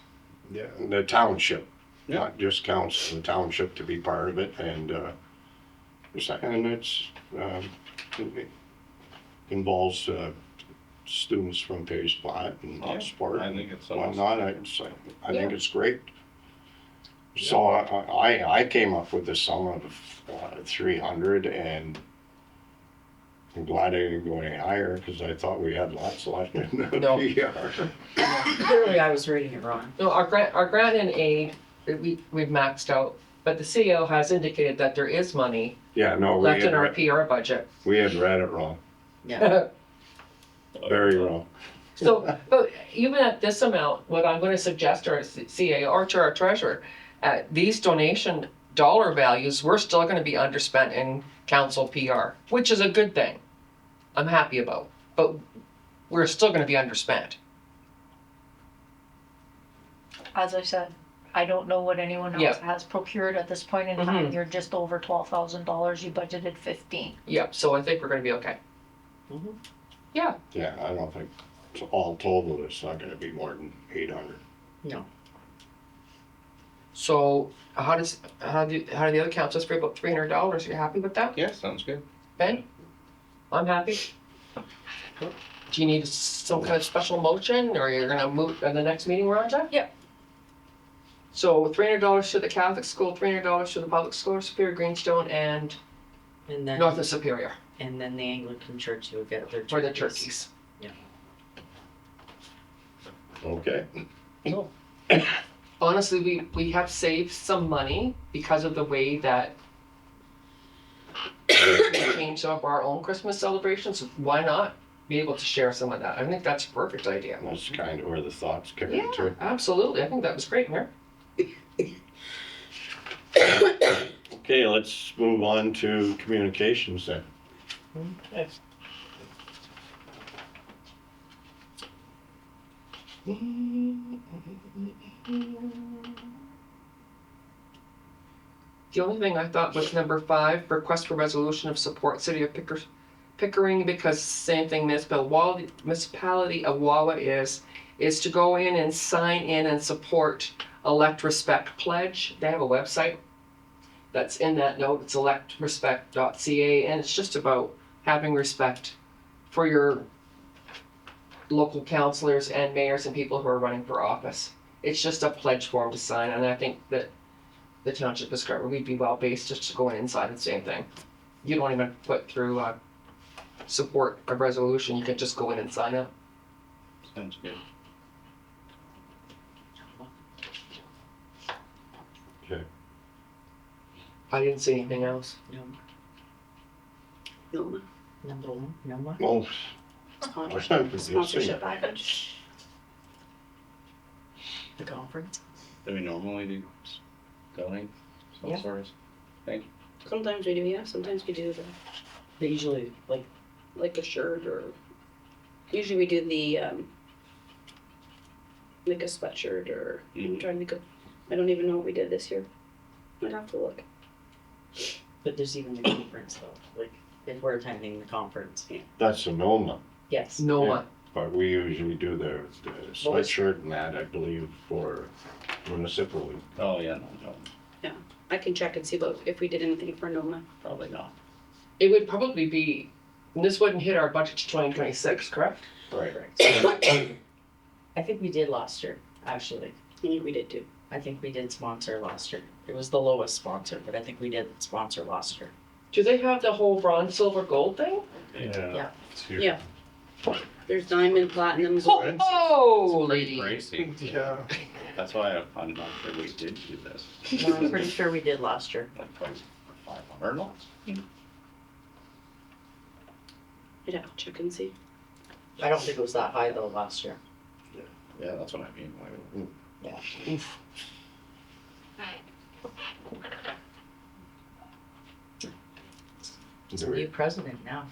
the township, Yeah. not just council, the township to be part of it, and it's, it involves students from Page Flat and Yeah, Sport I and think it's awesome. whatnot. I think it's great. So I came up with a sum of 300, and I'm glad I didn't go any higher, because I thought we had lots left in the No. PR. Clearly, I was reading it wrong. No, our grant and aid, we've maxed out, but the CEO has indicated that there is money Yeah, no, left in our PR budget. we had read it wrong, Yeah. very wrong. So, but even at this amount, what I'm gonna suggest to our CAO or to our treasurer, at these donation dollar values, we're still gonna be underspent in council PR, which is a good thing. I'm happy about, but we're still gonna be underspent. As I said, I don't know what anyone else Yeah. has procured at this point in time. Mhm. You're just over $12,000. You budgeted 15. Yep, so I think we're gonna be okay. Mhm. Yeah, Yeah, I don't think, so all total, it's not gonna be more than 800. No. so how do the other councils feel about $300? You happy with that, Yeah, sounds good. Ben? I'm happy. Do you need some kind of special motion, or you're gonna move at the next meeting, Rhonda? Yep. So $300 to the Catholic school, $300 to the public school, Superior Greenstone, and And then, North of Superior and then the Anglican church would get their for the turkeys. turkeys. Okay. Honestly, we have saved some money because of the way that we changed some of our own Christmas celebrations. Why not be able to share some of that? I think that's a perfect idea. That's kind of where the thoughts came Yeah, into. absolutely. I think that was great, Mayor. Okay, let's move on to communications then. Okay. The only thing I thought was number 5, request for resolution of support City of Pickering, because same thing municipality of Wawa is to go in and sign in and support Elect Respect Pledge. They have a website that's in that note. It's electrespect.ca, and it's just about having respect for your local councillors and mayors and people who are running for office. It's just a pledge form to sign, and I think that the township of Schreiber, we'd be well-based just to go in and sign the same thing. You don't even put through support a resolution, you can just go in and sign it. Sounds good. Okay. I didn't see anything else. No. Number one, no more. Well, Sponsorship package. The conference. Do we normally do donate some Yeah. sort of? Sometimes we do, yeah, sometimes we do They usually like a shirt or, usually we do the, like a sweatshirt or, I'm trying to think of, I don't even know what we did this year. I'd have to look. but there's even the conference though, like if we're attending the conference. that's Sonoma, Yes. No Yeah. one. but we usually do the sweatshirt and that, I believe, for municipal. Oh, yeah, no, I can check and see if we did anything for Noma. probably not. It would probably be, this wouldn't hit our budget to 2026, correct? Right. I think we did last year, actually. I think we did too. I think we did sponsor last year. It was the lowest sponsor, but I think we did sponsor last year. Do they have the whole bronze, silver, gold thing? Yeah. Yeah. There's diamond, platinum, Oh, lady. Pricey. Yeah. That's why I'm not sure we did do this. No, I'm pretty sure we did last year. Like 500 not? I'd have to check and see. I don't think it was that high though last year. Yeah, that's what I mean. Yeah. He's a new president now.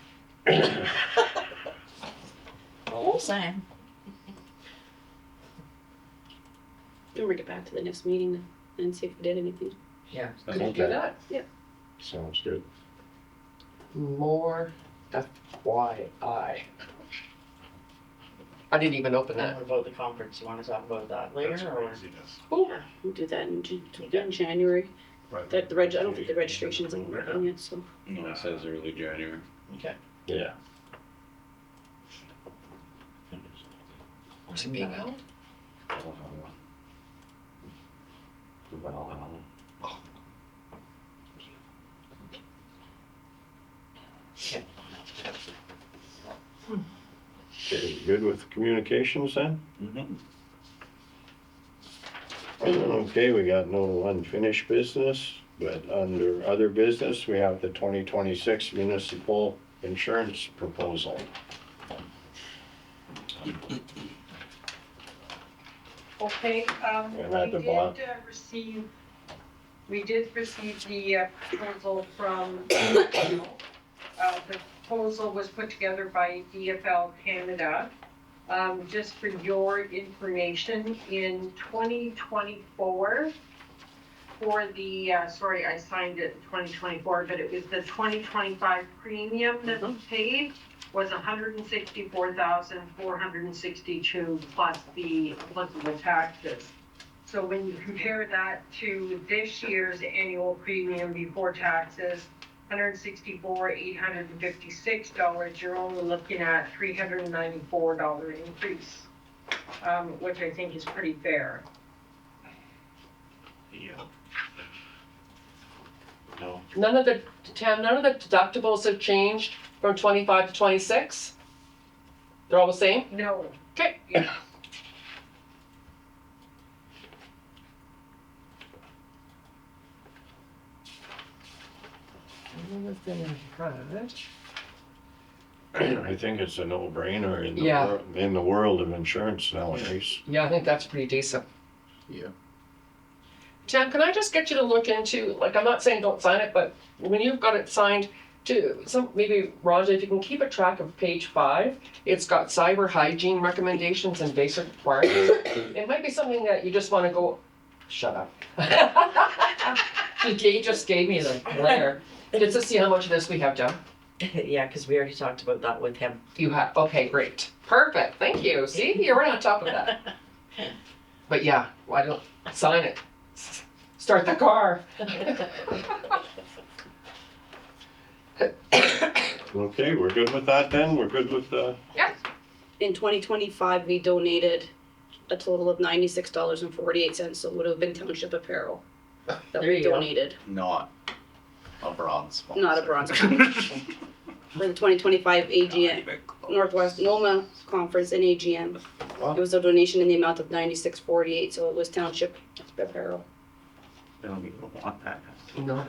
All I'm saying. Then we'll get back to the next meeting and see if we did anything. Yeah. Could you do that? Sounds good. More FYI. I didn't even open And that. what about the conference? You wanna talk about that later or? We'll do that in January. I don't think the registration's in yet, so. No, it says early January. Okay. Yeah. Was it being held? Okay, good with communications then? Mm-hmm. Okay, we got no unfinished business, but under other business, we have the 2026 municipal insurance proposal. Okay, And at the bottom. we did receive the proposal from, the proposal was put together by DFL Canada. Just for your information, in 2024, for the, sorry, I signed it in 2024, but it was the 2025 premium that we paid was 164,462 plus the applicable taxes. So when you compare that to this year's annual premium before taxes, $164,856, you're only looking at $394 increase, which I think is pretty fair. Yeah. No. None of the deductibles have changed from 25 to 26? They're all the same? No, Okay. I think it's a no-brainer in the Yeah. in the world of insurance nowadays. Yeah, I think that's pretty decent. Yeah. Tam, can I just get you to look into, like, I'm not saying don't sign it, but when you've got it signed, to some, maybe Roger, if you can keep a track of page 5, it's got cyber hygiene recommendations and basic requirements. It might be something that you just want to go, shut up. Jay just gave me the glare. Just to see how much of this we have done. Yeah, because we already talked about that with him. You have, okay, great. Perfect, thank you. See, you're right on top of that. But yeah, why don't, sign it. Start the car. Okay, we're good with that then? We're good with the, In 2025, we donated a total of $96.48, so it would have been township apparel that There we you go. donated, Not a bronze sponsor. not a bronze. For the 2025 AGM, Northwest NOMA Conference and AGM, it was a donation in the amount of $96.48, so it was township apparel. They don't even want that. No.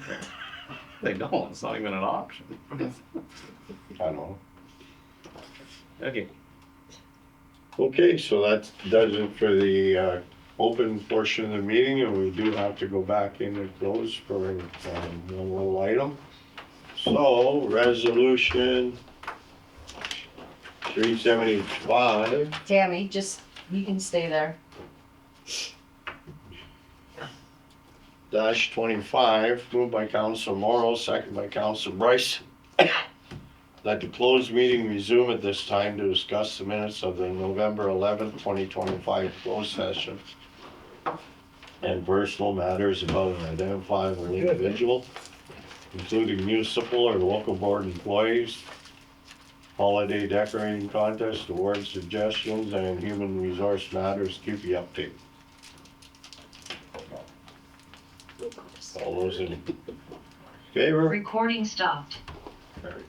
They don't, it's not even an option. I don't know. Okay. Okay, so that does it for the open portion of the meeting, and we do have to go back into close for one little item. So, resolution 375. Tammy, just, you can stay there. Dash 25, moved by Council Morrow, second by Council Bryce. That the closed meeting resume at this time to discuss the minutes of the November 11th, 2025 closed session and personal matters about an identifiable individual, including municipal or local board employees, holiday decorating contest, award suggestions, and human resource matters QP update. All those in favor? Recording stopped. Carried.